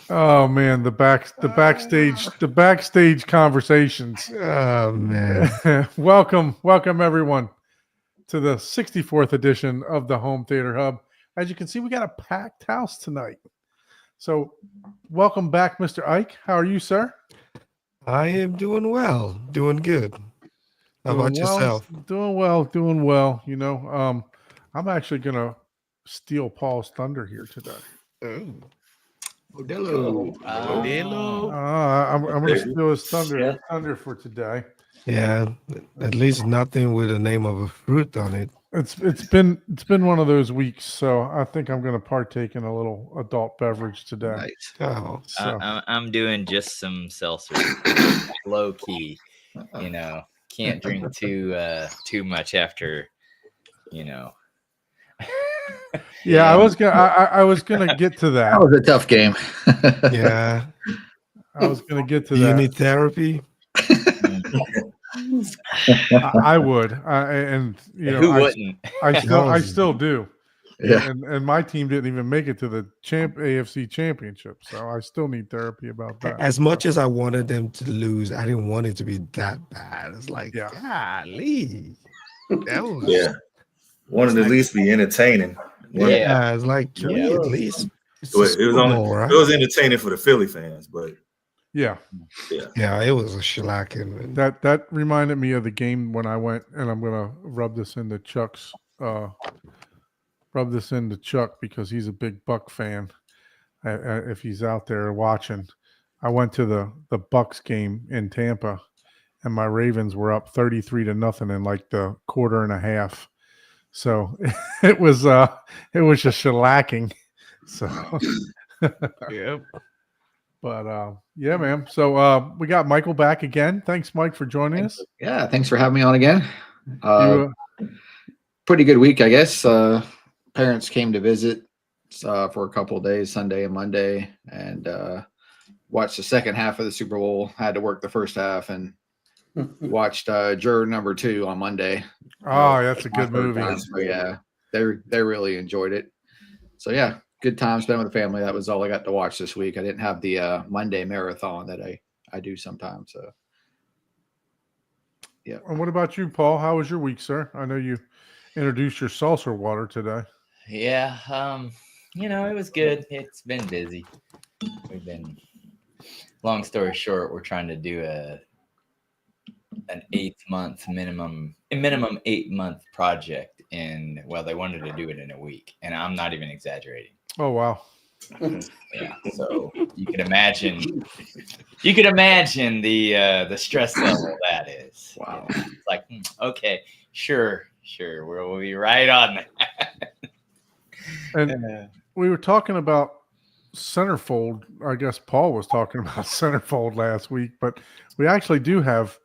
Oh man, the backstage conversations. Oh man. welcome everyone to the 64th edition of the Home Theater Hub. As you can see, we got a packed house tonight. So, welcome back, Mr. Ike. How are you, sir? I am doing well, doing good. How about yourself? Doing well. You know, I'm actually gonna steal Paul's thunder here today. Modelo. I'm gonna steal his thunder for today. Yeah, at least nothing with the name of a fruit on it. It's been one of those weeks, so I think I'm gonna partake in a little adult beverage today. Nice. Oh, So I'm doing just some seltzer, low key. You know, can't drink too much after. You know. Yeah, I was gonna get to that. That was a tough game. yeah. I was gonna get to Do that. you need therapy? I would, and you know, Who wouldn't? I still do. Yeah. And my team didn't even make it to the AFC championship, so I still need therapy about that. As much as I wanted them to lose, I didn't want it to be that bad. It's like, golly. That was, Wanted to at least be entertaining. Yeah, it's like, can we at least? It was entertaining for the Philly fans, but yeah, it was a shellacking. That reminded me of the game when I went, and I'm gonna rub this into Chuck because he's a big Buck fan. If he's out there watching, I went to the Bucks game in Tampa, and my Ravens were up 33-0 in like the quarter and a half. So it was just shellacking. So Yep. But yeah, man. So we got Michael back again. Thanks, Mike, for joining us. Yeah, thanks for having me on again. Pretty good week, I guess. Parents came to visit for a couple of days, Sunday and Monday, and watched the second half of the Super Bowl. Had to work the first half and watched Juror number 2 on Monday. Oh, that's a good movie. So, yeah, they really enjoyed it. So yeah, good time spent with the family. That was all I got to watch this week. I didn't have the Monday marathon that I do sometimes. So yeah. And what about you, Paul? How was your week, sir? I know you introduced your salsa water today. Yeah, you know, it was good. It's been busy. Long story short, we're trying to do an 8-month minimum 8-month project they wanted to do it in a week, and I'm not even exaggerating. Oh wow. Yeah, so you can imagine the stress level that is. Wow. You know, it's like, okay, sure, we'll be right on that. And we were talking about centerfold. I guess Paul was talking about centerfold last week, but we actually do have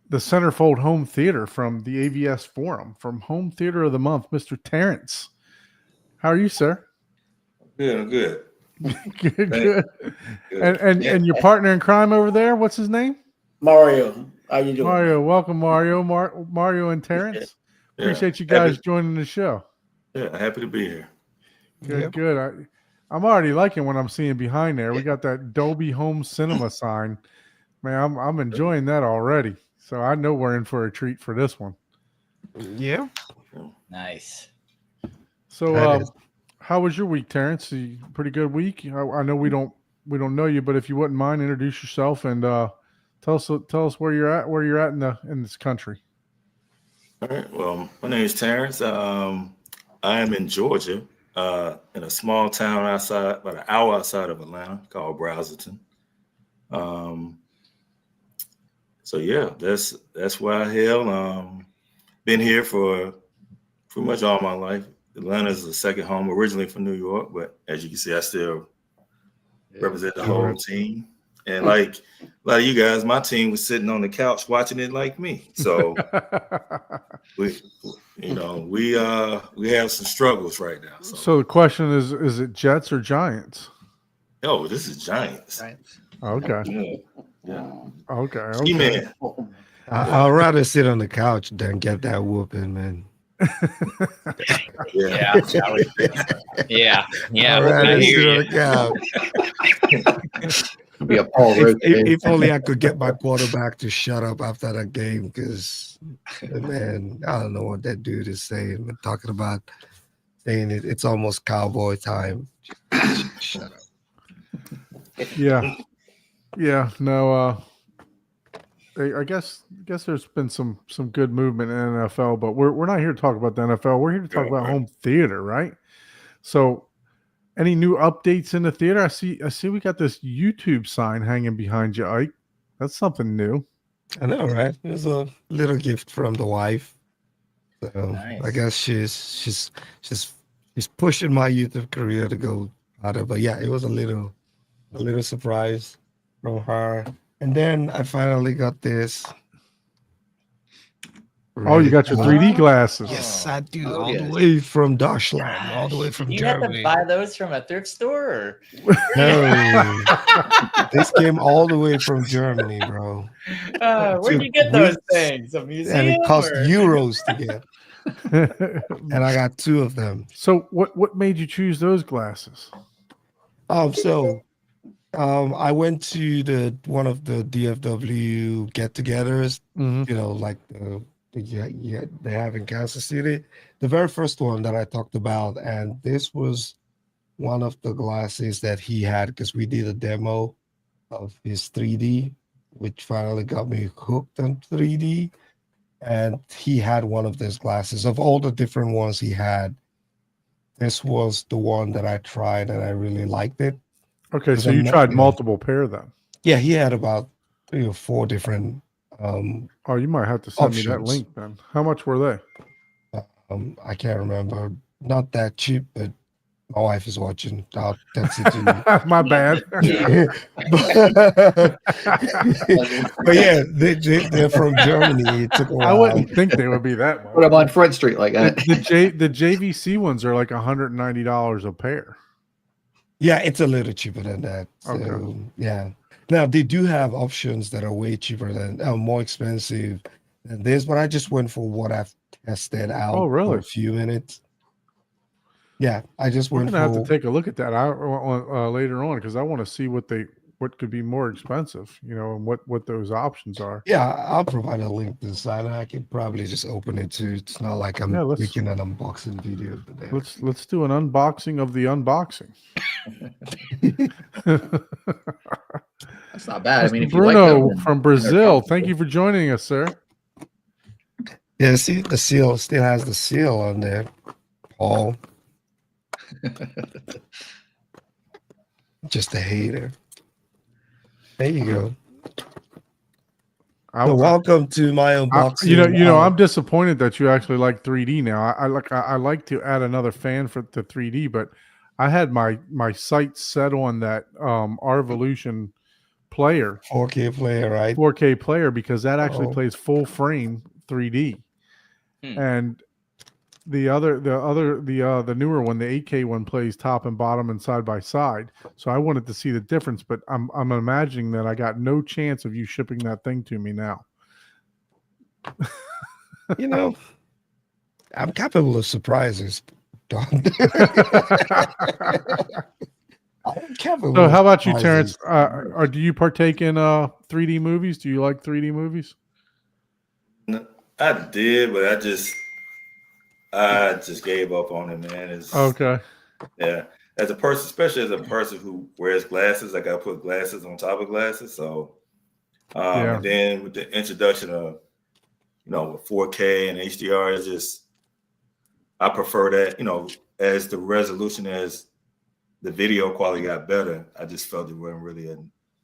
the Centerfold Home Theater from the AVS Forum, from Home Theater of the Month, Mr. Terrence. How are you, sir? Good. good. And your partner in crime over there, what's his name? Mario. How you doing? Mario, welcome, Mario. Mario and Terrence. Appreciate you guys joining the show. Yeah, happy to be here. Good. I'm already liking what I'm seeing behind there. We got that Dolby Home Cinema sign. Man, I'm enjoying that already. So I know we're in for a treat for this one. Yeah. Nice. So how was your week, Terrence? Pretty good week. I know we don't know you, but if you wouldn't mind, introduce yourself and tell us where you're at in this country. All right. Well, my name is Terrence. I am in Georgia, in a small town about an hour outside of Atlanta called Brazelton. So yeah, that's where I hail. Been here for pretty much all my life. Atlanta is the second home, originally from New York, but as you can see, I still represent the whole team. And like a lot of you guys, my team was sitting on the couch watching it like me. So we have some struggles right now. So the question is it Jets or Giants? Oh, this is Giants. Okay. Yeah. Okay. Man. I'd rather sit on the couch than get that whooping, man. Yeah, that was, yeah. All I right, hear sit on you. the couch. Be a Paul Roach. If only I could get my quarterback to shut up after that game, because man, I don't know what that dude is saying. But talking about saying it's almost cowboy time. Shut up. Yeah. No. I guess there's been some good movement in NFL, but we're not here to talk about the NFL. We're here to talk about home theater, right? So, any new updates in the theater? I see we got this YouTube sign hanging behind you, Ike. That's something new. I know, right? It's a little gift from the wife. So Nice. I guess she's pushing my youth career to go harder. But yeah, it was a little surprise from her. And then I finally got this. Oh, you got your 3D glasses. Yes, I do. Oh, all yes. the way from Deutschland, all the way from You had Germany. to buy those from a thrift store? No, this came all the way from Germany, bro. Where'd you get those things? A museum? And it cost or? euros to get. And I got 2 of them. So what made you choose those glasses? I went to one of the DFW get-togethers. Mm-hmm. You know, like they have in Kansas City. The very first one that I talked about, and this was one of the glasses that he had because we did a demo of his 3D, which finally got me hooked on 3D. And he had one of those glasses. Of all the different ones he had, this was the one that I tried and I really liked it. Okay, so you tried multiple pair then? Yeah, he had about 3 or 4 different Oh, you might have to send me that link then. How much were they? I can't remember. Not that cheap, but my wife is watching. I'll text it to you. My bad. But yeah, they're from Germany. It took a while. I wouldn't think they would be that much. Put them on Front Street like that. The JVC ones are like $190 a pair. Yeah, it's a little cheaper than that. So, Okay. Yeah. Now they do have options that are way cheaper than, more expensive than this, but I just went for what I've tested out for a few minutes. Yeah, I just We're went gonna for. have to take a look at that later on because I want to see what could be more expensive, and what those options are. Yeah, I'll provide a link to the site. I can probably just open it too. It's not like I'm making an unboxing video today. Let's do an unboxing of the unboxing. That's not bad. I mean, if Bruno you like them, from Brazil, thank you for joining us, sir. Yeah, see, the seal still has the seal on there, Paul. Just a hater. There you go. So welcome to my unboxing. I'm disappointed that you actually like 3D now. I like to add another fan to 3D, but I had my sights set on that Arvolution player, 4K player, right? 4K player, because that actually plays full frame 3D, and the newer one, the 8K one, plays top and bottom and side by side. So I wanted to see the difference, but I'm imagining that I got no chance of you shipping that thing to me now. I'm capable of surprises. So how about you, Terrence? Do you partake in 3D movies? Do you like 3D movies? No, I did, but I just gave up on it, man. Okay. Yeah. As a person, especially as a person who wears glasses, I gotta put glasses on top of glasses. So and then with the introduction of 4K and HDR, I prefer that, as the resolution, as the video quality got better, I just felt there wasn't really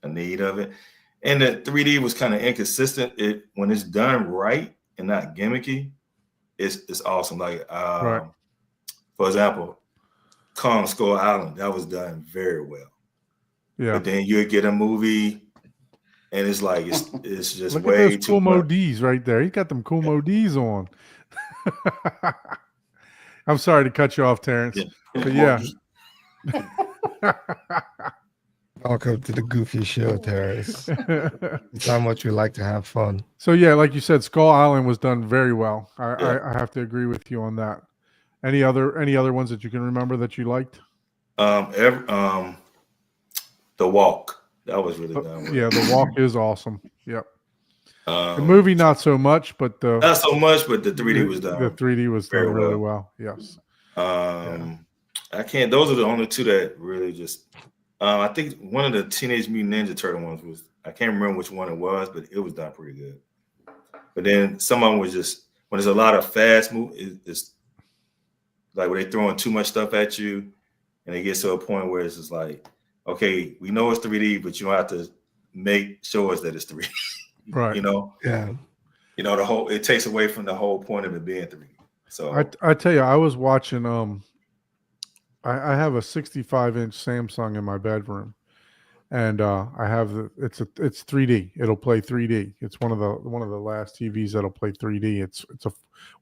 a need of it. And the 3D was kind of inconsistent. When it's done right and not gimmicky, it's awesome. Like for example, Kong Skull Island, that was done very well. Yeah. But then you get a movie and it's like it's just Look way at those too cool much. Modis right there. He's got them cool Modis on. I'm sorry to cut you off, Terrence. Yeah. But yeah. Welcome to the Goofy Show, Terrence. It's how much we like to have fun. So yeah, like you said, Skull Island was done very well. I have to agree with you on that. Any other ones that you can remember that you liked? The Walk, that was really done well. Yeah, The Walk is awesome. Yep. The Um, movie not so much, but not so much, but the 3D was done. The 3D was done very really well. Yes. I can't. Those are the only two that really just. I think one of the Teenage Mutant Ninja Turtle ones was. I can't remember which one it was, but it was done pretty good. But then some of them was just when there's a lot of fast move. It's like when they throwing too much stuff at you, and it gets to a point where it's just like, okay, we know it's 3D, but you don't have to show us that it's 3D. Right. Yeah. The whole it takes away from the whole point of it being 3D. So I tell you, I was watching. I have a 65-inch Samsung in my bedroom, and I have it's 3D. It'll play 3D. It's one of the last TVs that'll play 3D. It's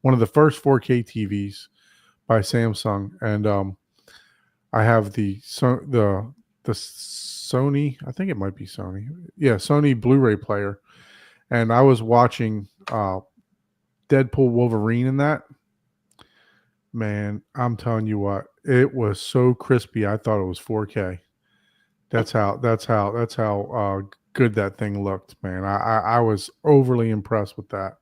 one of the first 4K TVs by Samsung, and I have the Sony. I think it might be Sony. Yeah, Sony Blu-ray player, and I was watching Deadpool Wolverine in that. Man, I'm telling you what, it was so crispy. I thought it was 4K. That's how good that thing looked, man. I was overly impressed with that,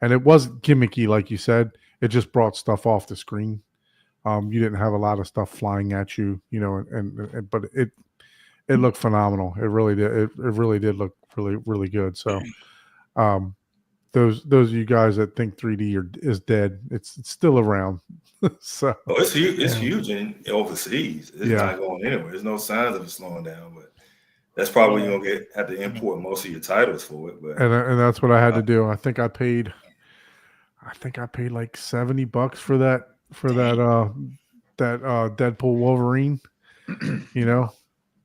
and it wasn't gimmicky like you said. It just brought stuff off the screen. You didn't have a lot of stuff flying at you, but it looked phenomenal. It really did. It really did look really, really good. So, those of you guys that think 3D is dead, it's still around. So it's huge. It's huge in overseas. It's not going anywhere. There's no signs of it slowing down. But that's probably you're gonna have to import most of your titles for it. But and that's what I had to do. I think I paid like $70 for that Deadpool Wolverine.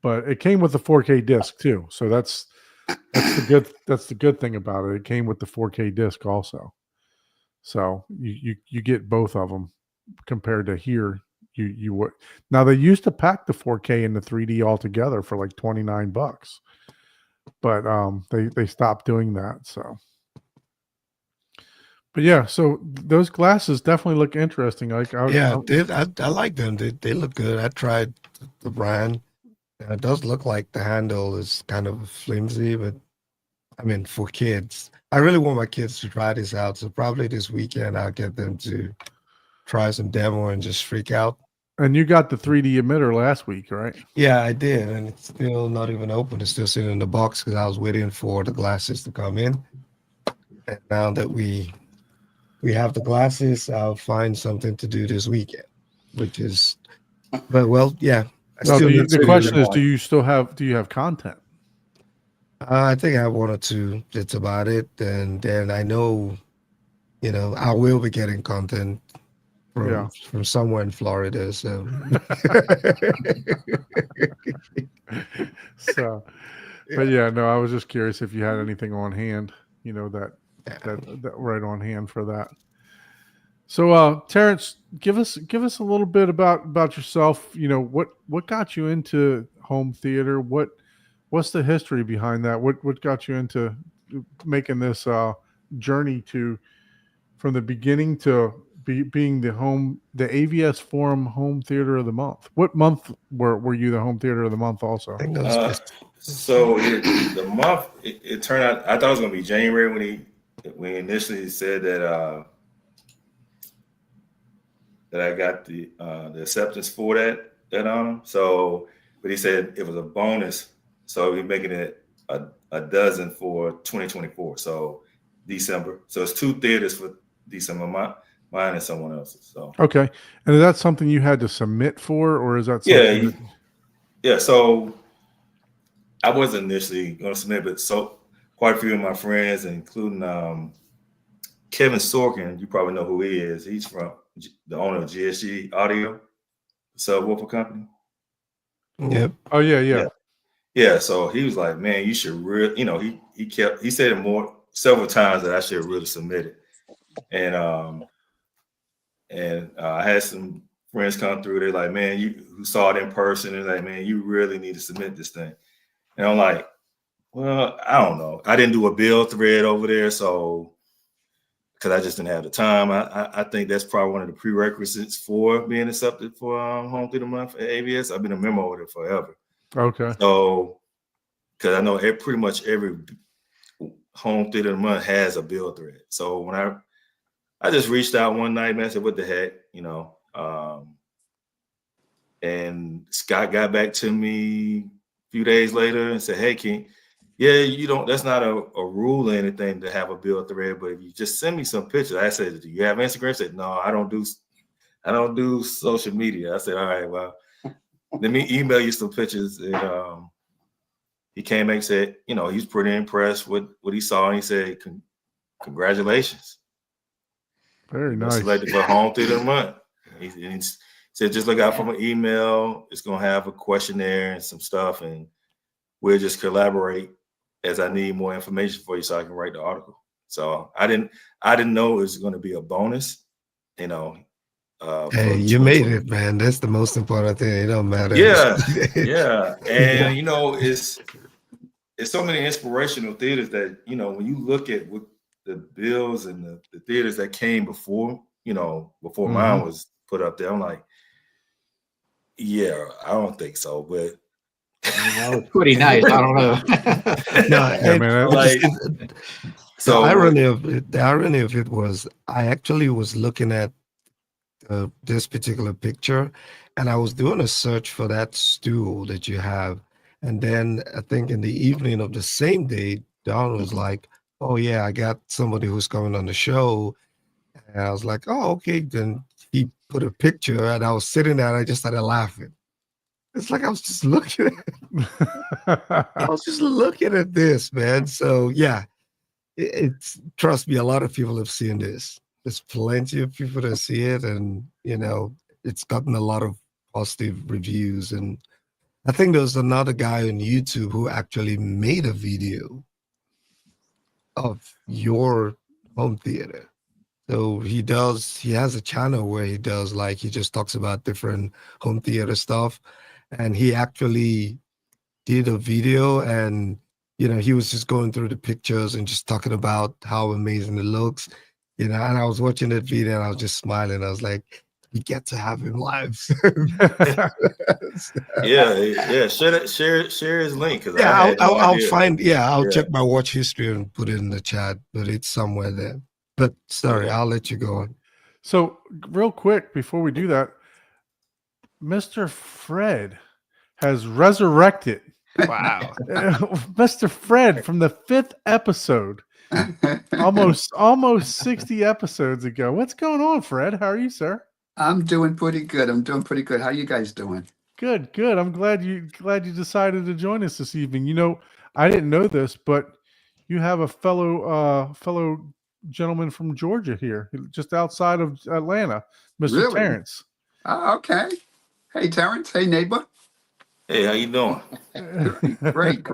But it came with the 4K disc too. So that's the good thing about it. It came with the 4K disc also. So you get both of them compared to here. You would now they used to pack the 4K and the 3D all together for like $29, but they stopped doing that. So, but yeah, so those glasses definitely look interesting. Like I like them. They look good. I tried the brand. It does look like the handle is kind of flimsy, but I mean, for kids, I really want my kids to try this out. So probably this weekend, I'll get them to try some demo and just freak out. And you got the 3D emitter last week, right? Yeah, I did. And it's still not even open. It's still sitting in the box because I was waiting for the glasses to come in. And now that we have the glasses, I'll find something to do this weekend, yeah. The question is, do you have content? I think I have one or two. That's about it. And then I know, I will be getting content from somewhere in Florida. So, but yeah, no, I was just curious if you had anything on hand, that right on hand for that. So, Terrence, give us a little bit about yourself. What got you into home theater? What's the history behind that? What got you into making this journey from the beginning to being the AVS Forum Home Theater of the Month? What month were you the Home Theater of the Month also? So the month it turned out, I thought it was going to be January when he initially said that I got the acceptance for that honor. So, but he said it was a bonus. So we're making it a dozen for 2024. So December. So it's 2 theaters for December, mine and someone else's. So okay. And is that something you had to submit for, or is that something yeah. So I wasn't initially going to submit, but so quite a few of my friends, including Kevin Sorkin, you probably know who he is. He's from the owner of GSG Audio, subwoofer company. Yep. Oh yeah. Yeah, so he was like, man, you should really, he said it several times that I should really submit it. And I had some friends come through. They're like, man, who saw it in person, and like, man, you really need to submit this thing. And I'm like, well, I don't know. I didn't do a build thread over there, so because I just didn't have the time. I think that's probably one of the prerequisites for being accepted for Home Theater Month at AVS. I've been a member over there forever. Okay. So, because I know pretty much every Home Theater Month has a build thread. So when I just reached out one night, man, I said, what the heck, you know? And Scott got back to me a few days later and said, hey, you don't, that's not a rule or anything to have a build thread, but if you just send me some pictures. I said, do you have Instagram? I said, no, I don't do social media. I said, all right, well, let me email you some pictures. And he came back and said, you know, he's pretty impressed with what he saw. And he said, congratulations. Very nice. Selected for Home Theater Month. He said, just look out for my email. It's going to have a questionnaire and some stuff. And we'll just collaborate as I need more information for you so I can write the article. So I didn't know it was going to be a bonus, you know. Hey, you made it, man. That's the most important thing. It don't matter. Yeah. And, you know, it's so many inspirational theaters that, you know, when you look at what the bills and the theaters that came before, you know, before mine was put up there, I'm like, yeah, I don't think so, but that was pretty nice. I don't know. The irony of it was I actually was looking at this particular picture, and I was doing a search for that stool that you have, and then I think in the evening of the same day, Don was like, "Oh yeah, I got somebody who's coming on the show," and I was like, "Oh okay." Then he put a picture, and I was sitting there, and I just started laughing. It's like I was just looking at this, man. So yeah, it's trust me, a lot of people have seen this. There's plenty of people that see it, and you know, it's gotten a lot of positive reviews. And I think there's another guy on YouTube who actually made a video of your home theater. So he has a channel where he just talks about different home theater stuff. And he actually did a video, and you know, he was just going through the pictures and just talking about how amazing it looks, you know. And I was watching that video and I was just smiling. I was like, we get to have him live. yeah. Share his link, because I'll check my watch history and put it in the chat, but it's somewhere there. But sorry, I'll let you go on. So real quick before we do that, Mr. Fred has resurrected. Wow. Mr. Fred from the 5th episode, almost 60 episodes ago. What's going on, Fred? How are you, sir? I'm doing pretty good. How are you guys doing? Good. I'm glad you decided to join us this evening. You know, I didn't know this, but you have a fellow gentleman from Georgia here, just outside of Atlanta, Mr. Really? Terrence. Oh, okay. Hey, Terrence. Hey, neighbor. Hey, how you doing? Great.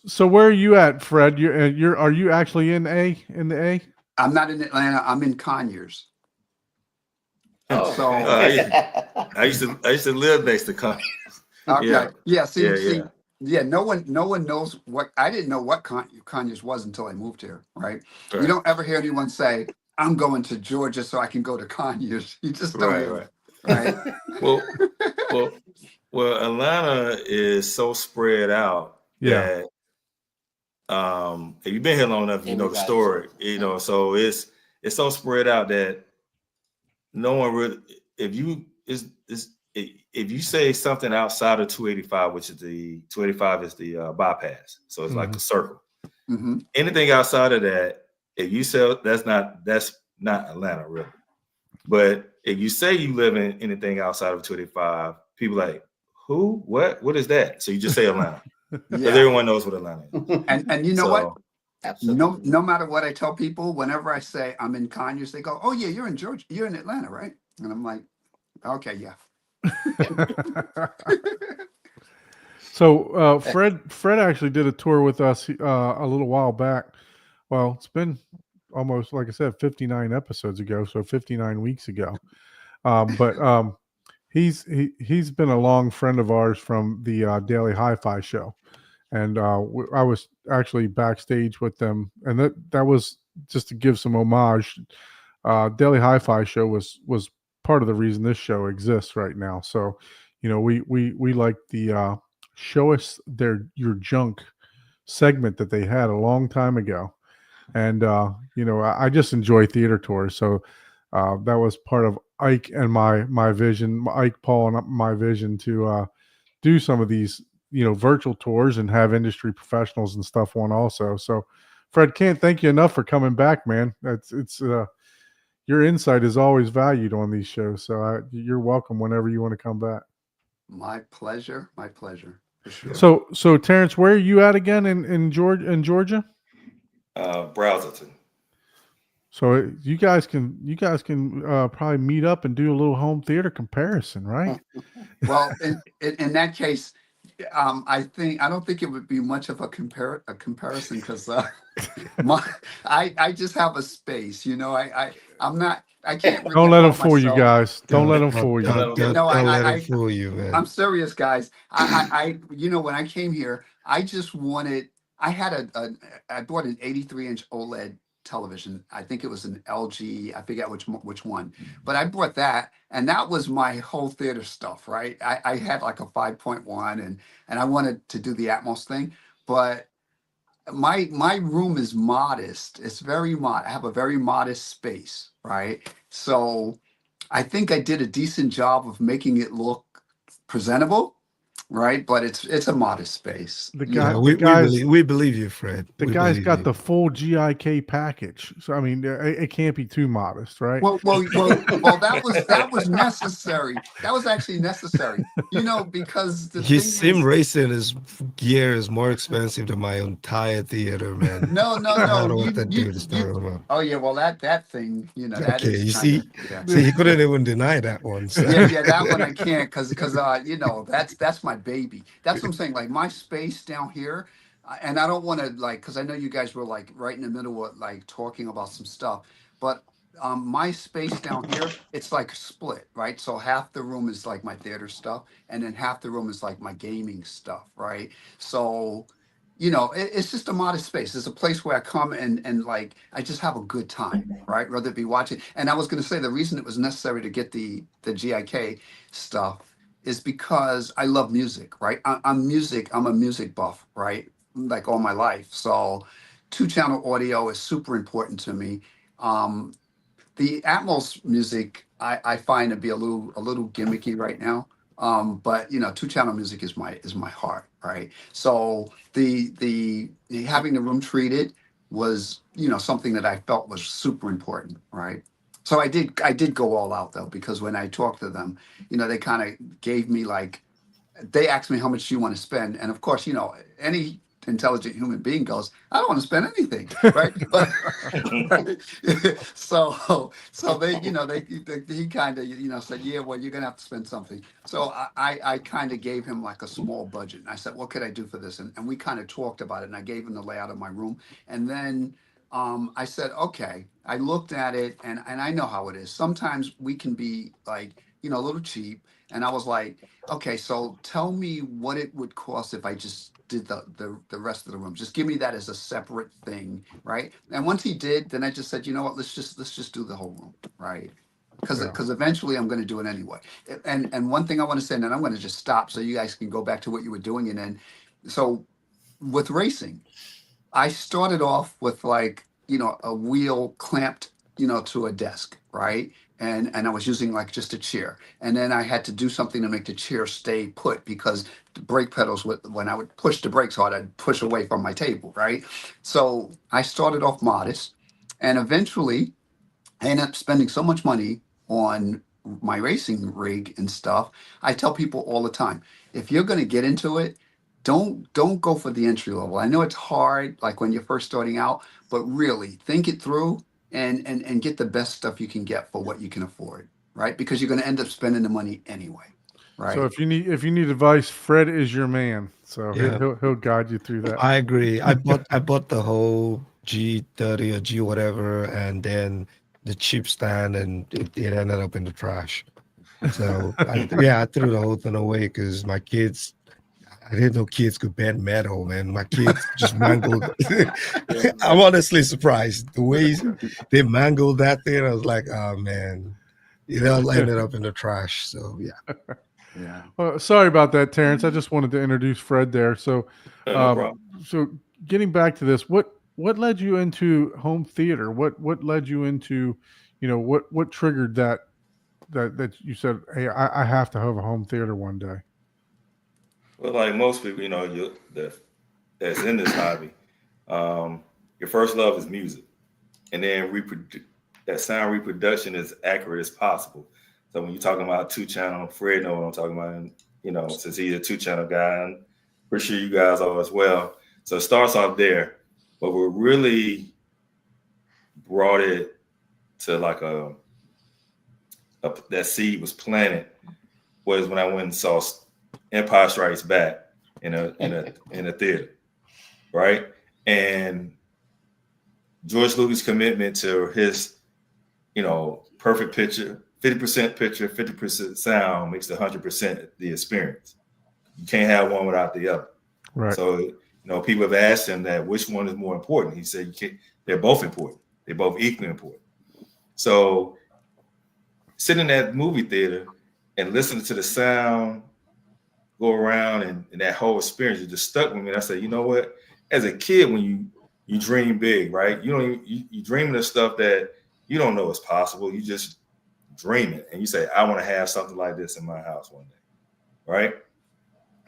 So where are you at, Fred? Are you actually in the A? I'm not in Atlanta. I'm in Conyers. Oh, so I used to live next to Conyers. Okay. Yeah. No one knows what. I didn't know what Conyers was until I moved here. Right. You don't ever hear anyone say, "I'm going to Georgia so I can go to Conyers." You just don't. Right. Well, Atlanta is so spread out that if you've been here long enough, you know the story. You know, so it's so spread out that no one really. If you say something outside of 285, which is the 285 is the bypass, so it's like a circle. Anything outside of that, if you say that's not Atlanta really. But if you say you live in anything outside of 285, people like, who? What is that? So you just say Atlanta. Because everyone knows what Atlanta is. And you know what? Absolutely. No matter what I tell people, whenever I say I'm in Conyers, they go, "Oh yeah, you're in Georgia. You're in Atlanta, right?" And I'm like, "Okay, yeah." So Fred actually did a tour with us a little while back. Well, it's been almost, like I said, 59 episodes ago, so 59 weeks ago. But he's been a long friend of ours from the Daily Hi-Fi show, and I was actually backstage with them, and that was just to give some homage. Daily Hi-Fi show was part of the reason this show exists right now. So, we like the show us your junk segment that they had a long time ago, and I just enjoy theater tours. So that was part of Ike and my vision, Ike, Paul, and my vision to do some of these virtual tours and have industry professionals and stuff on also. So, Fred, can't thank you enough for coming back, man. It's your insight is always valued on these shows. So you're welcome whenever you want to come back. My pleasure. My pleasure. For sure. So Terrence, where are you at again in Georgia? Browserton. So you guys can probably meet up and do a little home theater comparison, right? Well, in that case, I don't think it would be much of a comparison because I just have a space, I'm not. I can't. Really Don't let them fool myself. you guys. Don't let them fool you. Don't let them fool you, man. I'm serious, guys. I when I came here, I just wanted. I had I bought an 83-inch OLED television. I think it was an LG. I forget which one, but I bought that, and that was my whole theater stuff, right? I had like a 5.1, and I wanted to do the Atmos thing, but my room is modest. It's very modest. I have a very modest space, right? So I think I did a decent job of making it look presentable, right? But it's a modest space. The guy, we believe you, Fred. The guy's got the full GIK package, so I mean, it can't be too modest, right? Well, that was necessary. That was actually necessary, because his sim racing gear is more expensive than my entire theater, man. No. I don't know what that dude is talking about. Oh yeah, well that thing, that okay, is see, he couldn't even deny that one. So. Yeah, that one I can't because that's my baby. That's what I'm saying. Like my space down here, and I don't want to because I know you guys were like right in the middle of talking about some stuff, but my space down here, it's like split, right? So half the room is like my theater stuff, and then half the room is like my gaming stuff, right? So it's just a modest space. It's a place where I come and I just have a good time, right? Rather be watching. And I was going to say the reason it was necessary to get the GIK stuff is because I love music, right? I'm a music buff, right? Like all my life. So 2-channel audio is super important to me. The Atmos music I find to be a little gimmicky right now. But 2-channel music is my heart, right? So the having the room treated was something that I felt was super important, right? So I did go all out though, because when I talked to them, they kind of gave me they asked me how much do you want to spend, and of course any intelligent human being goes, I don't want to spend anything, right? so they he kind of said, yeah, well, you're gonna have to spend something. So I kind of gave him like a small budget, and I said, what could I do for this? And we kind of talked about it, and I gave him the layout of my room, and then I said, okay. I looked at it, and I know how it is. Sometimes we can be a little cheap, and I was like, okay, so tell me what it would cost if I just did the rest of the room. Just give me that as a separate thing, right? And once he did, then I just said, you know what, let's just do the whole room, right? Because eventually I'm going to do it anyway. And one thing I want to say, and then I'm going to just stop so you guys can go back to what you were doing. And then, so with racing, I started off with a wheel clamped, to a desk, right? And I was using just a chair. And then I had to do something to make the chair stay put because the brake pedals, when I would push the brakes hard, I'd push away from my table, right? So I started off modest, and eventually I ended up spending so much money on my racing rig and stuff. I tell people all the time, if you're going to get into it, don't go for the entry level. I know it's hard, when you're first starting out, but really think it through and get the best stuff you can get for what you can afford, right? Because you're going to end up spending the money anyway, right? So if you need advice, Fred is your man. So he'll guide you through that. I agree. I bought the whole G30 or G whatever, and then the cheap stand, and it ended up in the trash. So I threw the whole thing away because my kids. I didn't know kids could bend metal, man. My kids just mangled. I'm honestly surprised the ways they mangled that thing. I was like, oh man, it all ended up in the trash. So yeah. Yeah. Well, sorry about that, Terrence. I just wanted to introduce Fred there. So, No problem. so getting back to this, what led you into home theater? What led you into, what triggered that you said, hey, I have to have a home theater one day. Well, like most people, that's in this hobby, your first love is music, and then that sound reproduction is accurate as possible. So when you're talking about 2-channel, Fred knows what I'm talking about, and, since he's a 2-channel guy, and pretty sure you guys are as well. So it starts off there, but what really brought it to like that seed was planted was when I went and saw Empire Strikes Back in a theater, right? And George Lucas' commitment to his, perfect picture, 50% picture, 50% sound makes the 100% the experience. You can't have one without the other. Right. So, people have asked him that which one is more important. He said, they're both important. They're both equally important. So sitting in that movie theater and listening to the sound go around and that whole experience, it just stuck with me. And I said, you know what? As a kid, when you dream big, right? You dream of stuff that you don't know is possible. You just dream it. And you say, I want to have something like this in my house one day, right?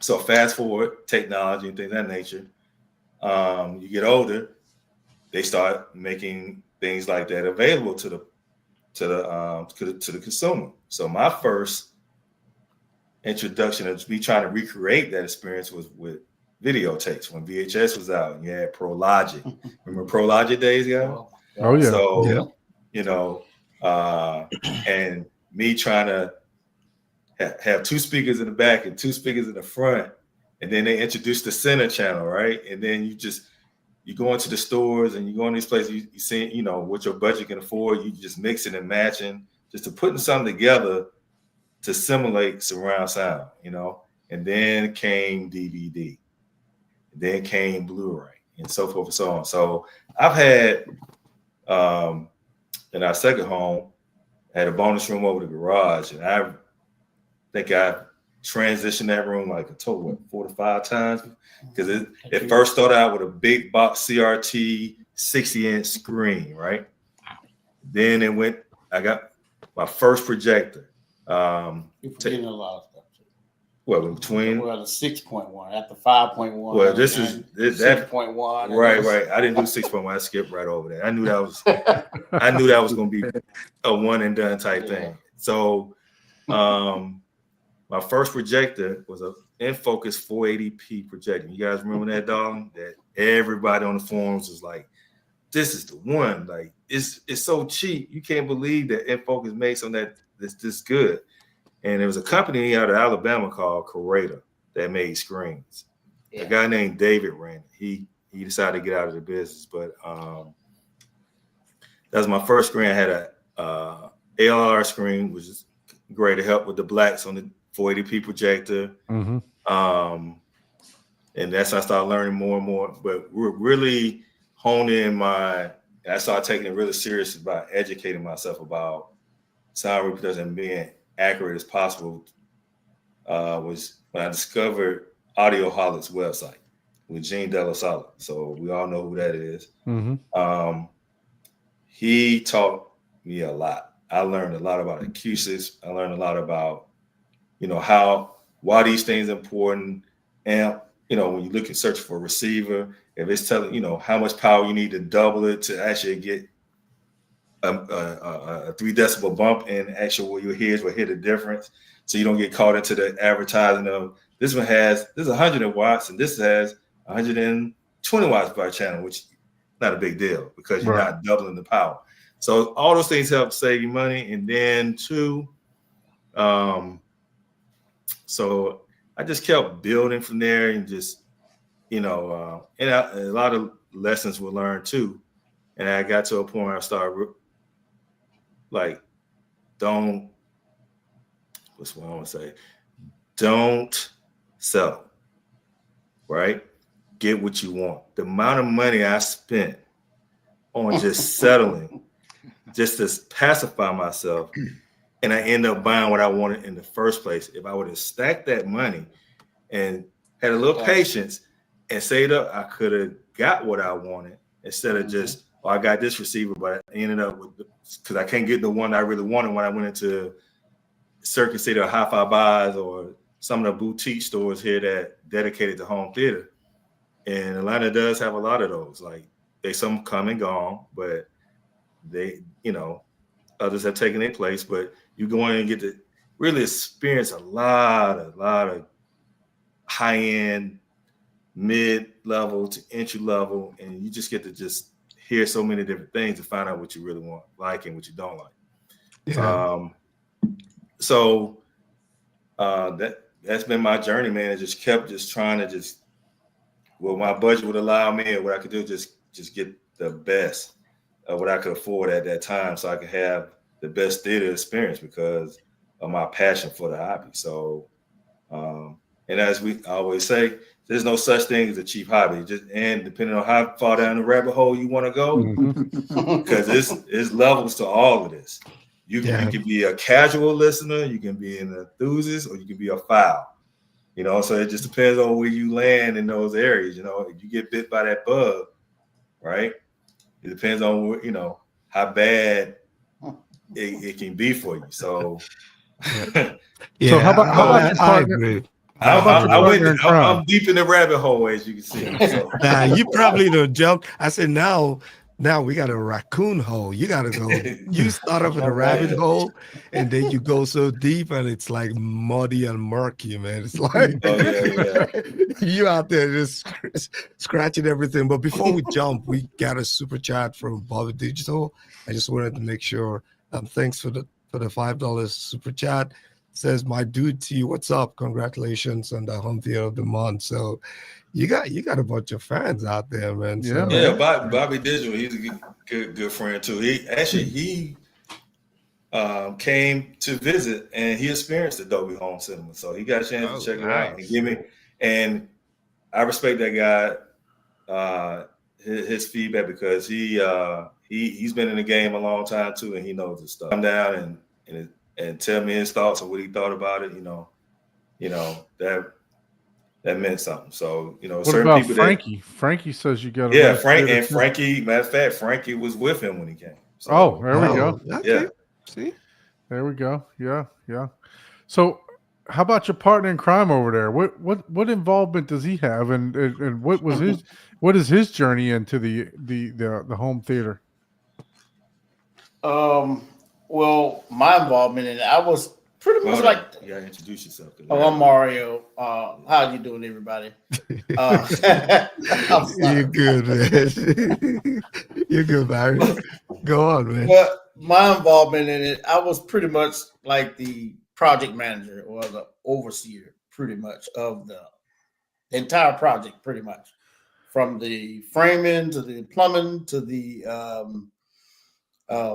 So fast forward, technology and things of that nature. You get older, they start making things like that available to the consumer. So my first introduction of me trying to recreate that experience was with videotapes when VHS was out. And you had ProLogic. Remember ProLogic days, guys? Oh yeah. So and me trying to have 2 speakers in the back and 2 speakers in the front, and then they introduced the center channel, right? And then you go into the stores and you go in these places, you see, what your budget can afford. You just mixing and matching, just to putting something together to simulate surround sound, and then came DVD, and then came Blu-ray, and so forth and so on. So I've had, in our second home, I had a bonus room over the garage, and I think I transitioned that room like a total of 4 to 5 times, because it first started out with a big box CRT 60-inch screen, right? Then I got my first projector. You're forgetting a lot of stuff. Well, between the 6.1 after 5.1. Well, this is 6.1. Right. I didn't do 6.1. I skipped right over that. I knew that was going to be a one and done type thing. So, my first projector was a in-focus 480p projector. You guys remember that, dog? That everybody on the forums was like, "This is the one." Like, it's so cheap. You can't believe that in-focus made something that's this good. And there was a company out of Alabama called Correda that made screens. Yeah. A guy named David ran it. He decided to get out of the business, but that was my first screen. I had a ALR screen, which is great to help with the blacks on the 480p projector. Mm-hmm. And that's how I started learning more and more. But we're really honing I started taking it really serious about educating myself about sound reproduction and being accurate as possible. Was when I discovered AudioHolic's website with Gene Delasala. So we all know who that is. Mm-hmm. He taught me a lot. I learned a lot about acoustics. I learned a lot about, why these things are important. And, when you look and search for a receiver, if it's telling, how much power you need to double it to actually get a 3 decibel bump, and actually your ears will hear the difference. So you don't get caught into the advertising of this is 100 watts and this has 120 watts per channel, which is not a big deal because you're not doubling the power. So all those things help save you money. And then 2, so I just kept building from there, and just, and a lot of lessons were learned too. And I got to a point where I started like, don't what's what I want to say? Don't settle, right? Get what you want. The amount of money I spent on just settling, just to pacify myself, and I end up buying what I wanted in the first place. If I would have stacked that money and had a little patience and saved up, I could have got what I wanted instead of just, oh, I got this receiver, but I ended up with, because I can't get the one I really wanted when I went into Circuit City or Hi-Fi Buys or some of the boutique stores here that dedicated to home theater. And Atlanta does have a lot of those. Like, they some come and gone, but they, you know, others have taken their place. But you go in and get to really experience a lot of high-end, mid-level to entry-level, and you just get to just hear so many different things to find out what you really want, like, and what you don't like. Yeah. That's been my journey, man. I just kept trying to what my budget would allow me and what I could do, just get the best of what I could afford at that time, so I could have the best theater experience because of my passion for the hobby. So, and as we always say, there's no such thing as a cheap hobby. And depending on how far down the rabbit hole you want to go, because it's levels to all of this. You can be a casual listener, you can be an enthusiast, or you can be a foul. You know, so it just depends on where you land in those areas. You know, if you get bit by that bug, right? It depends on, you know, how bad it can be for you. So, so how about your partner? I'm deep in the rabbit hole, as you can see. So. Nah, you probably don't jump. I said now we got a raccoon hole. You got to go. You start off in a rabbit hole, and then you go so deep, and it's like muddy and murky, man. It's like you out there just scratching everything. But before we jump, we got a super chat from Bobby Digital. I just wanted to make sure. Thanks for the $5 super chat. Says, my dude T, what's up? Congratulations on the home theater of the month. So you got a bunch of fans out there, man. So, Bobby Digital, he's a good friend too. He came to visit and he experienced the Dolby Home Cinema. So he got a chance to check it out and I respect that guy, his feedback, because he's been in the game a long time too, and he knows his stuff. Come down and tell me his thoughts on what he thought about it, you know, that meant something. So, you know, what certain about people Frankie? Frankie says you got to Frankie, matter of fact, Frankie was with him when he came. So, there we go. Okay. Yeah. See? There we go. Yeah. So how about your partner in crime over there? What involvement does he have, and what is his journey into the home theater? Well, my involvement in it, I was pretty much like. You gotta introduce yourself. I'm Mario. How you doing, everybody? You're good, man. You're good, Barry. Go on, man. But my involvement in it, I was pretty much like the project manager or the overseer, pretty much, of the entire project, pretty much, from the framing to the plumbing to the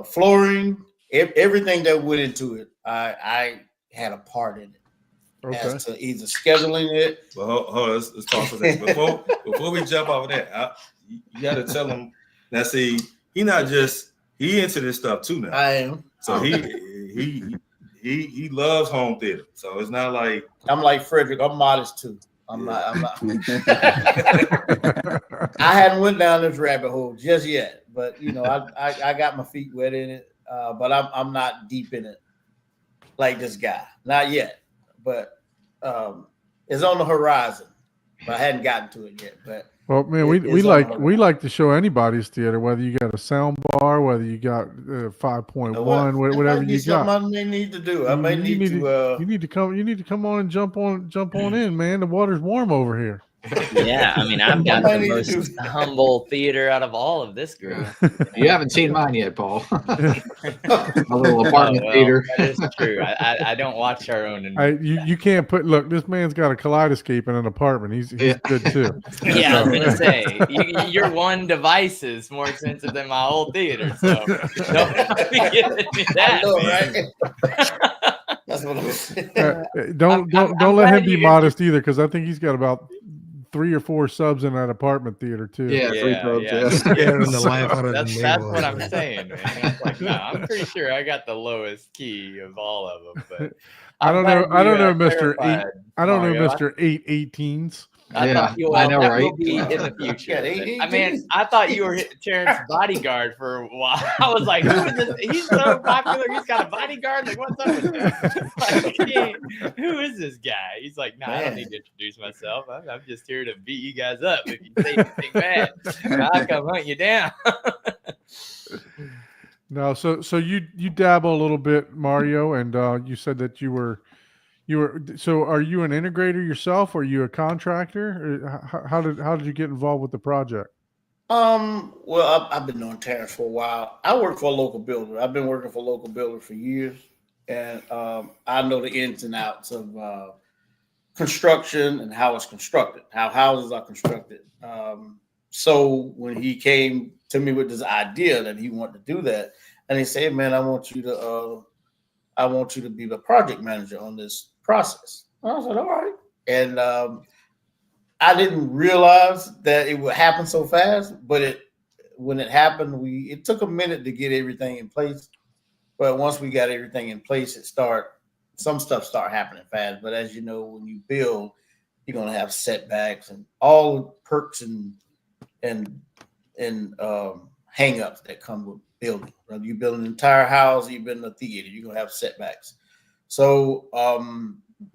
flooring. Everything that went into it, I had a part in it. As to either scheduling it. Well, hold on, let's talk for that. Before we jump off of that, you got to tell him. Now, see, he into this stuff too now. I am. So he loves home theater. So it's not like I'm like Frederick. I'm modest too. I'm not. I hadn't went down this rabbit hole just yet, but you know, I got my feet wet in it. But I'm not deep in it like this guy, not yet. But it's on the horizon. But I hadn't gotten to it yet. But well, man, we like to show anybody's theater, whether you got a sound bar, whether you got 5.1, whatever you got. I may need to do. You need to come on and jump on in, man. The water's warm over here. Yeah, I mean, I've got the most humble theater out of all of this group. You haven't seen mine yet, Paul. A little apartment theater. That is true. I don't watch our own. You can't look, this man's got a kaleidoscope in an apartment. He's good too. Yeah, I was gonna say your one device is more expensive than my whole theater. So don't be giving me that. I know, right? That's what I'm saying. Don't I'm let him glad be you modest either, because I think he's got about 3 or 4 subs in that apartment theater too. Yeah, 3 subs. Yeah. Scaring the life out of the That's neighborhood. what I'm saying, man. It's like, no, I'm pretty sure I got the lowest key of all of them. But I don't know, Mr. 8. clarified, I don't know, Mario. Mr. 818s. I thought you I know, that right? will be in the future. Yeah, I mean, I thought you were Terrence's bodyguard for a while. I was like, who is this? He's so popular. He's got a bodyguard. Like, what's up with that? Like, who is this guy? He's like, no, I don't need to introduce myself. I'm just here to beat you guys up if you say anything bad. I'll come hunt you down. No, so you dabble a little bit, Mario, and you said that you were. So are you an integrator yourself? Or are you a contractor? Or how did you get involved with the project? Well, I've been knowing Terrence for a while. I work for a local builder. I've been working for a local builder for years, and I know the ins and outs of construction and how it's constructed, how houses are constructed. So when he came to me with this idea that he wanted to do that, and he said, "Man, I want you to be the project manager on this process." I said, "All right." And I didn't realize that it would happen so fast, but when it happened, it took a minute to get everything in place. But once we got everything in place, some stuff start happening fast. But as you know, when you build, you're gonna have setbacks and all the perks and hang-ups that come with building. Whether you build an entire house, or you build a theater, you're gonna have setbacks. So I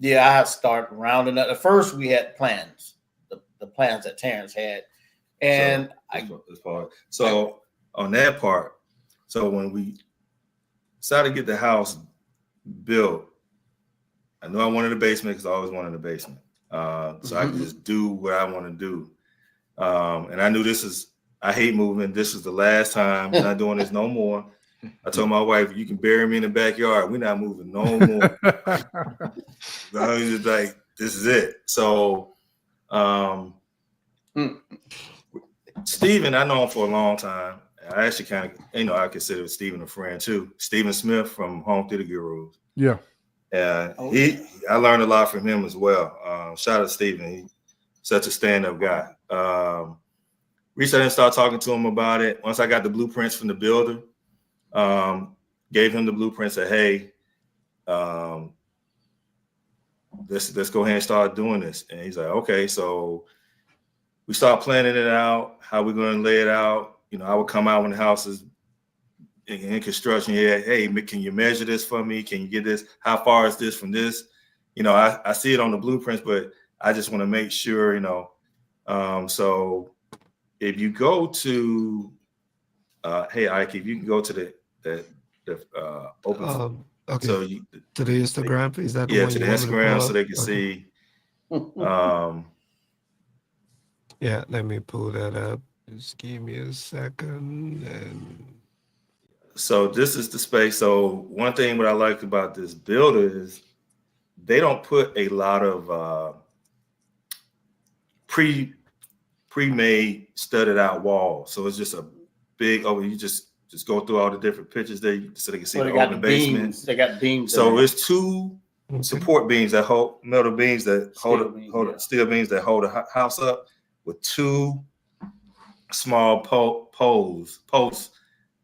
had to start rounding up. At first, we had plans, the plans that Terrence had, and so on that part, so when we decided to get the house built, I knew I wanted a basement because I always wanted a basement, so I could just do what I want to do, and I knew I hate moving. This is the last time. I'm not doing this no more. I told my wife, "You can bury me in the backyard. We're not moving no more." I was just like, "This is it." So, Steven, I know him for a long time. I actually kind of, I consider Steven a friend too. Steven Smith from Home Theater Gurus. Yeah. I learned a lot from him as well. Shout out to Steven. He's such a stand-up guy. Reached out and started talking to him about it. Once I got the blueprints from the builder, gave him the blueprints, said, "Hey, let's go ahead and start doing this." And he's like, "Okay." So we start planning it out, how we're going to lay it out. I would come out when the house is in construction. Yeah, "Hey, can you measure this for me? Can you get this? How far is this from this?" I see it on the blueprints, but I just want to make sure, so if you go to, hey, Ike, if you can go to the open, okay. So to the Instagram, is that to the Instagram so they can see. Yeah, let me pull that up. Just give me a second. And so this is the space. So one thing what I like about this builder is they don't put a lot of pre-made studded out walls. So it's just a big, you just go through all the different pictures there so they can see the open basement. They got beams. So it's 2 support beams that hold metal beams that steel beams that hold the house up, with 2 small posts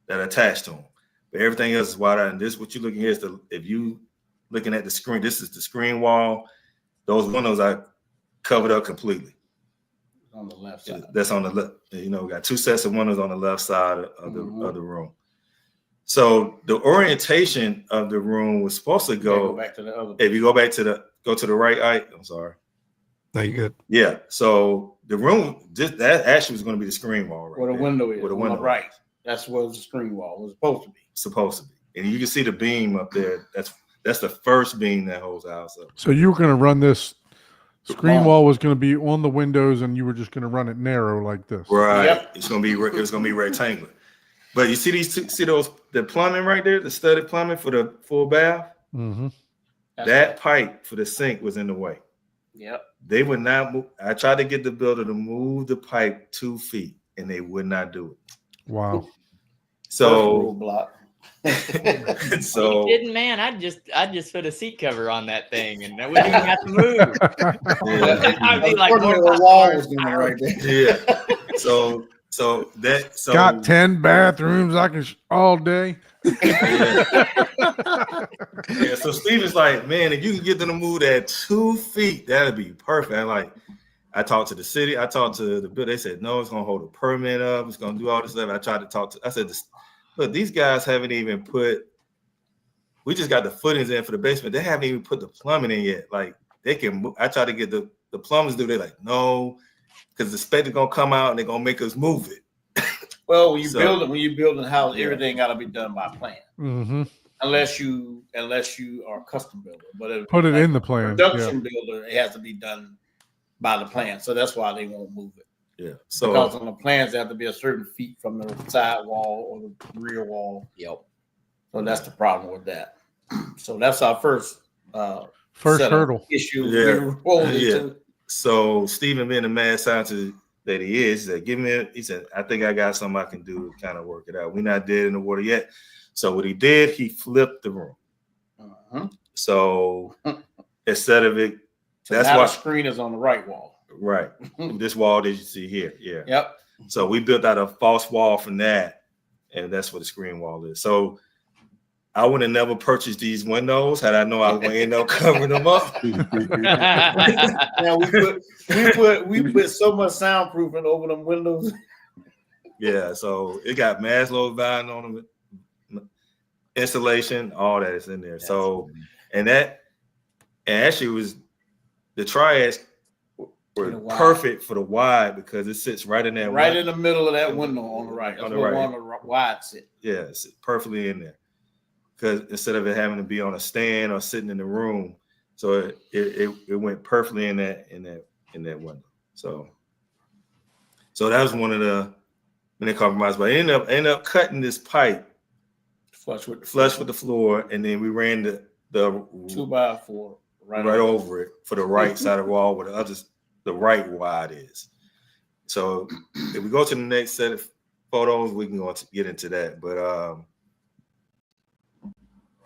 that attach to them. But everything else is wide out. And this, what you're looking here is if you looking at the screen, this is the screen wall. Those windows are covered up completely. On the left side. That's on the left. We got 2 sets of windows on the left side of the room. So the orientation of the room was supposed to go back to the other. If you go to the right, Ike, I'm sorry. No, you good. Yeah. So the room, that actually was going to be the screen wall, right? Where the window is. Where the window on the right. That's where the screen wall was supposed to be. And you can see the beam up there. That's the first beam that holds the house up. So you were going to run this screen wall was going to be on the windows, and you were just going to run it narrow like this. Right. Yep. It's going to be rectangular. But you see the plumbing right there, the studded plumbing for the full bath. Mm-hmm. That pipe for the sink was in the way. Yep. They would not move. I tried to get the builder to move the pipe 2 feet, and they would not do it. Wow. So So you didn't, man. I just put a seat cover on that thing, and I wouldn't even have to move. I'd be like, Unfortunately, the wall was going right there. yeah. So got 10 bathrooms. I can all day. Yeah. So Steven's like, man, if you can get them to move that 2 feet, that'd be perfect. And like, I talked to the city. I talked to the bill. They said, no, it's going to hold a permit up. It's going to do all this stuff. I tried to talk to, I said, look, these guys haven't even we just got the footings in for the basement. They haven't even put the plumbing in yet. Like, they can, I tried to get the plumbers to do. They're like, no, because the inspector going to come out and they're going to make us move it. Well, when you build a house, everything got to be done by plan. Mm-hmm. Unless you are a custom builder, but put it in the plan. Production builder, it has to be done by the plan, so that's why they won't move it. Yeah. So because on the plans, they have to be a certain feet from the side wall or the rear wall. Yep. So that's the problem with that. So that's our first hurdle issue. Yeah. So Stephen, being the mad scientist that he is, he said, he said, I think I got something I can do to kind of work it out. We're not dead in the water yet. So what he did, he flipped the room. So instead of it, that's why the screen is on the right wall. Right. This wall that you see here. Yeah. Yep. So we built out a false wall from that, and that's what the screen wall is. So I would have never purchased these windows had I known I was going to end up covering them up. Now we put so much soundproofing over them windows. Yeah. So it got Maslow's vine on them, insulation, all that is in there. So and actually was the triads were perfect for the wide because it sits right in there, right in the middle of that window on the right. On the right, on the wide sit. Yeah, it's perfectly in there. Because instead of it having to be on a stand or sitting in the room, so it went perfectly in that window. So that was one of the many compromises. But I ended up cutting this pipe flush with the floor, and then we ran the 2x4 right over it for the right side of the wall where the right wide is. So if we go to the next set of photos, we can get into that. But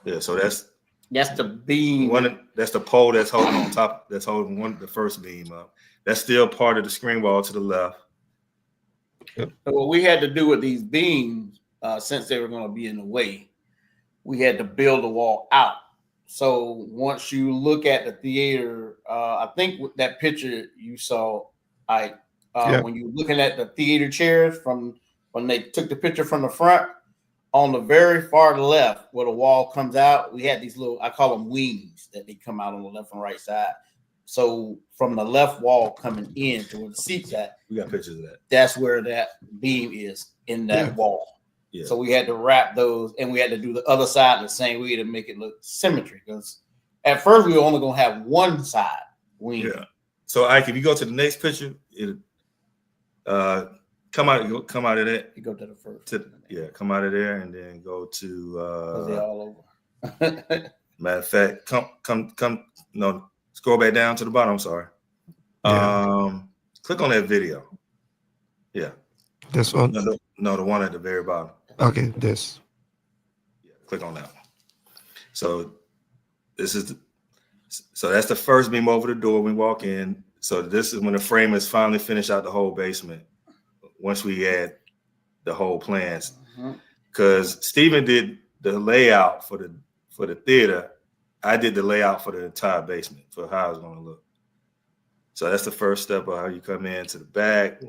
yeah, so that's the beam. That's the pole that's holding on top. That's holding the first beam up. That's still part of the screen wall to the left. So what we had to do with these beams, since they were going to be in the way, we had to build the wall out. So once you look at the theater, I think with that picture you saw, when you were looking at the theater chairs from when they took the picture from the front, on the very far left where the wall comes out, we had these little, I call them wings, that they come out on the left and right side. So from the left wall coming in to where the seat's at, we got pictures of that. That's where that beam is in that wall. Yeah. So we had to wrap those, and we had to do the other side the same way to make it look symmetry. Because at first we were only going to have one side wing. Yeah. So Ike, if you go to the next picture, it come out of that. You go to the first. Come out of there and then go to. They're all over. Matter of fact, come. No, scroll back down to the bottom. I'm sorry. Yeah. Click on that video. Yeah. This one. No, the one at the very bottom. Okay, this. Yeah, click on that one. So this is so that's the first beam over the door we walk in. So this is when the frame is finally finished out the whole basement. Once we add the whole plans, because Stephen did the layout for the theater, I did the layout for the entire basement for how it's going to look. So that's the first step of how you come into the back.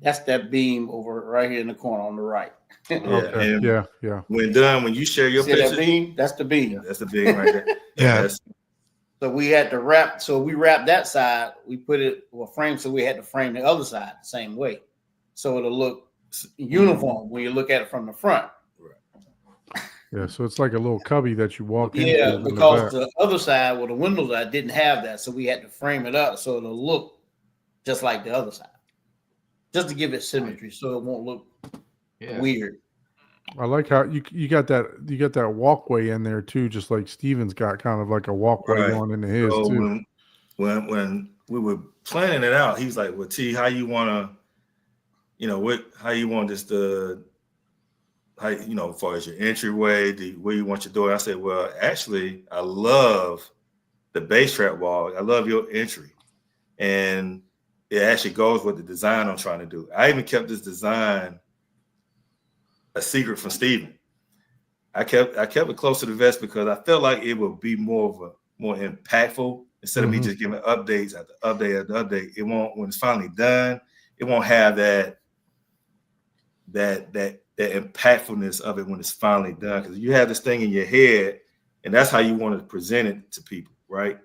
That's that beam over right here in the corner on the right. Yeah. When done, when you share your picture, that beam? That's the beam. That's the beam right there. Yeah. So we had to wrap. So we wrapped that side. We put it with a frame. So we had to frame the other side the same way, so it'll look uniform when you look at it from the front. Yeah. So it's like a little cubby that you walk into. Yeah, because the other side with the windows, I didn't have that, so we had to frame it up so it'll look just like the other side, just to give it symmetry, so it won't look weird. I like how you got that walkway in there too, just like Steven's got kind of like a walkway going into his too. When we were planning it out, he was like, "Well, T, how you want to, how you want this to, how, you know, as far as your entryway, where you want your door. I said, well, actually, I love the base trap wall. I love your entry. And it actually goes with the design I'm trying to do. I even kept this design a secret from Steven. I kept it close to the vest because I felt like it would be more impactful instead of me just giving updates after update after update. It won't, when it's finally done, it won't have that impactfulness of it when it's finally done. Because you have this thing in your head, and that's how you want to present it to people, right?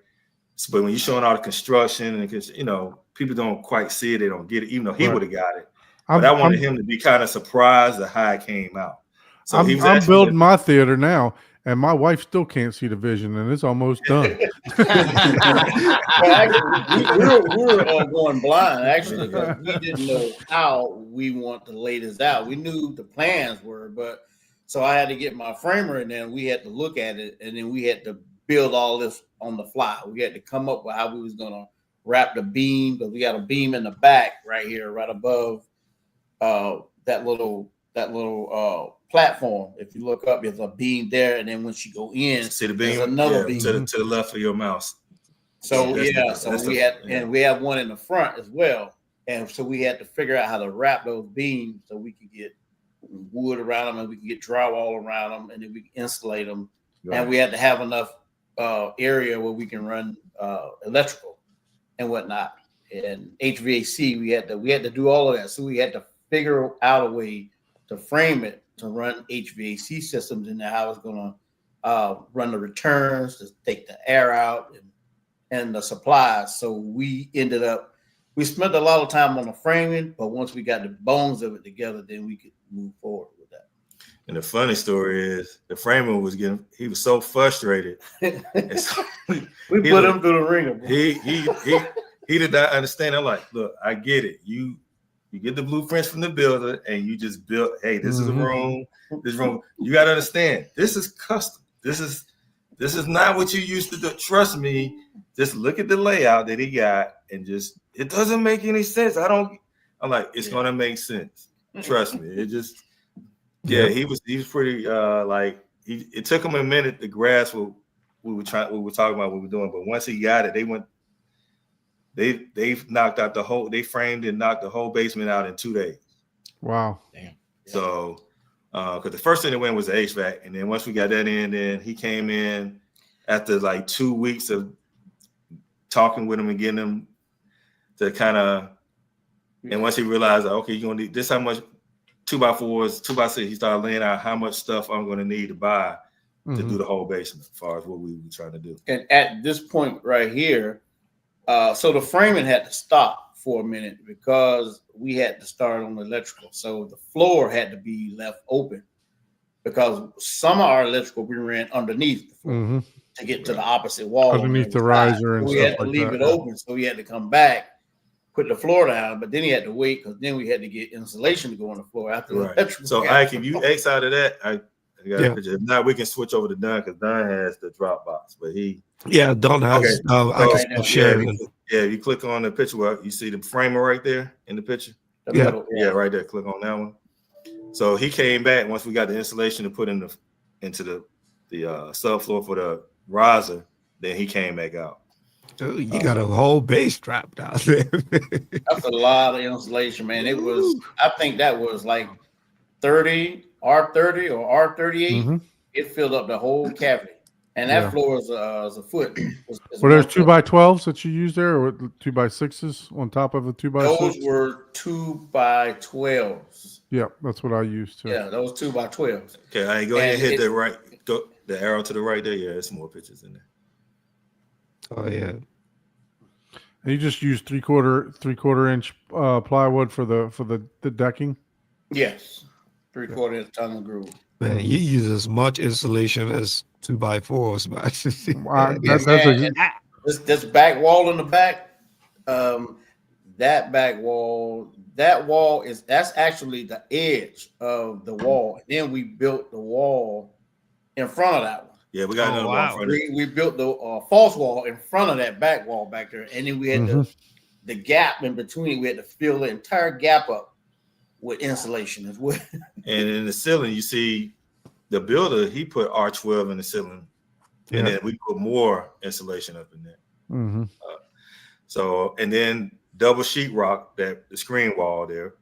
So, but when you're showing all the construction, and because you know people don't quite see it, they don't get it, even though he would have got it. But I wanted him to be kind of surprised at how it came out. So I'm building my theater now, and my wife still can't see the vision, and it's almost done. Well, actually, we were going blind actually because we didn't know how we want to lay this out. We knew the plans were, but so I had to get my framer, and then we had to look at it, and then we had to build all this on the fly. We had to come up with how we was gonna wrap the beam, because we got a beam in the back right here, right above that little platform. If you look up, there's a beam there, and then once you go in, see the beam, there's another beam to the left of your mouse. So we had one in the front as well, and so we had to figure out how to wrap those beams so we could get wood around them, and we could get drywall around them, and then we can insulate them. Right. And we had to have enough area where we can run electrical and whatnot, and HVAC. We had to do all of that, so we had to figure out a way to frame it to run HVAC systems in there, how it's going to run the returns, to take the air out and the supplies. So we spent a lot of time on the framing, but once we got the bones of it together, then we could move forward with that. And the funny story is the framer he was so frustrated. So we put him through the ringer. He did not understand. I'm like, look, I get it. You get the blueprints from the builder and you just build, hey, this is a room, this room. You got to understand, this is custom. This is not what you used to do. Trust me, just look at the layout that he got and just, it doesn't make any sense. I'm like, it's going to make sense. Trust me. It just, he was pretty, it took him a minute to grasp what we were talking about, what we were doing. But once he got it, they knocked out they framed and knocked the whole basement out in 2 days. Wow. Damn. So, because the first thing that went was the HVAC. And then once we got that in, then he came in after like 2 weeks of talking with him and getting him to kind of, and once he realized, okay, you're going to need this, how much 2x4s, 2x6, he started laying out how much stuff I'm going to need to buy to do the whole basement as far as what we were trying to do. And at this point right here, so the framing had to stop for a minute because we had to start on the electrical. So the floor had to be left open because some of our electrical we ran underneath the floor to get to the opposite wall. Underneath the riser and we stuff had to like leave that. it open. So we had to come back, put the floor down, but then he had to wait because then we had to get insulation to go on the floor after the electrical. So Ike, if you X out of that, I got a picture. If not, we can switch over to Don because Don has the drop box, but Don has. I can share it. Yeah, you click on the picture where you see the framer right there in the picture. Yeah, right there. Click on that one. So he came back once we got the insulation to put into the subfloor for the riser. Then he came back out. Dude, you got a whole base trapped out there. That's a lot of insulation, man. It was. I think that was like 30 R30 or R38. It filled up the whole cavity. And that floor is a foot. Were there 2x12s that you used there, or 2x6s on top of the 2x6? Those were 2x12s. Yeah, that's what I used too. Yeah, those 2x12s. Okay, I go ahead and hit the arrow to the right there. Yeah, there's more pictures in there. Oh yeah. And you just used 3/4 inch plywood for the decking. Yes, 3/4 inch tongue groove. Man, you use as much insulation as 2x4s, man. This back wall in the back, that wall that's actually the edge of the wall. And then we built the wall in front of that one. Yeah, we got another wall in front of it. We built the false wall in front of that back wall back there, and then we had the gap in between. We had to fill the entire gap up with insulation as well. And in the ceiling, you see the builder, he put R12 in the ceiling. Yeah. And then we put more insulation up in there. Mm-hmm. So, and then double sheetrock, that the screen wall there,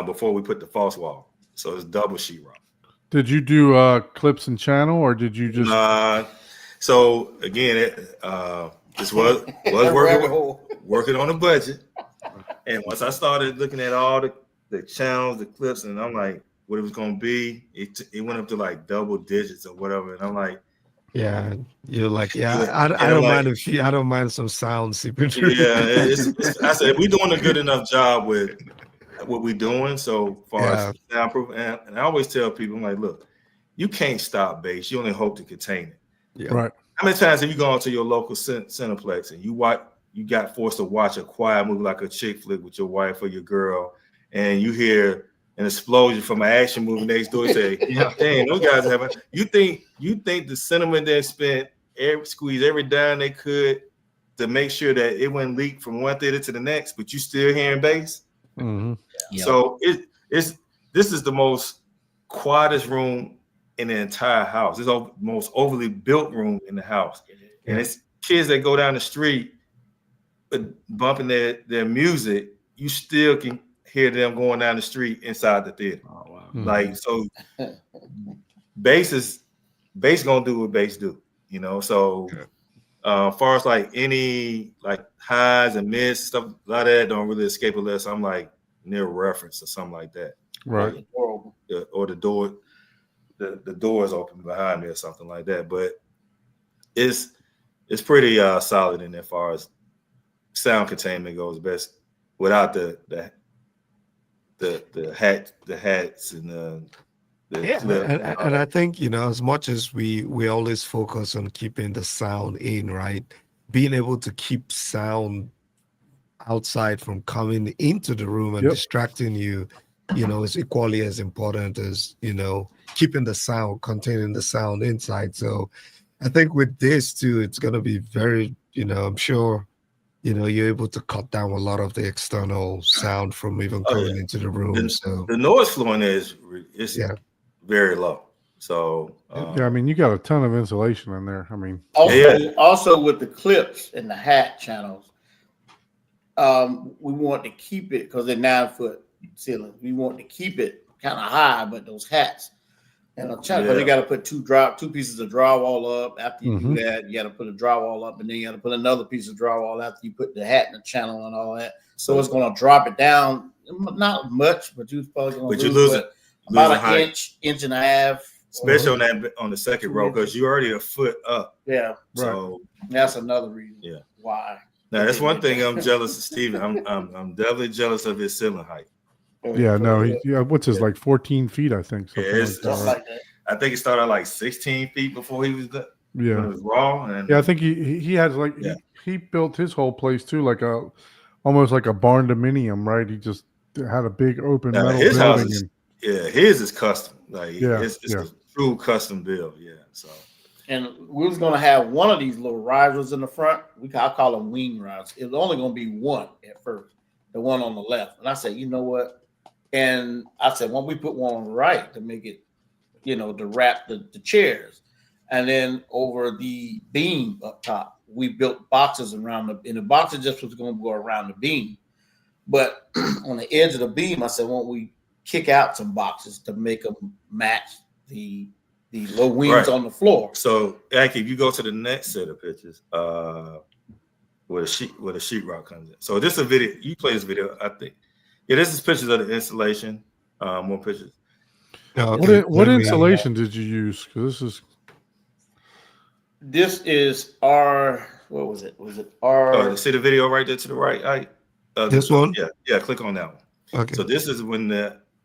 before we put the false wall. So it's double sheetrock. Did you do clips and channel, or did you just? So again, this was working on a budget. And once I started looking at all the channels, the clips, and I'm like, what it was going to be, it went up to like double digits or whatever. And I'm like, yeah, you're like, I don't mind I don't mind some sound seeping through. Yeah, I said we're doing a good enough job with what we're doing. So far as soundproof, and I always tell people, I'm like, look, you can't stop bass. You only hope to contain it. Yeah. Right. How many times have you gone to your local Cineplex and you got forced to watch a quiet movie like a chick flick with your wife or your girl, and you hear an explosion from an action movie next door? Say, dang, those guys haven't. You think the cinema there spent squeeze every dime they could to make sure that it wouldn't leak from one theater to the next, but you still hearing bass? Mm-hmm. Yep. So this is the most quietest room in the entire house. It's the most overly built room in the house, and it's kids that go down the street bumping their music. You still can hear them going down the street inside the theater. Oh wow! Mm-hmm. Like, so, bass gonna do what bass do, you know. So, as far as like any like highs and mids stuff like that, don't really escape unless I'm like near reference or something like that. Right. Or the door is open behind me or something like that. But it's pretty solid in there as far as sound containment goes. Best without the hats and and I think, you know, as much as we always focus on keeping the sound in, right, being able to keep sound outside from coming into the room and distracting you, you know, is equally as important as, you know, keeping the sound, containing the sound inside. So I think with this too, it's going to be very, you know, I'm sure, you know, you're able to cut down a lot of the external sound from even coming into the room. So the noise floor in there is very low. So I mean, you got a ton of insulation in there. I mean, also with the clips and the hat channels, we want to keep it because they're 9-foot ceilings. We want to keep it kind of high, but those hats and a channel, because you got to put two pieces of drywall up. After you do that, you got to put a drywall up, and then you got to put another piece of drywall after you put the hat and the channel and all that. So it's going to drop it down, not much, but you're probably going to lose it about an inch and a half. Especially on the second row, because you're already a foot up. Yeah. So that's another reason why. Now that's one thing I'm jealous of Steven. I'm definitely jealous of his ceiling height. Yeah, no, what's his like 14 feet, I think. That. I think it started at like 16 feet before he was done. Yeah, when it was raw. And I think he has like he built his whole place too, like almost like a barn dominium, right? He just had a big open metal his building. House his is custom. Like it's a true custom build. Yeah, so. And we was gonna have one of these little risers in the front. I call them wing risers. It was only gonna be one at first, the one on the left. And I said, you know what? And I said, why don't we put one on the right to make it, you know, to wrap the chairs. And then over the beam up top, we built boxes around and the boxes just was going to go around the beam. But on the edge of the beam, I said, why don't we kick out some boxes to make them match the low wings on the floor. So, Aki, if you go to the next set of pictures, where the sheetrock comes in. So this is a video. You play this video, I think. Yeah, this is pictures of the installation. More pictures. What insulation did you use? Because this is our. What was it? Was it our? See the video right there to the right? This one? Yeah. Click on that one. Okay. So this is when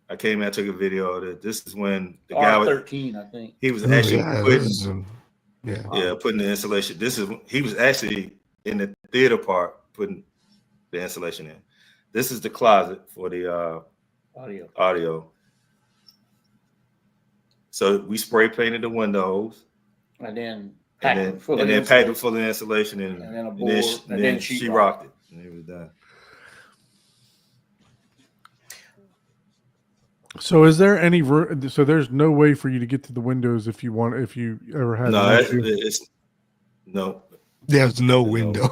I came and took a video of it. This is when the R13, guy I think. He was actually putting the insulation. He was actually in the theater part putting the insulation in. This is the closet for the audio. So we spray painted the windows, and then packed it full of insulation, and then a board, and then she rocked it, and it was done. So is there any so there's no way for you to get to the windows if you ever had No, an issue? it's no. There's no window.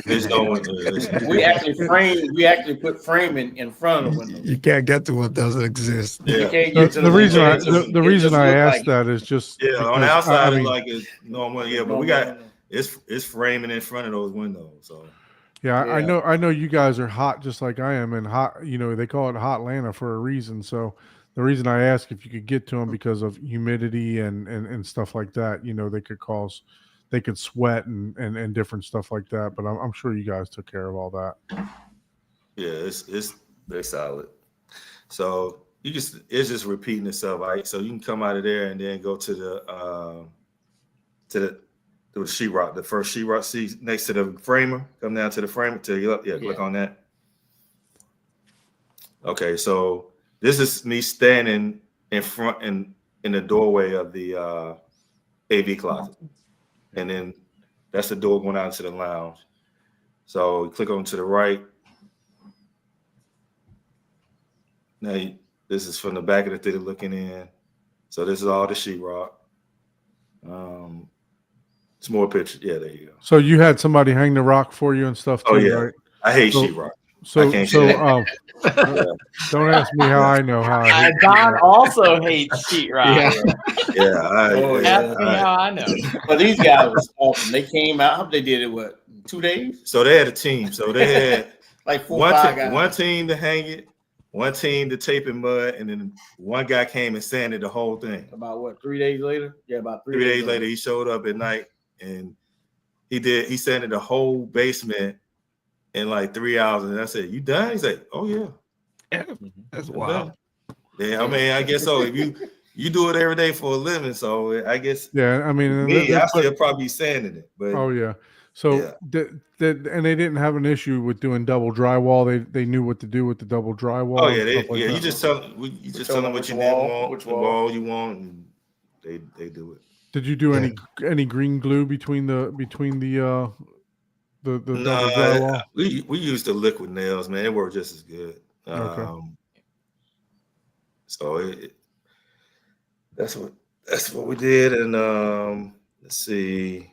There's no window. We actually put framing in front of the window. You can't get to what doesn't exist. You Yeah. can't get to The reason window. the reason I asked that. that is just Yeah, on the because, outside I mean, it's like it's normal. Yeah, but we got it's framing in front of those windows. So yeah, I Yeah. know you guys are hot just like I am, and hot. They call it Hot Atlanta for a reason. So the reason I ask if you could get to them because of humidity and stuff like that, they could sweat and different stuff like that. But I'm sure you guys took care of all that. yeah, they're solid. So it's just repeating itself, right? So you can come out of there and then go to the sheetrock, the first sheetrock seat next to the framer. Come down to the framer till you up. Yeah, click on that. Okay, so this is me standing in front in the doorway of the AV closet, and then that's the door going out into the lounge. So you click on to the right. Now this is from the back of the theater looking in. So this is all the sheetrock. It's more pictures. Yeah, there you go. So you had somebody hang the rock for you and stuff too, Oh yeah, right? I hate So- sheetrock. So I can't so do that. don't ask me how I know how. I hate Don also hates sheetrock. Yeah, Ask me how I know. But these guys was awesome. They came out. How they did it? What, 2 days? So they had a team. So they had Like 4 or 5 guys. one team to hang it, one team to tape in mud, and then one guy came and sanded the whole thing. About what? 3 days later? Yeah, about 3 days later, he showed up at night and he sanded the whole basement in like 3 hours. And I said, "You done?" He's like, "Oh yeah, That's I'm wild. done." Yeah, I mean, I guess so. If you do it every day for a living, so I guess Yeah, I mean, me, I still probably be sanding it. But oh yeah. So yeah. and they didn't have an issue with doing double drywall. They knew what to do with the double drywall. Oh yeah, and stuff like you that. just tell them what you want, which wall you want, and they do it. Did you do any green glue between the double drywall? We used the liquid nails, man. It worked just as good. Okay. So that's what we did, and let's see.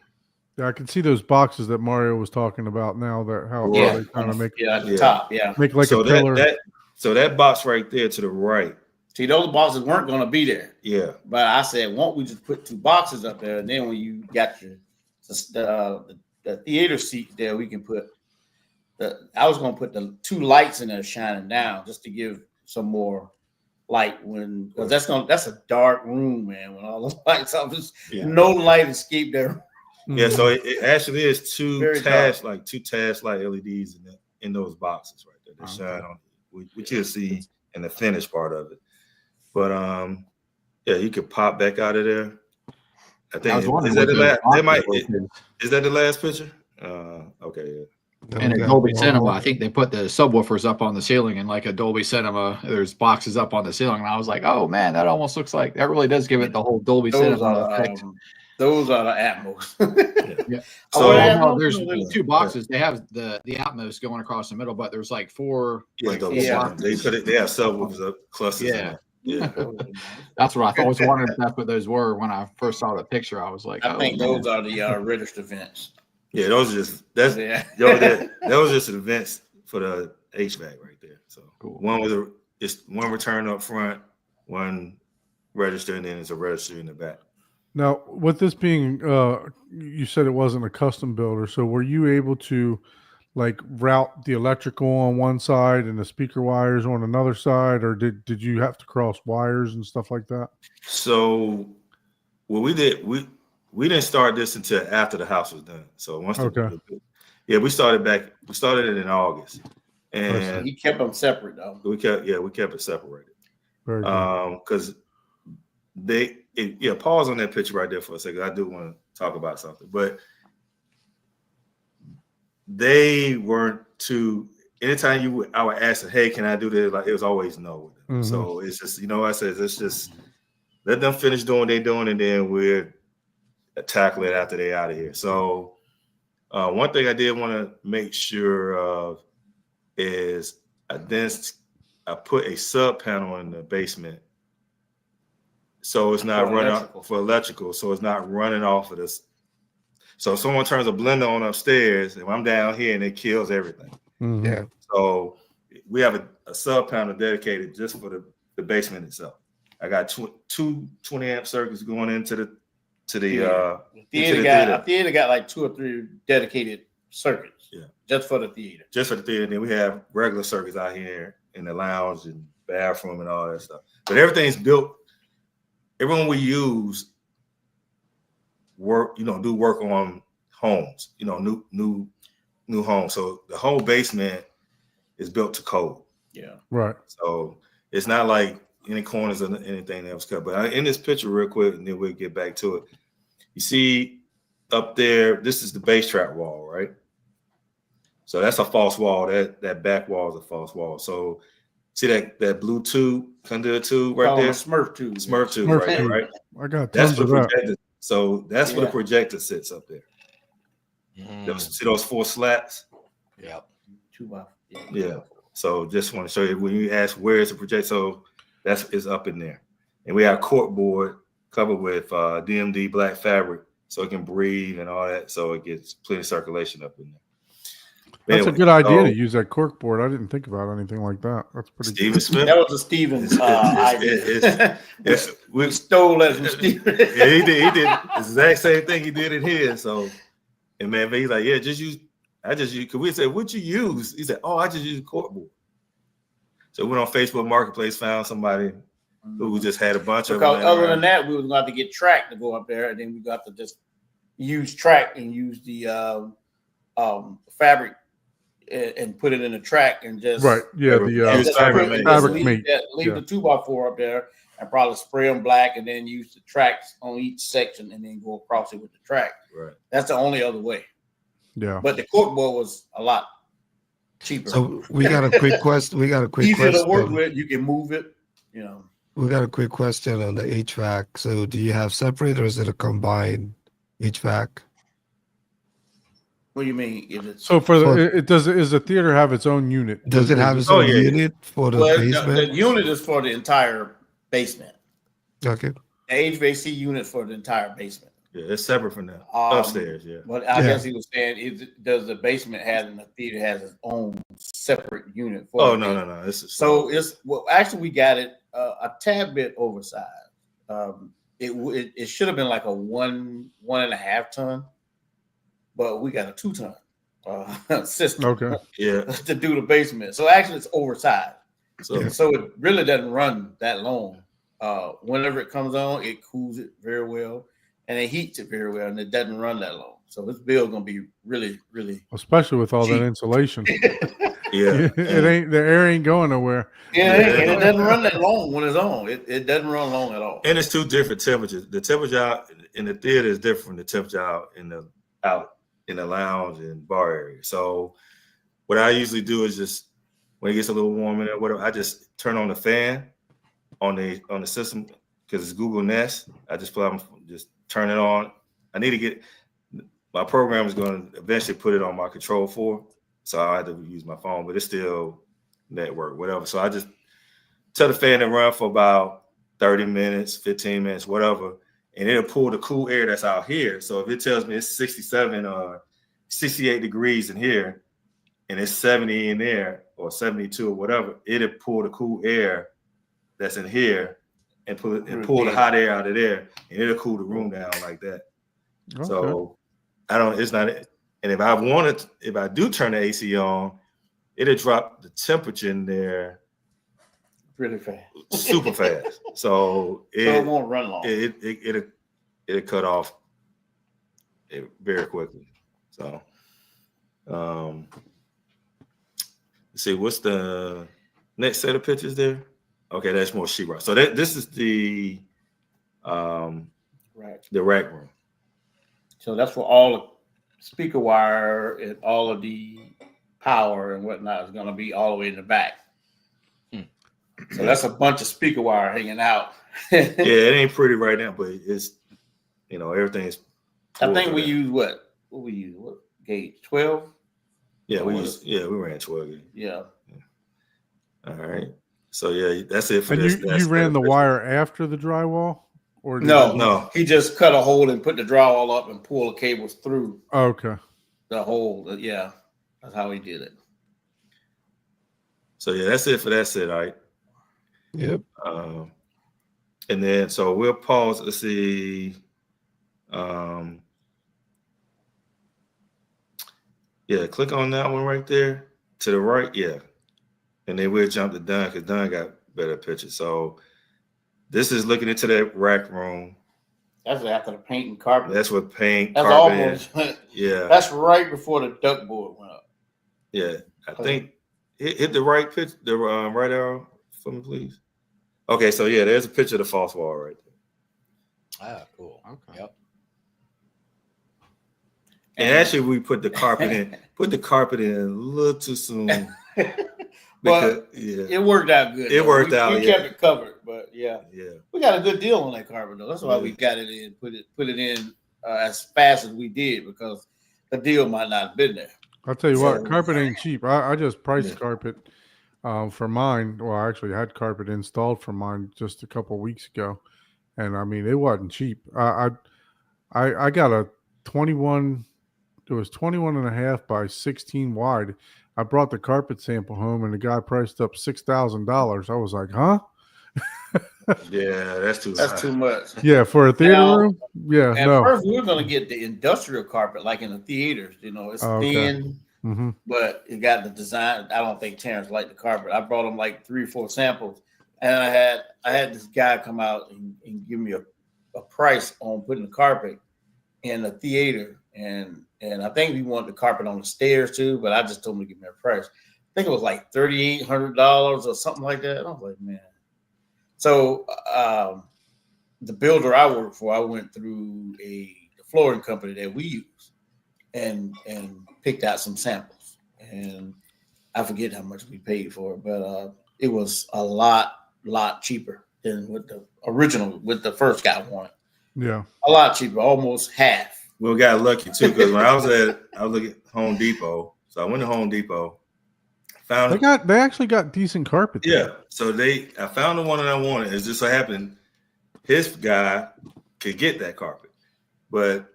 Yeah, I can see those boxes that Mario was talking about now. That how Yeah, they kind of make at the top. Yeah. make like So a pillar. So that box right there to the right. See, those boxes weren't going to be there. Yeah. But I said, won't we just put 2 boxes up there? And then when you got the theater seat there, we can put I was going to put the 2 lights in there shining down just to give some more light because that's a dark room, man. When all the lights off, there's no light escape there. Yeah, so it actually is 2 Very task light LEDs in those boxes right there. They shine on, which you'll see in the finished part of it. But yeah, you could pop back out of there. I think is that the last? Is that the last picture? Okay. Yeah. And at Dolby Cinema, I think they put the subwoofers up on the ceiling, and like a Dolby Cinema, there's boxes up on the ceiling. And I was like, oh man, that almost looks like that really does give it the whole Dolby Cinema effect. Those are the Atmos. Yeah. So there's 2 boxes. They have the Atmos going across the middle, but there's like 4. Yeah, like, Dolby Cinema. They have subwoofers up clusters. Yeah. Yeah. That's what I thought. I was wondering if that's what those were when I first saw the picture. I was like, I think those are the registered vents. Yeah, those are just those are just the vents for the HVAC right there. So cool. One return up front, one register, and then it's a register in the back. Now, with this being, you said it wasn't a custom builder, so were you able to like route the electrical on one side and the speaker wires on another side, or did you have to cross wires and stuff like that? So what we did, we didn't start this until after the house was done. So once we started it in August, and he kept them separate though. We kept it separated. Very good. Because pause on that picture right there for a second. I do want to talk about something, but they weren't too. Anytime I would ask them, "Hey, can I do this?" Like it was always no. Mm-hmm. So it's just I said let's just let them finish doing what they're doing, and then we'll tackle it after they're out of here. So one thing I did want to make sure of is I didn't I put a sub panel in the basement, so it's not running for electrical. So it's not running off of this. So if someone turns a blender on upstairs, and I'm down here, and it kills everything. Mm-hmm. Yeah. So we have a sub panel dedicated just for the basement itself. I got two 20 amp circuits going into the theater got like 2 or 3 dedicated circuits. Yeah, just for the theater. Just for the theater. Then we have regular circuits out here in the lounge and bathroom and all that stuff. But everything's built. Everyone we use do work on homes. New homes. So the whole basement is built to code. Yeah. Right. So it's not like any corners or anything that was cut. But in this picture real quick, and then we'll get back to it. You see up there, this is the base trap wall, right? So that's a false wall. That back wall is a false wall. So see that blue tube, conduit tube right there? Smurf tube. Smurf tube, right? I got that's tons where of that. So that's where the projector sits up there. See those 4 slats? Yep. 2 by. Yeah. So just want to show you when you ask where is the projector, so it's up in there. And we have cork board covered with DMD black fabric so it can breathe and all that, so it gets plenty of circulation up in there. That's a good idea to use that cork board. I didn't think about anything like that. That's pretty. Steven Smith. That was a Steven's idea. We stole that from Steven. Yeah, he did the exact same thing he did in here. So, and man, he's like, yeah, I just use. Cause we said, what'd you use? He said, oh, I just use a cork board. So we went on Facebook Marketplace, found somebody who just had a bunch of them. Other than that, we was going to have to get track to go up there, and then we got to just use track and use the fabric and put it in a track and just the fabric mate. Leave the 2x4 up there and probably spray them black and then use the tracks on each section and then go across it with the track. Right. That's the only other way. Yeah. But the cork board was a lot cheaper. So we got a quick question. Easier to work with. You can move it. We got a quick question on the HVAC. So do you have separate or is it a combined HVAC? What do you mean? Is Does it have its own unit for the basement? The unit is for the entire basement. Okay. The HVAC unit for the entire basement. Yeah, it's separate from that. Upstairs, yeah. But I guess he was saying, does the basement have and the theater has its own separate unit? For no. Actually, we got it a tad bit oversized. It should have been like a 1.5 ton, but we got a 2 ton system. Okay. Yeah. To do the basement. So actually, it's oversized. So it really doesn't run that long. Whenever it comes on, it cools it very well. And it heats it very well, and it doesn't run that long. So this bill is gonna be really, really, especially with all cheap. that insulation. Yeah, the air ain't going nowhere. Yeah, and it doesn't run that long when it's on. It doesn't run long at all. And it's 2 different temperatures. The temperature out in the theater is different from the temperature out in the lounge and bar area. So what I usually do is just when it gets a little warm in there, whatever, I just turn on the fan on the system because it's Google Nest. I just turn it on. I need to get my program is going to eventually put it on my Control 4, so I have to use my phone, but it's still network, whatever. So I just tell the fan to run for about 30 minutes, 15 minutes, whatever, and it'll pull the cool air that's out here. So if it tells me it's 67 or 68 degrees in here, and it's 70 in there or 72 or whatever, it'll pull the cool air that's in here and pull the hot air out of there, and it'll cool the room down like that. Okay. So it's not, and if I do turn the AC on, it'll drop the temperature in there really fast, super fast. So it won't run long. It'll cut off very quickly. So, let's see, what's the next set of pictures there? Okay, that's more sheetrock. So this is the rack room. So that's where all the speaker wire and all of the power and whatnot is going to be all the way in the back. So that's a bunch of speaker wire hanging out. Yeah, it ain't pretty right now, but it's everything is. I think we use what gauge 12. Yeah, we ran 12 gauge. Yeah. All right. So yeah, that's it for And this. you ran the wire after the drywall, or did No, you- No. He just cut a hole and put the drywall up and pull the cables through Oh, okay. the hole. Yeah, that's how he did it. So yeah, that's it for that set. All right. Yep. And then so we'll pause. Let's see. Yeah, click on that one right there to the right. Yeah. And then we'll jump to Dunn because Dunn got better pictures. So this is looking into that rack room. That's after the paint and carpet. That's what paint, That's carpet. almost. Yeah. That's right before the duck board went up. Yeah. I think hit the right pitch, the right arrow for me, please. Okay, so yeah, there's a picture of the false wall right there. Oh, cool. Okay. Yep. And actually, we put the carpet in. Put the carpet in a little too soon. But yeah, it worked out good. It worked out, We yeah. kept it covered, but yeah, we got a good deal on that carpet though. That's why we got it in, put it in as fast as we did because the deal might not have been there. I'll tell you So- what, carpet ain't cheap. I just priced carpet for mine. Well, I actually had carpet installed for mine just a couple weeks ago, and I mean it wasn't cheap. I got a 21. It was 21 and a half by 16 wide. I brought the carpet sample home, and the guy priced up $6,000. I was like, huh? Yeah, that's too. That's too much. Yeah, for a theater Now, room. Yeah, At no. first, we were going to get the industrial carpet like in the theaters. You know, it's thin, but it got the design. I don't think Terrence liked the carpet. I brought him like 3 or 4 samples, and I had this guy come out and give me a price on putting the carpet in the theater, and I think he wanted the carpet on the stairs too, but I just told him to give me a price. I think it was like $3,800 or something like that. And I was like, man. So the builder I work for, I went through the flooring company that we use and picked out some samples. And I forget how much we paid for it, but it was a lot cheaper than with the first guy wanted. Yeah. A lot cheaper, almost half. We got lucky too because when I was looking at Home Depot, so I went to Home Depot, found They actually got decent carpet there. Yeah, so I found the one that I wanted. It just so happened his guy could get that carpet, but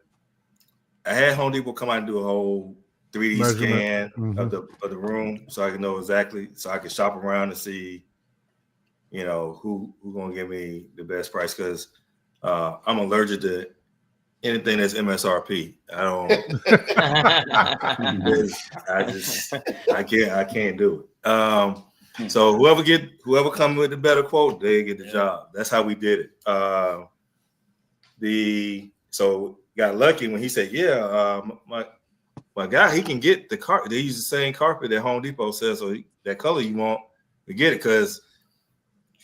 I had Home Depot come out and do a whole 3D scan of the room so I could know exactly, so I could shop around and see, you know, who gonna give me the best price because I'm allergic to anything that's MSRP. I can't do it. So whoever come with the better quote, they get the job. That's how we did it. So got lucky when he said, my guy, he can get the carpet. They use the same carpet that Home Depot sells, so that color you want, we get it. Because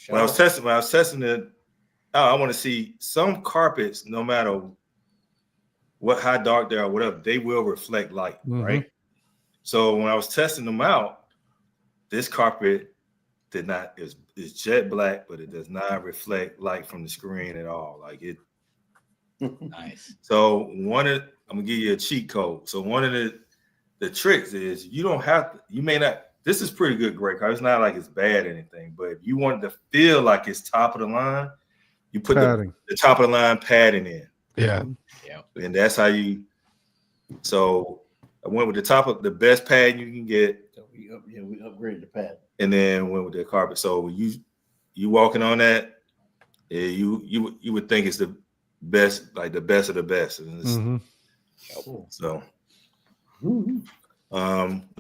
when I was testing it, I want to see some carpets, no matter how dark they are, whatever, they will reflect light, right? So when I was testing them out, this carpet did not. It's jet black, but it does not reflect light from the screen at all. Like it. Nice. So I'm gonna give you a cheat code. So one of the tricks is you don't have to. You may not. This is pretty good, great car. It's not like it's bad or anything, but if you want it to feel like it's top of the line, you put the top of the line padding in. Yeah. And that's how you. So I went with the best pad you can get. We upgraded the pad. And then went with the carpet. So you walking on that, you would think it's the best, like the best of the best. And so let's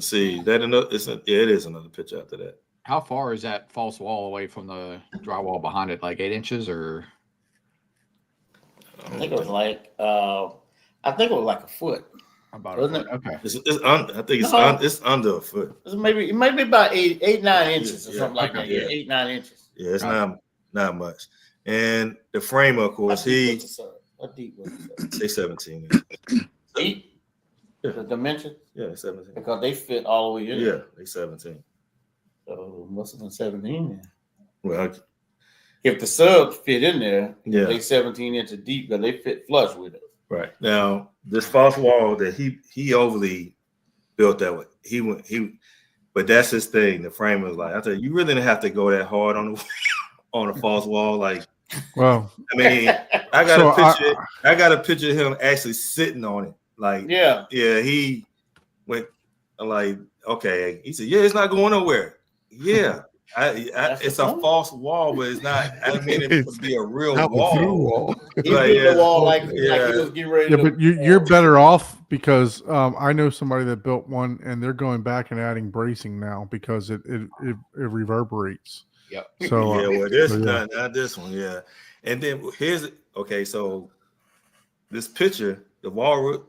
see. That it is another picture after that. How far is that false wall away from the drywall behind it? Like 8 inches or? I think it was like a foot. About Wasn't a foot. Okay. I think it's under a foot. It might be about 8-9 inches or something like that. Yeah. 8-9 inches. Yeah, it's not much. And the frame, of course, What deep was it? they 17. Deep? The dimension? Yeah, 17. Because they fit all the way in. Yeah, they 17. So it must have been 17 then. Well, if the subs fit in there, yeah, they 17 inches deep because they fit flush with it. Right. Now, this false wall that he overly built that way, But that's his thing. The frame was like, I tell you really didn't have to go that hard on the false wall. Like, well, I mean, I got a picture of him actually sitting on it. Like, yeah, he went like, okay. He said, yeah, it's not going nowhere. Yeah. It's a false wall, but it's not. I mean, it would be a real wall. He built the wall like he was getting ready. Yeah, but you're better off because I know somebody that built one, and they're going back and adding bracing now because it reverberates. Yep. So well, this not this one. Yeah, and then okay. So this picture, the wall.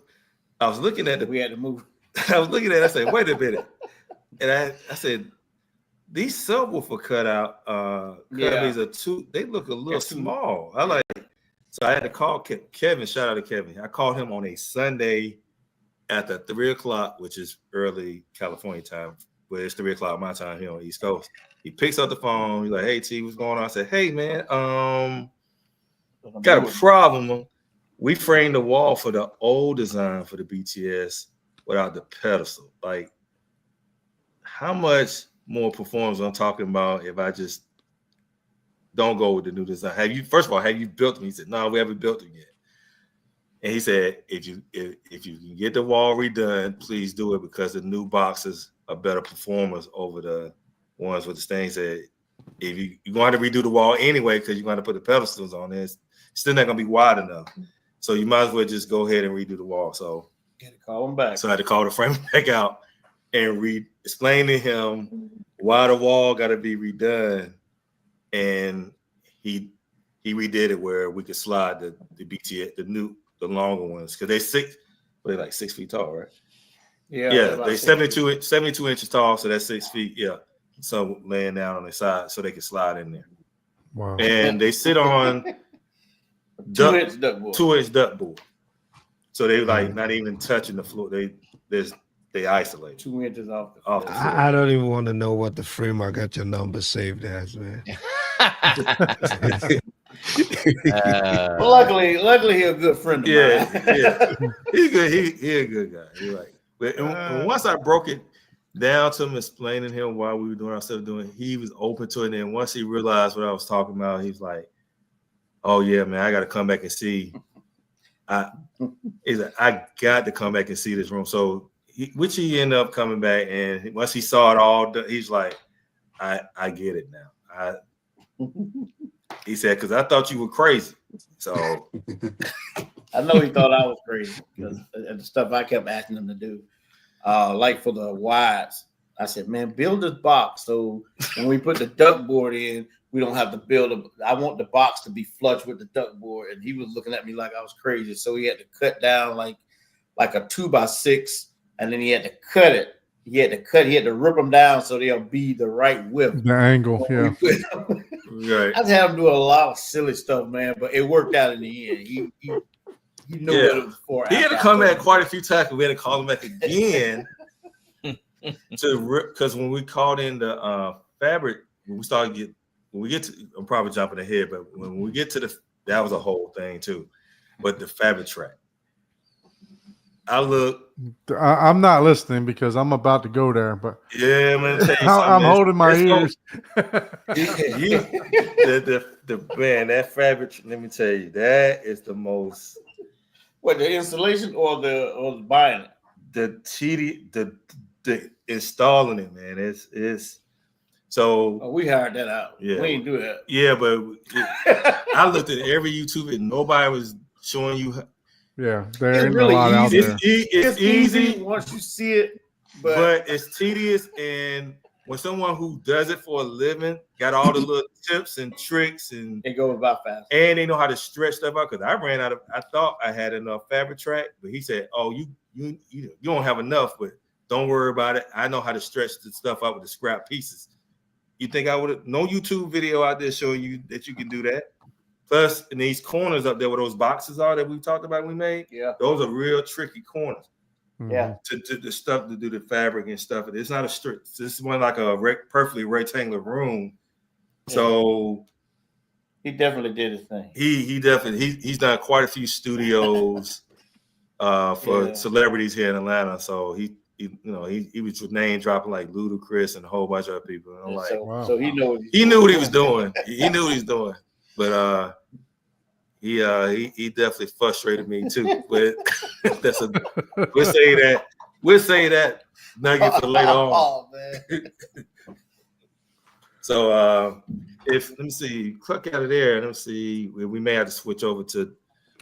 I was looking at we had to move. I was looking at it. I said, wait a minute, and I said. These subwoofer cutout cutaways are they look a little small. So I had to call Kevin. Shout out to Kevin. I called him on a Sunday at 3:00, which is early California time, but it's 3:00 my time here on the East Coast. He picks up the phone. He's like, "Hey T, what's going on?" I said, "Hey man, got a problem. We framed the wall for the old design for the BTS without the pedestal. Like, how much more performance I'm talking about if I just don't go with the new design? First of all, have you built them? He said, no, we haven't built them yet. And he said, if you can get the wall redone, please do it because the new boxes are better performers over the ones with the stains. Said, if you're going to redo the wall anyway, because you're going to put the pedestals on it, it's still not going to be wide enough. So you might as well just go ahead and redo the wall. So call him back. So I had to call the frame back out and explain to him why the wall got to be redone, and he redid it where we could slide the BTS, the longer ones, because they're like 6 feet tall, right? Yeah, they 72 inches tall, so that's 6 feet. Yeah, so laying down on the side so they can slide in there. Wow. And they sit on 2-inch duckboard, so they like not even touching the floor. They isolate 2 inches off the floor. I don't even want to know what the frame I got your number saved as, man. Luckily, he's a good friend of mine. Yeah. He's good. He a good guy. He's like, but once I broke it down to him, explaining to him why we were doing our stuff, he was open to it. And then once he realized what I was talking about, he was like, "Oh yeah, man, I got to come back and see." He's like, "I got to come back and see this room." So, which he ended up coming back, and once he saw it all, he's like, "I get it now." He said, "Because I thought you were crazy." So I know he thought I was crazy because the stuff I kept asking him to do, like for the wides. I said, "Man, build this box so when we put the duckboard in, we don't have to build I want the box to be flush with the duckboard." And he was looking at me like I was crazy, so he had to cut down like a 2x6, and then he had to cut it. He had to rip them down so they'll be the right width. The angle, yeah. Right. I had him do a lot of silly stuff, man, but it worked out in the end. He knew what it was for. He had to come back quite a few times. We had to call him back again because when we called in the fabric, when we get to, I'm probably jumping ahead, but when we get to that was a whole thing too. But the fabric track, I'm not listening because I'm about to go there, but yeah, man, I'm holding my ears. Man, that fabric. Let me tell you, that is the most. What, the installation or the buying it? The installing it, man. It's so. Oh, we hired that out. Yeah, we didn't do that. Yeah, but I looked at every YouTube and nobody was showing you. Yeah, there ain't really a lot out there. It's easy once you see it, but it's tedious. And when someone who does it for a living got all the little tips and tricks, and it goes about fast, and they know how to stretch stuff out. Because I thought I had enough fabric track, but he said, "Oh, you don't have enough, but don't worry about it. I know how to stretch the stuff out with the scrap pieces." You think I would have no YouTube video out there showing you that you can do that? Plus, in these corners up there where those boxes are that we talked about, we made, those are real tricky corners. Yeah, to the stuff to do the fabric and stuff. It's not a strict. This is one like a perfectly rectangular room. Yeah. So he definitely did his thing. He's done quite a few studios for celebrities here in Atlanta. So he was name dropping like Ludacris and a whole bunch of other people. And I'm like, so he knew what he was doing. He knew what he was doing. But he definitely frustrated me too. But we'll say that nugget for later on. Oh man. So let me see, click out of there. Let me see. We may have to switch over to.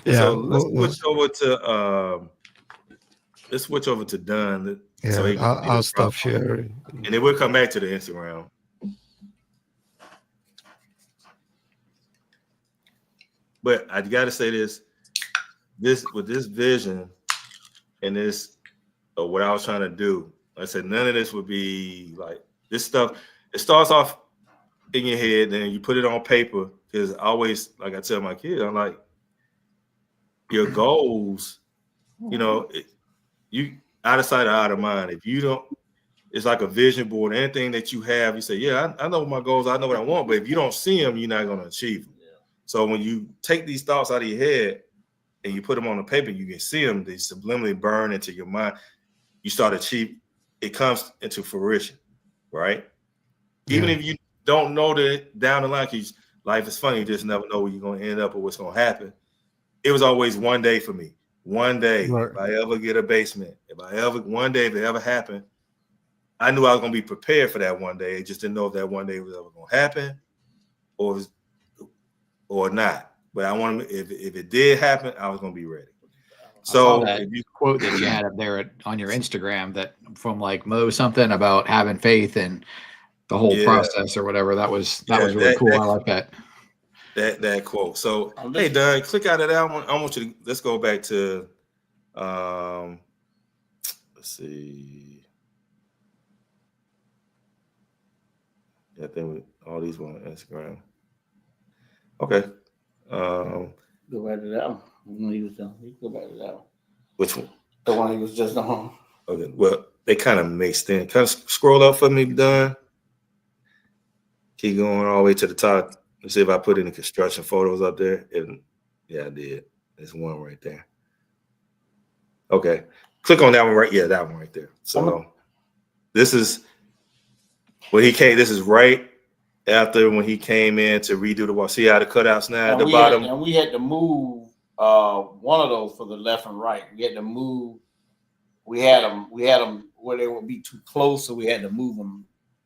Yeah. So let's switch over to Dunn. Yeah, so I'll stop sharing. And then we'll come back to the Instagram. But I got to say this with this vision and this what I was trying to do. Like I said, none of this would be like this stuff. It starts off in your head, then you put it on paper. Because I always, like I tell my kids, I'm like, your goals, you out of sight or out of mind. If you don't, it's like a vision board. Anything that you have, you say, yeah, I know my goals, I know what I want. But if you don't see them, you're not going to achieve them. Yeah. So when you take these thoughts out of your head and you put them on the paper, you can see them. They subliminally burn into your mind. You start achieve. It comes into fruition, right? Yeah. Even if you don't know that down the line, because life is funny, you just never know where you're going to end up or what's going to happen. It was always one day for me. One day, right. If I ever get a basement, if it ever happened, I knew I was going to be prepared for that one day. I just didn't know if that one day was ever going to happen or not. But I wanted, if it did happen, I was going to be ready. So if you quote that you had up there on your Instagram that from like Mo something about having faith and the whole process or whatever, that was really cool. I like that. That quote. So hey, Doug, click out of that one. I want you to let's go back to let's see. I think all these were on Instagram. Okay. Go back to that one. When he was done. You go back to that one. Which one? The one he was just on. Okay. Well, they kind of mixed in. Kind of scroll up for me, Don. Keep going all the way to the top. Let's see if I put any construction photos up there. And yeah, I did. There's one right there. Okay. Click on that one right. Yeah, that one right there. So this is when he came. This is right after when he came in to redo the wall. See how the cutouts now at the bottom? And we had to move one of those for the left and right. We had to move. We had them where they would be too close, so we had to move them.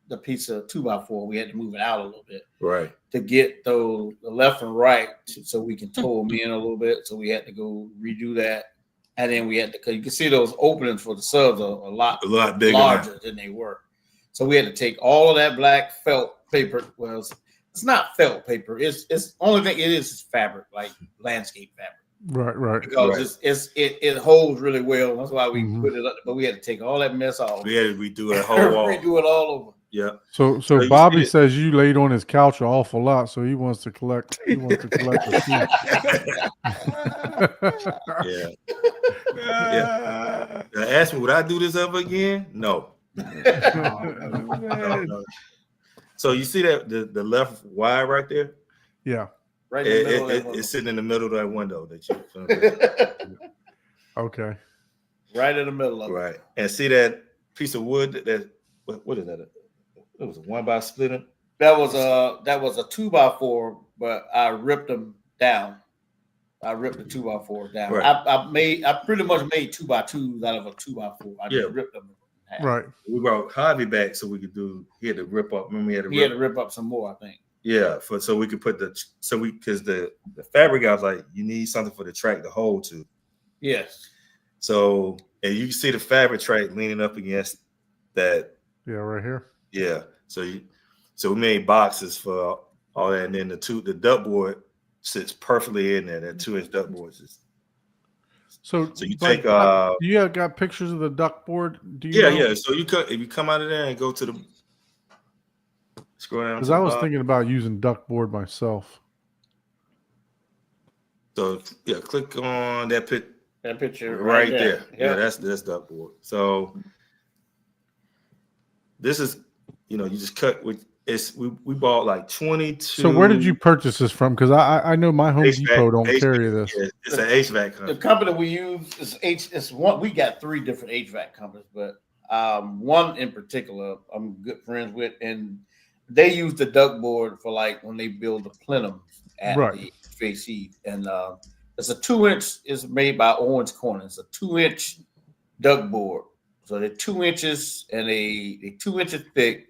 The piece of 2x4, we had to move it out a little bit, right, to get the left and right, so we can tow them in a little bit. So we had to go redo that, and then we had to. Cause you can see those openings for the subs are a lot bigger, larger than they were. So we had to take all of that black felt paper. Well, it's not felt paper. It's only thing it is fabric, like landscape fabric. Right. Because it holds really well. That's why we put it up. But we had to take all that mess off. We had to redo the whole wall. Redo it all over. Yeah. So Bobby says you laid on his couch an awful lot, so he wants to collect. He wants to collect the yeah. Now, ask me, would I do this ever again? No. No. So you see that the left wide right there? Yeah. Right in the middle it's sitting in the middle of that window that you. Okay. Right in the middle of it. Right. And see that piece of wood that what is that? It was a 1x splitter. That was a 2x4, but I ripped them down. I ripped the 2x4 down. Right. I pretty much made 2x2s out of a 2x4. I just ripped them. Right. We brought Harvey back so we could do. He had to rip up. Remember, he had to rip up some more, I think. Yeah, so we could put because the fabric, I was like, you need something for the track to hold to. Yes. So and you can see the fabric track leaning up against that. Yeah, right here. Yeah. So we made boxes for all that, and then the duckboard sits perfectly in there. That 2-inch duckboard is. So you take. You have got pictures of the duckboard? Do you? Yeah. So if you come out of there and go to the. Scroll down. Because I was thinking about using duckboard myself. So yeah, click on that picture right there. Yeah, that's duckboard. So this is, you just cut with we bought like 22. So where did you purchase this from? Because I know my Home Depot don't carry this. Yeah, it's an HVAC company. The company we use is it's one. We got 3 different HVAC companies, but One in particular, I'm good friends with, and they use the duck board for like when they build the plenums at the FAC, and it's a 2-inch. It's made by Orange Corner. It's a 2-inch duck board. So they're 2 inches and they 2 inches thick,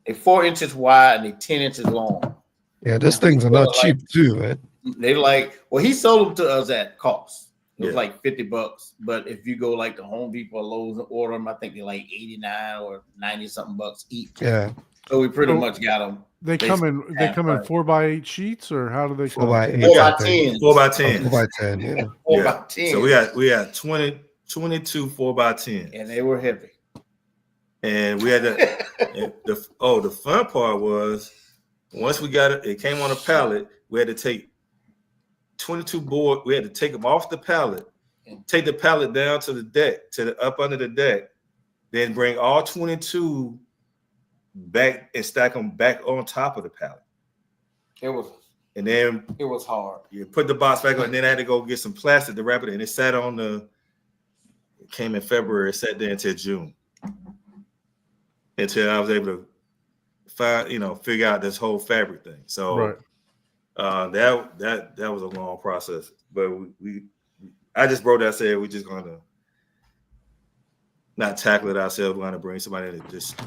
they 4 inches wide, and they 10 inches long. Yeah, those things are not cheap too, man. They well, he sold them to us at cost. It was like $50, but if you go like to Home Depot or Lowe's and order them, I think they're like 89 or 90 something bucks each. Yeah. So we pretty much got them. They come in 4x8 sheets, or how do they come? 4x8. 4x10. 4x10. 4x10. Yeah. 4x10. So we had 22 4x10, and they were heavy. And we had the fun part was once we got it came on a pallet. We had to take 22 board. We had to take them off the pallet, take the pallet down to the deck, up under the deck, then bring all 22 back and stack them back on top of the pallet. It was hard. You put the box back on, and then I had to go get some plastic to wrap it, and it sat on the. It came in February. It sat there until June, until I was able to figure out this whole fabric thing. So that was a long process, but I just wrote that, said we're just gonna not tackle it ourselves. We're gonna bring somebody in to just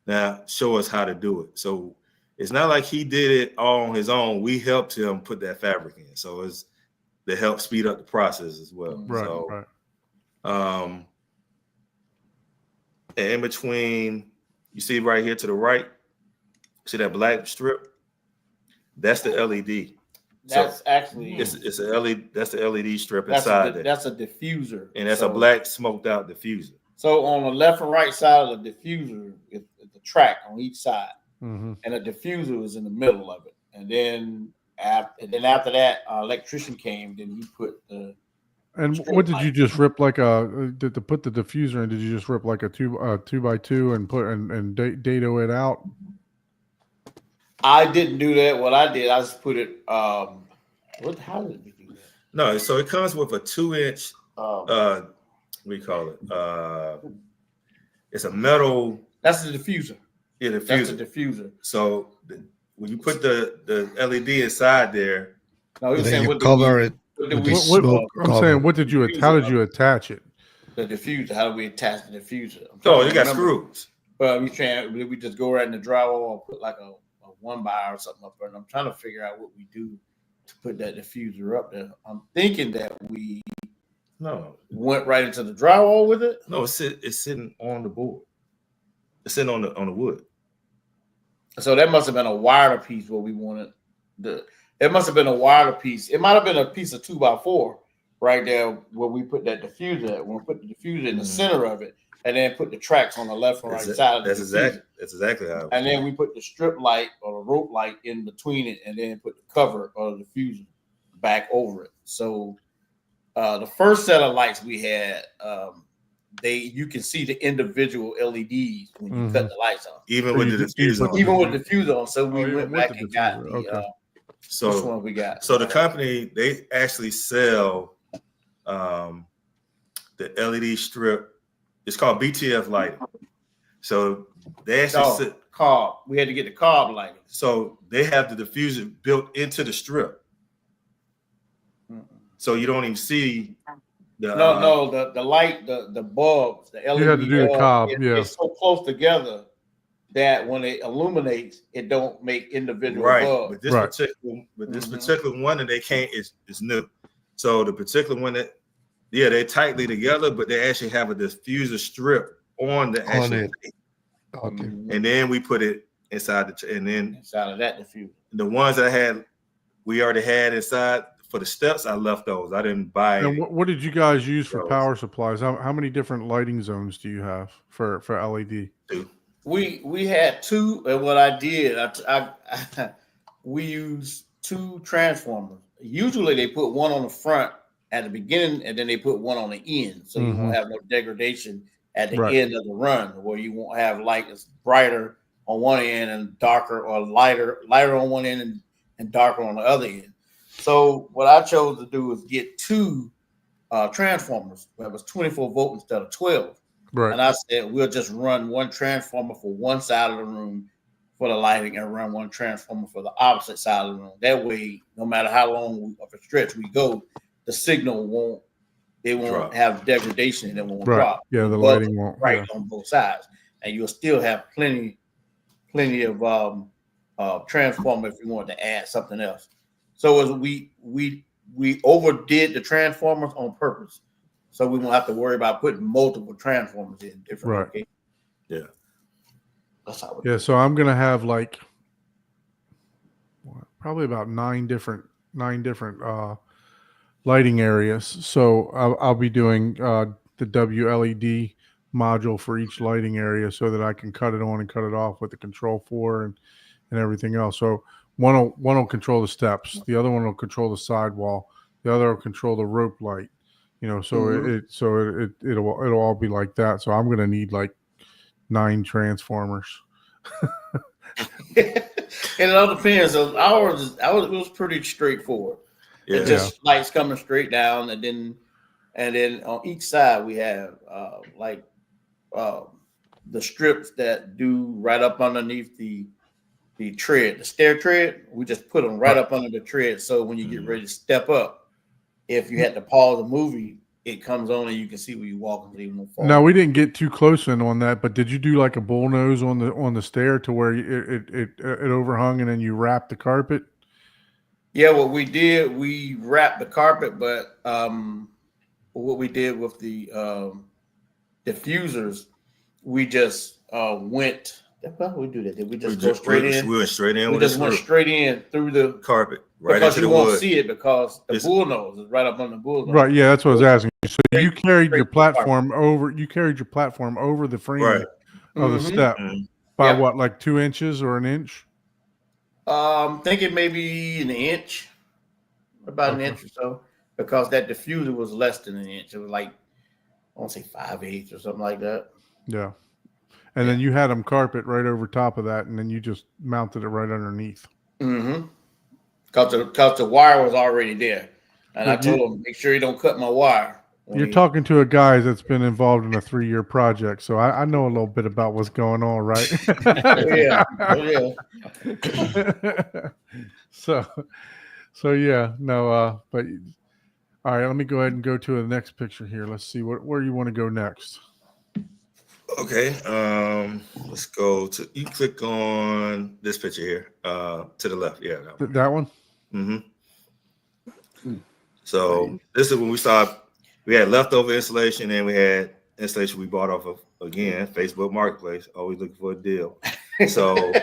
now show us how to do it. So it's not like he did it all on his own. We helped him put that fabric in. So it's to help speed up the process as well. Right. And in between, you see right here to the right, see that black strip? That's the LED. That's so actually it's a LED. That's the LED strip inside there. That's a diffuser, and that's a black smoked out diffuser. So on the left and right side of the diffuser, it's the track on each side, and the diffuser was in the middle of it. And then after that, our electrician came. Then he put the. And what did you just rip like to put the diffuser in? Did you just rip like a 2x2 and put and dado it out? I didn't do that. What I did, I just put it. How did we do that? No, so it comes with a 2-inch. What do you call it? It's a metal. That's the diffuser. Yeah, the diffuser. That's the diffuser. So when you put the LED inside there, no, he was saying what cover it. What did you? How did you attach it? The diffuser. How do we attach the diffuser? Oh, you got screws. But we just go right in the drywall and put like a 1x or something up there. And I'm trying to figure out what we do to put that diffuser up there. I'm thinking that we went right into the drywall with it. No, it's sitting on the board. It's sitting on the wood. So that must have been a wired piece where we wanted it must have been a wired piece. It might have been a piece of 2x4 right there where we put that diffuser at. When we put the diffuser in the center of it, and then put the tracks on the left and right side of the diffuser. That's exactly how. And then we put the strip light or the rope light in between it, and then put the cover of the diffuser back over it. So the first set of lights we had, you can see the individual LEDs when you cut the lights on. Even with the diffuser on. Even with the diffuser on. So we went back and got the which one we got. So the company, they actually sell the LED strip. It's called BTF lighting. So they actually carb. We had to get the carb lighting. So they have the diffuser built into the strip. So you don't even see the the light, the bulbs, the LED. You had to do the cob, It's so close together that when it illuminates, it don't make individual bulbs. But this particular one that they can't is new. So the particular one that they're tightly together, but they actually have a diffuser strip on the actual tape. Okay. And then we put it inside inside of that diffuser. The ones that we already had inside for the steps, I left those. I didn't buy. And what did you guys use for power supplies? How many different lighting zones do you have for LED? 2. We had 2, and what I did, we used 2 transformers. Usually they put one on the front at the beginning, and then they put one on the end, so you won't have no degradation at the end of the run, where you won't have light that's brighter on one end and darker, or lighter on one end and darker on the other end. So what I chose to do was get 2 transformers that was 24 volt instead of 12. Right. And I said, we'll just run one transformer for one side of the room for the lighting and run one transformer for the opposite side of the room. That way, no matter how long of a stretch we go, the signal won't Drop. have degradation and it won't Right. drop. Yeah, the Both lighting won't. right Yeah. on both sides. And you'll still have plenty of transformer if you want to add something else. So as we overdid the transformers on purpose. So we won't have to worry about putting multiple transformers in different Right. locations. Yeah. That's how Yeah, so I'm gonna have like probably about nine different lighting areas. So I'll be doing the WLED module for each lighting area, so that I can cut it on and cut it off with the control 4 and everything else. So one will control the steps, the other one will control the sidewall, the other will control the rope light. You know, so it'll all be like that. So I'm gonna need like 9 transformers. And it all depends. Ours it was pretty straightforward. Yeah. It's just lights coming straight down, and then on each side we have the strips that do right up underneath the tread, the stair tread. We just put them right up under the tread, so when you get ready to step up, if you had to pause the movie, it comes on and you can see where you walk and even fall. No, we didn't get too close in on that, but did you do like a bull nose on the stair to where it overhung and then you wrapped the carpet? Yeah, what we did, we wrapped the carpet, but what we did with the diffusers, we just went. How did we do that? Did we just go straight in? We went straight in. We just went straight in through the carpet, right because into you the won't wood. see it because the bull nose is right up on the bull nose. Right. Yeah, that's what I was asking. So you carried your straight to the carpet. platform over. You carried your platform over the frame Right. of the step by what, like 2 inches or an inch? Thinking maybe an inch, about an inch or so, because that diffuser was less than an inch. It was like, I want to say 5/8 or something like that. Yeah. And then you had them carpet right over top of that, and then you just mounted it right underneath. Mm-hmm. Because the wire was already there. And I told him, make sure you don't cut my wire. You're talking to a guy that's been involved in a 3-year project, so I know a little bit about what's going on, right? Yeah. Oh, yeah. So yeah, no, but all right, let me go ahead and go to the next picture here. Let's see where you want to go next. Okay, let's go to. You click on this picture here, to the left. Yeah, that one. Mm-hmm. So this is when we started. We had leftover installation, and we had installation we bought off of Facebook Marketplace. Always looking for a deal. So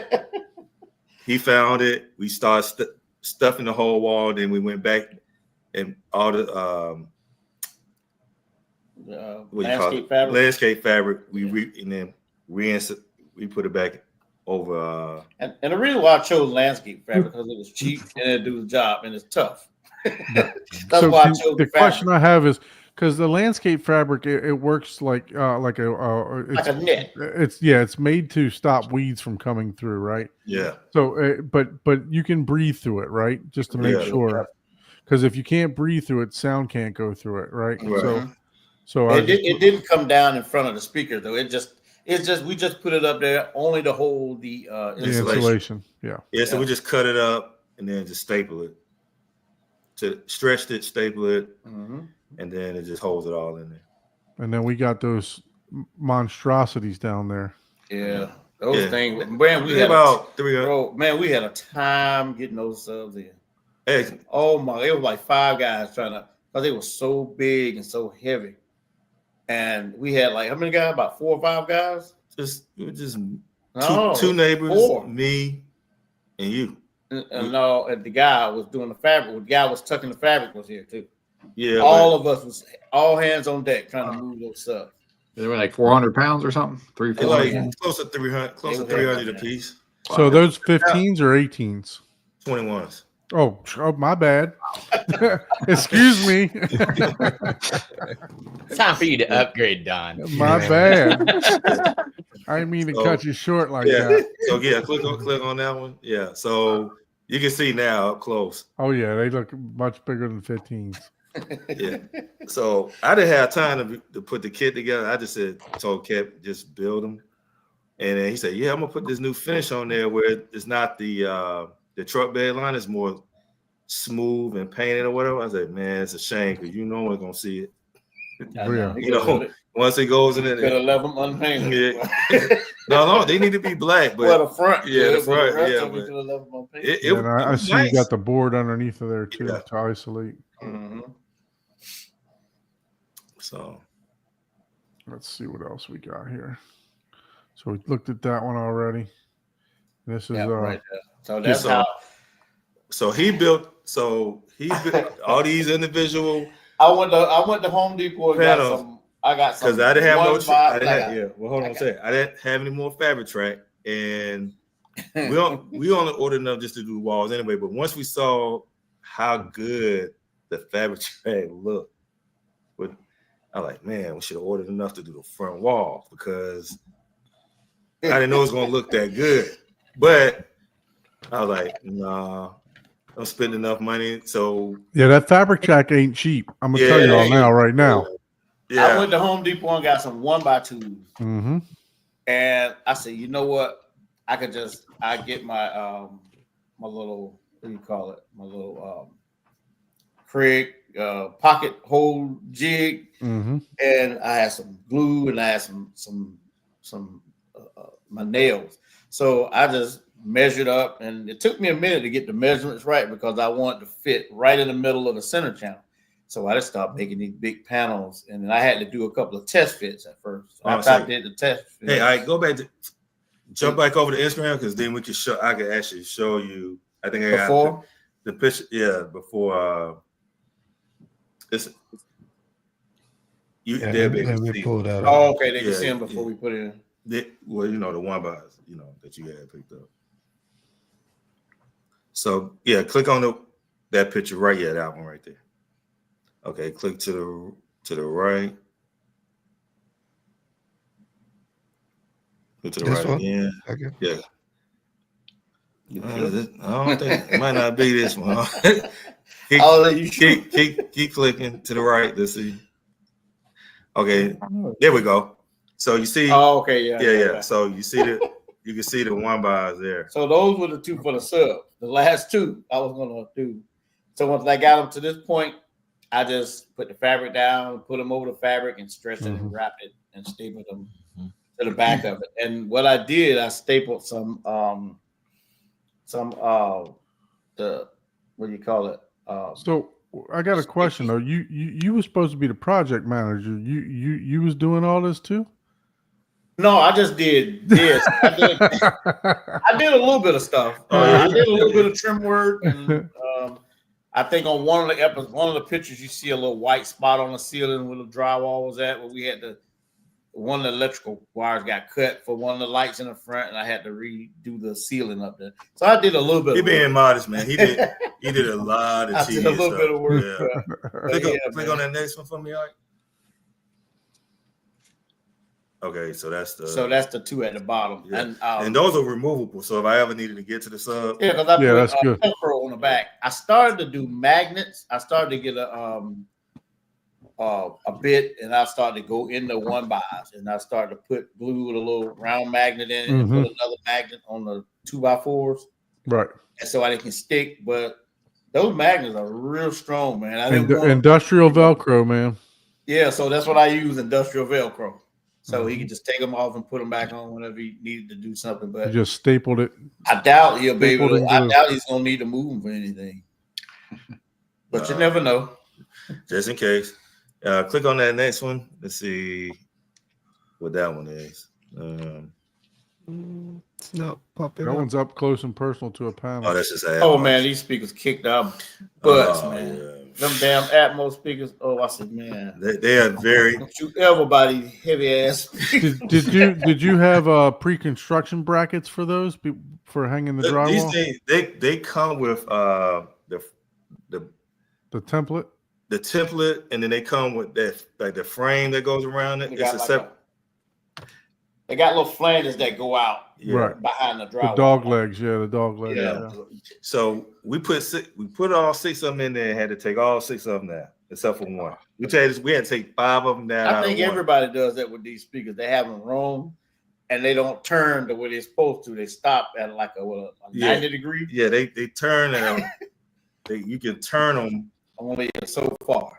he found it. We started stuffing the whole wall. Then we went back and all the landscape fabric. We put it back over. And the reason why I chose landscape fabric because it was cheap and it do the job and it's tough. That's why I chose the question I have is because the landscape fabric it works like a net. It's made to stop weeds from coming through, right? Yeah. So, but you can breathe through it, right? Just to make sure, because if you can't breathe through it, sound can't go through it, right? So it didn't come down in front of the speaker though. We just put it up there only to hold the insulation. Yeah. So we just cut it up and then just staple it. To stretch it, staple it, and then it just holds it all in there. And then we got those monstrosities down there. Yeah, those things. Man, we had about 300. Bro, man, we had a time getting those subs in. Hey, oh my! It was like 5 guys trying to, because they were so big and so heavy. And we had like how many guys? About 4 or 5 guys. Just No, two neighbors, 4. me, and you. No, and the guy was doing the fabric. The guy was tucking the fabric was here too. Yeah, all of us was all hands on deck trying to move those subs. They were like 400 pounds or something. 300, like close to 300, close to 300 a piece. So those 15s or 18s? 21s. Oh, my bad. Excuse me. Time for you to upgrade, Don. My bad. I didn't mean to cut you short like that. So click on that one. Yeah. So you can see now up close. Oh yeah, they look much bigger than 15s. Yeah. So I didn't have time to put the kit together. I just told Kev, just build them. And then he said, yeah, I'm gonna put this new finish on there where it's not the truck bed line, it's more smooth and painted or whatever. I said, man, it's a shame because no one's gonna see it. Once it goes in there, could have left them unpainted. Yeah. no, they need to be black. But well, the front, the front, I see nice. You got the board underneath of there too to isolate. Mm-hmm. So let's see what else we got here. So we looked at that one already. This is right there. So that's how. So he built all these individual. I went to Home Depot and got some. I got some because I didn't have no. Hold on a second. I didn't have any more fabric track, and we only ordered enough just to do walls anyway. But once we saw how good the fabric track looked, I was like, man, we should have ordered enough to do the front wall because I didn't know it was going to look that good. But I was like, nah, don't spend enough money. So yeah, that fabric track ain't cheap. I'm gonna tell you all now, right now. Yeah. I went to Home Depot and got some 1x2s. Mm-hmm. And I said, you know what? I get my my little, what do you call it? My little Craig pocket hole jig. Mm-hmm. And I had some glue and I had some my nails. So I just measured up, and it took me a minute to get the measurements right because I wanted to fit right in the middle of the center channel. So I just started making these big panels, and then I had to do a couple of test fits at first. So after I did the test fits. Hey, I go back to jump back over to Instagram because then we can show. I can actually show you. I think I got the picture. Yeah, before this. They'll be able to see. Pull that up. Okay, they can see them before we put it in. The 1x, that you had picked up. So click on that picture right. Yeah, that one right there. Okay, click to the right. Click to the right again. Okay. Yeah. I don't think it might not be this one. keep clicking to the right to see. Okay, there we go. So you see. Oh, okay, yeah. So you can see the 1x there. So those were the two for the sub. The last two I was gonna do. So once I got them to this point, I just put the fabric down, put them over the fabric, and stretched it and wrapped it and stapled them to the back of it. And what I did, I stapled some the what do you call it? So I got a question though. You were supposed to be the project manager. You was doing all this too? No, I just did this. I did a little bit of stuff. I did a little bit of trim work. And, I think on one of the pictures, you see a little white spot on the ceiling where the drywall was at, where we had one of the electrical wires got cut for one of the lights in the front, and I had to redo the ceiling up there. So I did a little bit. He being modest, man. He did a lot of. I did a little bit of work. Yeah. Click on that next one for me, Ike. Okay, so that's the two at the bottom, and those are removable. So if I ever needed to get to the sub, because I put Velcro on the back. I started to do magnets. I started to get a bit, and I started to go into 1x, and I started to put glue with a little round magnet in it, and put another magnet on the 2x4s, right? And so they can stick. But those magnets are real strong, man. Industrial Velcro, man. Yeah, so that's what I use, industrial Velcro. So he could just take them off and put them back on whenever he needed to do something. But you just stapled it. I doubt he'll be able to. I doubt he's gonna need to move them for anything. But you never know. Just in case. Click on that next one. Let's see what that one is. It's not popping. That one's up close and personal to a panel. Oh, that's just man, these speakers kicked out butts, man. Yeah. Them damn Atmos speakers. Oh, I said, man, they are very. Don't you everybody heavy ass. Did you have pre-construction brackets for those for hanging the drywall? These things they come with the template. The template, and then they come with that like the frame that goes around it. It's a separate. They got little flanges that go out right behind the drywall. The dog legs, the dog legs. Yeah. So we put all 6 of them in there and had to take all 6 of them out. except for one. We had to take 5 of them down. I think everybody does that with these speakers. They have them roam, and they don't turn the way they're supposed to. They stop at like a 90 degree. Yeah, they turn and you can turn them only so far.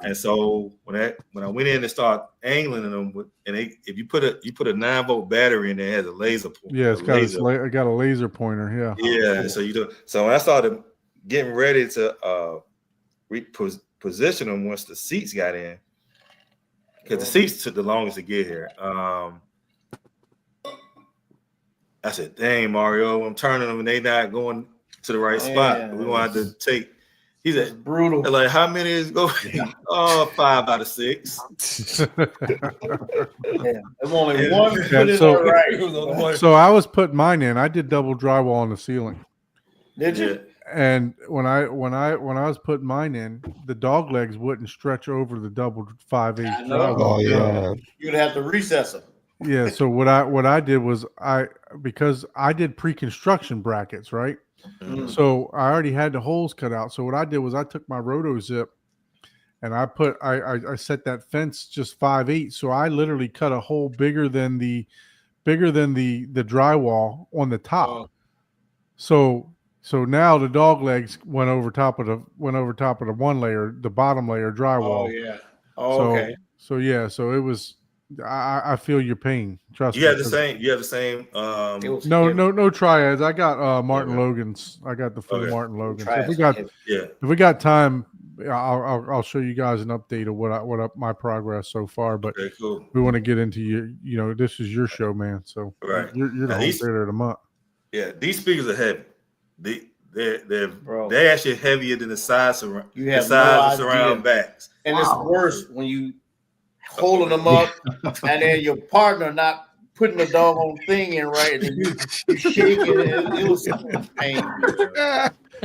And so when I went in and started angling them, if you put a 9-volt battery in there, it has a laser pointer. Yeah, it got a laser pointer. Yeah. Yeah. So you do. So when I started getting ready to position them once the seats got in, because the seats took the longest to get here. I said, "Dang, Mario, I'm turning them and they not going to the right spot. We're gonna have to take." He said, "Brutal." Like, how many is going? 5 out of 6. There's only one. So I was putting mine in. I did double drywall on the ceiling. Did you? And when I was putting mine in, the dog legs wouldn't stretch over the double 5/8 drywall. Oh yeah. You'd have to recess them. Yeah. So what I did was because I did pre-construction brackets, right? Mm. So I already had the holes cut out. So what I did was I took my roto zip and I set that fence just 5/8. So I literally cut a hole bigger than the drywall on the top. So now the dog legs went over top of the one layer, the bottom layer drywall. Oh yeah. Okay. So yeah. So it was. I feel your pain. Trust me. You have the same. No triads. I got Martin Logan's. I got the full Martin Logan. So if we got time, I'll show you guys an update of what my progress so far. But cool. We want to get into this is your show, man. So you're the whole theater of the month. Yeah, these speakers are heavy. They're actually heavier than the size of surround backs. And it's worse when you holding them up and then your partner not putting the doggone thing in right, and then you shaking it. It was painful.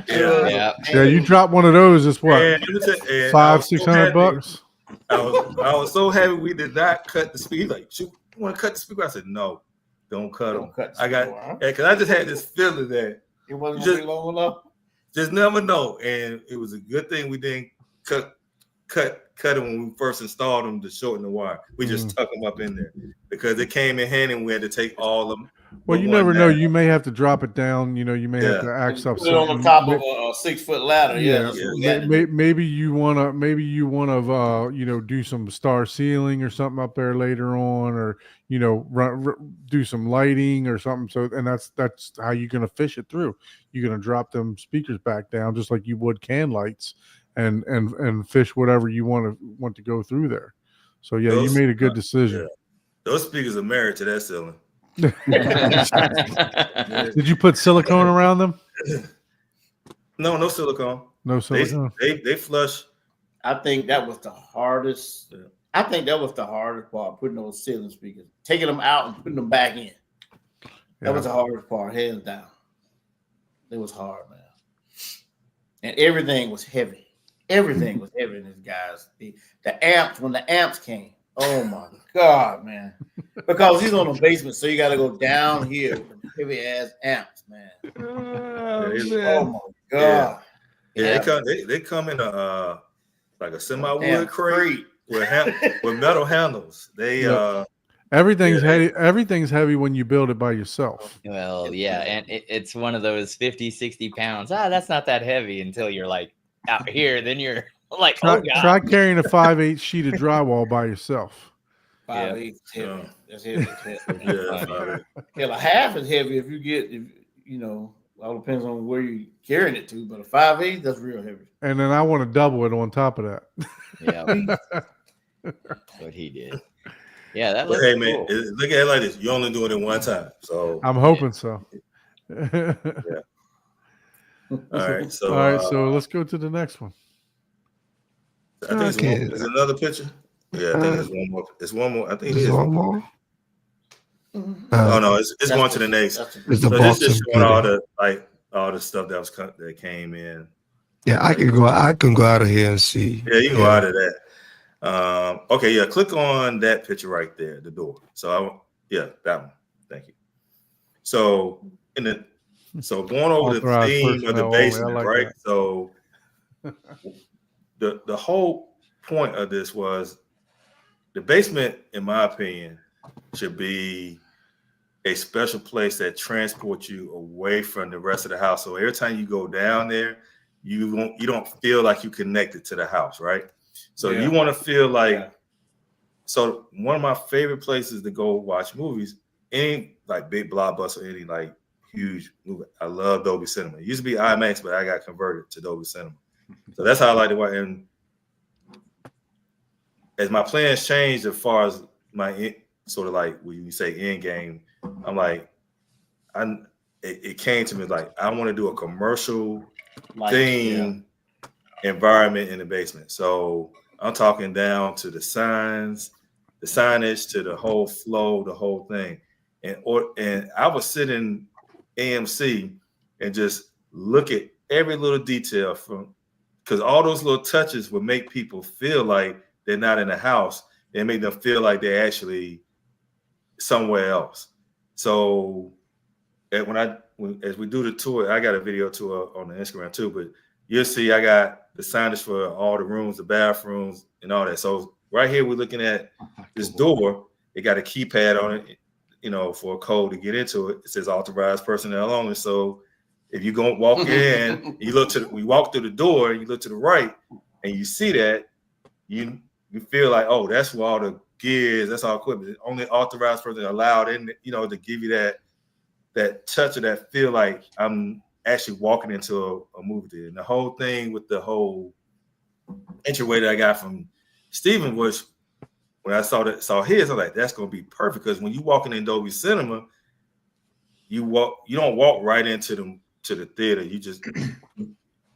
Yeah, you drop one of those, it's what? $500-$600. I was so happy we did not cut the speed. Like, you want to cut the speaker? I said, no, don't cut them. Because I just had this feeling that it wasn't just long enough. Just never know. And it was a good thing we didn't cut it when we first installed them to shorten the wire. We just tuck them up in there because it came in handy and we had to take all of them. Well, you never know. You may have to drop it down. You may have to axe up. Put it on the top of a 6-foot ladder. Maybe you wanna do some star ceiling or something up there later on, or do some lighting or something. So, and that's how you're gonna fish it through. You're gonna drop them speakers back down just like you would can lights, and fish whatever you want to go through there. So you made a good decision. Yeah. Those speakers are married to that ceiling. Did you put silicone around them? No silicone. No silicone. They flush. I think that was the hardest. Yeah. I think that was the hardest part, putting those ceiling speakers, taking them out and putting them back in. That was the hardest part, hands down. It was hard, man. And everything was heavy. Everything was heavy in this guys. The amps, when the amps came, oh my God, man. Because he's on the basement, so you got to go down here with heavy ass amps, man. Oh my God. Yeah. They come in a like a semi-wood crate with metal handles. Everything's heavy. Everything's heavy when you build it by yourself. Well, yeah, and it's one of those 50, 60 pounds. That's not that heavy until you're like out here. Then you're like, try carrying a 5/8 sheet of drywall by yourself. 5/8 is heavy. That's heavy. Hell, a half is heavy if you get, all depends on where you're carrying it to, but a 5/8, that's real heavy. And then I want to double it on top of that. Yeah. What he did. Yeah, that looks cool. Man, look at it like this. You only do it in one time. So I'm hoping so. Yeah. All right. So so let's go to the next one. I think there's another picture. Yeah, I think there's one more. It's one more. I think there's one more. Oh no, it's going to the next. So this is showing all the stuff that came in. Yeah, I can go out of here and see. Yeah, you can go out of that. Okay, yeah, click on that picture right there, the door. So that one. Thank you. So going over the theme of the basement, right? That. So the whole point of this was the basement, in my opinion, should be a special place that transports you away from the rest of the house. So every time you go down there, you don't feel like you connected to the house, right? So you want to feel like. So one of my favorite places to go watch movies, any like big blockbuster, any like huge movie. I love Dolby Cinema. It used to be IMAX, but I got converted to Dolby Cinema. So that's how I like to watch. And as my plans changed, as far as my sort of like when you say end game, I'm like, it came to me like I want to do a commercial theme environment in the basement. So I'm talking down to the signs, the signage, to the whole flow, the whole thing. And I was sitting AMC and just look at every little detail because all those little touches would make people feel like they're not in the house. They make them feel like they're actually somewhere else. So as we do the tour, I got a video tour on the Instagram too, but you'll see I got the signage for all the rooms, the bathrooms, and all that. So right here, we're looking at this door. It got a keypad on it, for a code to get into it. It says authorized personnel only. So if you go walk in, we walk through the door, you look to the right, and you see that, you feel like, oh, that's where all the gears, that's all equipment. Only authorized person allowed in, to give you that touch of that feel like I'm actually walking into a movie theater. And the whole thing with the whole entryway that I got from Steven was when I saw his, I'm like, that's gonna be perfect because when you walking in Dolby Cinema, you don't walk right into the theater. You just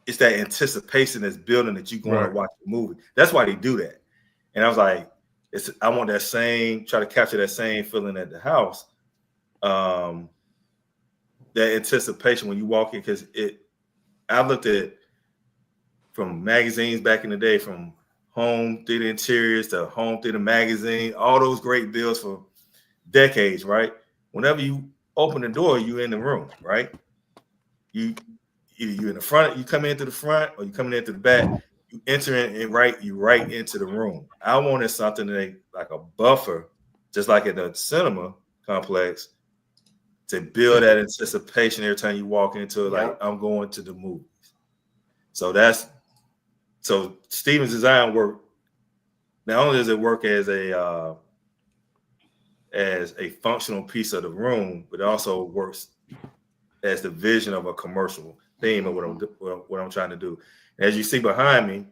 it's that anticipation that's building that you're going to watch the movie. That's why they do that. And I was like, I want that try to capture that same feeling at the house. That anticipation when you walk in, because I looked at from magazines back in the day, from Home Theater Interiors to Home Theater Magazine, all those great bills for decades, right? Whenever you open the door, you in the room, right? You in the front, you come in through the front, or you coming in through the back. You enter in and right into the room. I wanted something like a buffer, just like at the cinema complex, to build that anticipation every time you walk into it, like I'm going to the movies. So Steven's design work. Not only does it work as a functional piece of the room, but it also works as the vision of a commercial theme of what I'm trying to do. As you see behind me,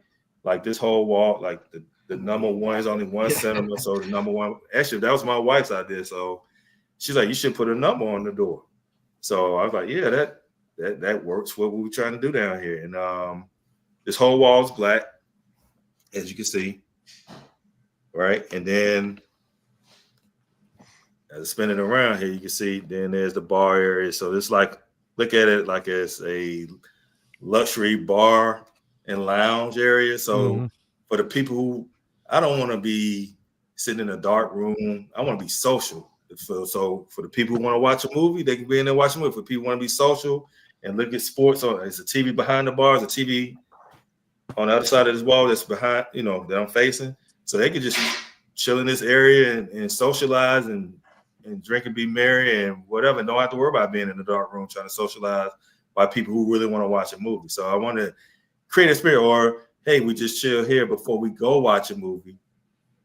like this whole wall, like the number one is only one cinema. So the number one, actually, that was my wife's idea. So she's like, you should put a number on the door. So I was like, yeah, that works for what we were trying to do down here. And this whole wall is black, as you can see, right? And then as I spin it around here, you can see then there's the bar area. So it's like, look at it like it's a luxury bar and lounge area. So for the people who, I don't want to be sitting in a dark room. I want to be social. So for the people who want to watch a movie, they can be in there watching a movie. For people who want to be social and look at sports, or it's a TV behind the bars, a TV on the other side of this wall that's behind, that I'm facing. So they could just chill in this area and socialize and drink and be merry and whatever. And don't have to worry about being in the dark room trying to socialize by people who really want to watch a movie. So I want to create a spirit, or hey, we just chill here before we go watch a movie.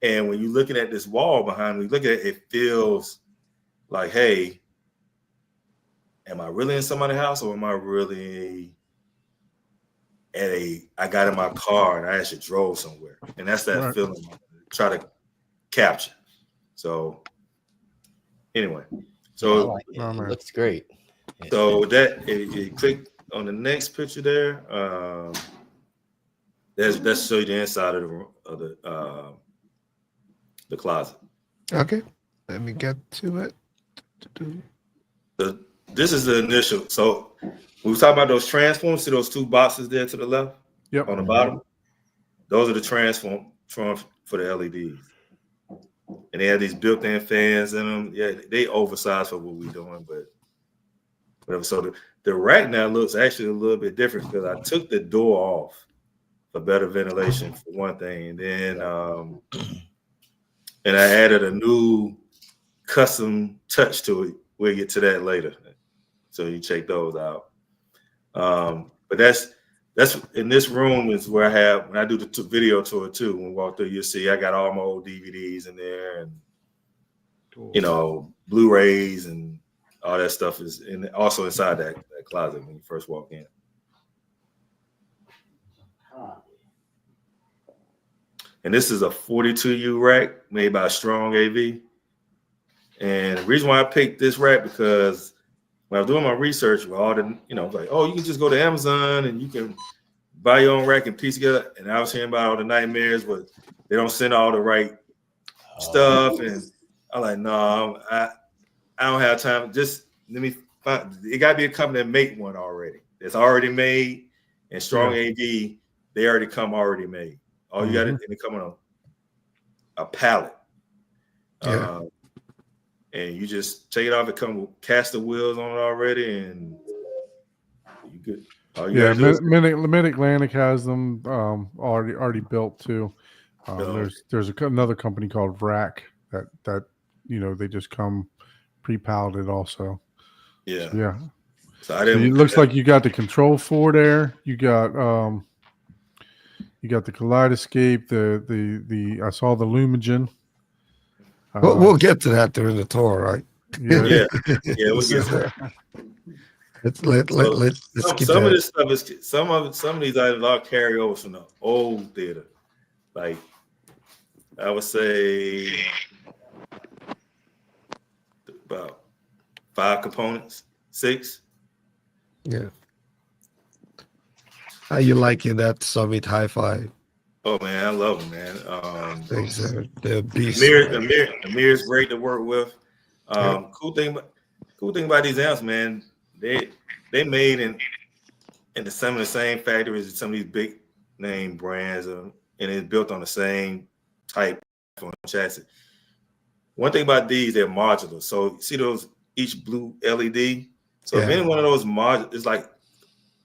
And when you're looking at this wall behind me, look at it, it feels like, hey, am I really in somebody's house, or am I really I got in my car and I actually drove somewhere? And that's that feeling I try to capture. So anyway, so it looks great. So that you click on the next picture there, that's show you the inside of the closet. Okay, let me get to it. This is the initial. So we were talking about those transformers. See those two boxes there to the left? Yep. On the bottom? Those are the transform for the LEDs. And they have these built-in fans in them. Yeah, they oversized for what we're doing, but whatever. So the rack now looks actually a little bit different because I took the door off a better ventilation for one thing. And then and I added a new custom touch to it. We'll get to that later. So you check those out. But that's in this room is where I have, when I do the video tour too, when we walk through, you'll see I got all my old DVDs in there, and you know, Blu-rays and all that stuff is also inside that closet when you first walk in. And this is a 42U rack made by Strong AV. And the reason why I picked this rack, because when I was doing my research with all the, you know, like, oh, you can just go to Amazon and you can buy your own rack and piece together. And I was hearing about all the nightmares, but they don't send all the right stuff. And I'm like, no, I don't have time. Just let me find, it got to be a company that make one already. It's already made. And Strong AV, they already come already made. All you got to come on a pallet. And you just take it off. It comes with caster wheels on it already, and you good. Mid-Atlantic has them already built too. There's another company called VRAC that you know, they just come pre-palleted also. Yeah. So it looks like you got the control for there. You got the Kaleidoscape. The I saw the Lumigen. We'll get to that during the tour, right? We'll get to that. Let's some of this stuff is some of these items are carryovers from the old theater. Like I would say about 5 components, 6. Yeah. How you liking that Summit Hi-Fi? Oh man, I love them, man. The beast. The mirror is great to work with. Cool thing about these amps, man. They made in some of the same factories as some of these big name brands, and it's built on the same type of chassis. One thing about these, they're modular. So see those each blue LED. So if any one of those modular, it's like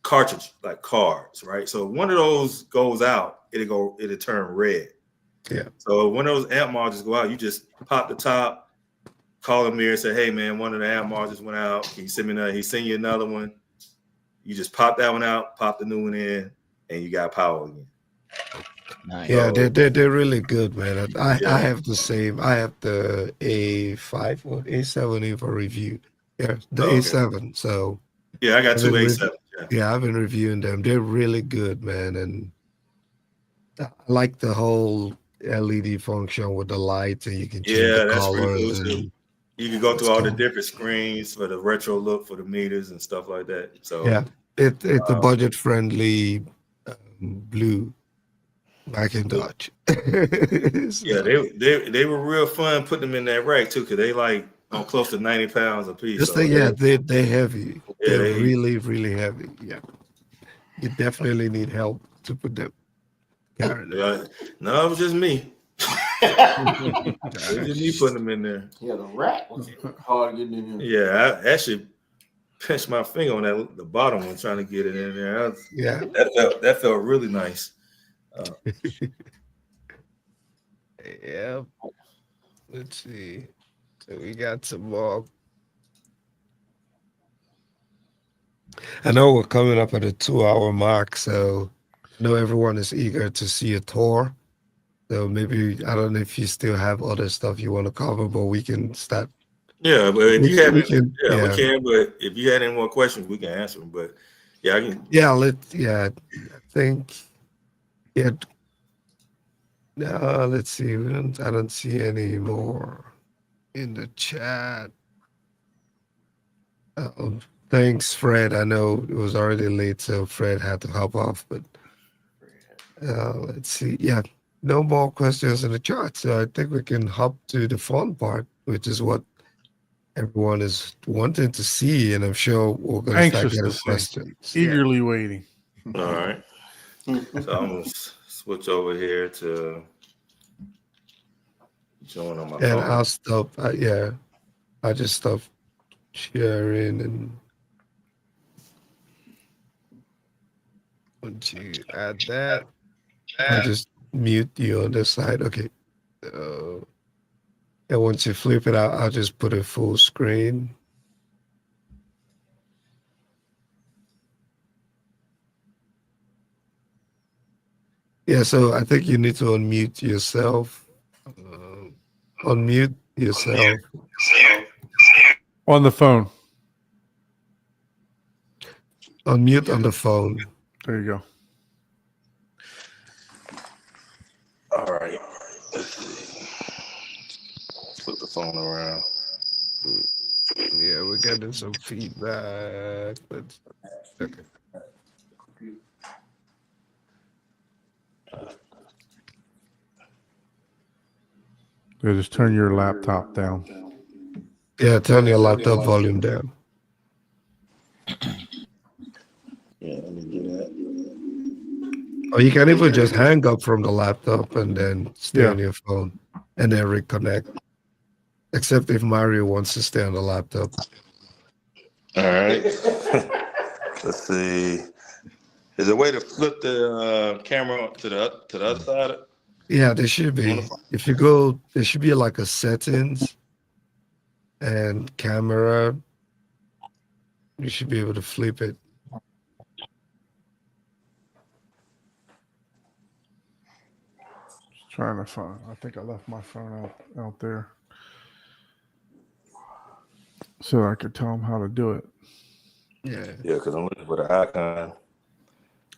cartridge, like cards, right? So one of those goes out, it'll turn red. Yeah. So when those amp modules go out, you just pop the top, call the mirror, say, hey man, one of the amp modules went out. Can you send me another? He send you another one. You just pop that one out, pop the new one in, and you got power again. Nice. Yeah, they're really good, man. I have the same. I have the A5 or A7 for review. Yeah, the A7. So yeah, I got 2 A7. Yeah, I've been reviewing them. They're really good, man. And I like the whole LED function with the lights, and you can change the colors. And you can go through all the different screens for the retro look for the meters and stuff like that. So yeah, it's a budget friendly blue Macintosh. Yeah, they were real fun putting them in that rack too, because they like on close to 90 pounds a piece. They're heavy. Yeah, they're really, really heavy. Yeah, you definitely need help to put them. No, it was just me. It was just me putting them in there. Yeah, the rack was hard getting in here. Yeah, I actually pinched my finger on the bottom one trying to get it in there. That felt really nice. Yeah. Let's see. So we got some more. I know we're coming up at a 2-hour mark, so I know everyone is eager to see a tour. So maybe, I don't know if you still have other stuff you want to cover, but we can start. Yeah, but if you haven't, we can. But if you had any more questions, we can answer them. But yeah, I can. Yeah, I think. Yeah. No, let's see. I don't see any more in the chat. Thanks, Fred. I know it was already late, so Fred had to hop off. But let's see. Yeah, no more questions in the chat. So I think we can hop to the fun part, which is what everyone is wanting to see. And I'm sure we're going to start getting questions. Eagerly waiting. All right. So I'm going to switch over here to join on my phone. And I'll stop. I'll just stop sharing and once you add that. I'll just mute you on this side. Okay. And once you flip it out, I'll just put it full screen. Yeah, so I think you need to unmute yourself. Unmute yourself. On the phone. Unmute on the phone. There you go. All right. Let's see. Let's flip the phone around. Yeah, we're getting some feedback. Okay. Yeah, just turn your laptop down. Yeah, turn your laptop volume down. Yeah, let me do that. Or you can even just hang up from the laptop and then stay Yeah. on your phone and then reconnect. Except if Mario wants to stay on the laptop. All right. Let's see. Is there a way to flip the camera to the other side? Yeah, there should be. If you go, there should be like a settings and camera. You should be able to flip it. Just trying to find. I think I left my phone out there, so I could tell them how to do it. Yeah. Yeah, because I'm looking for the icon.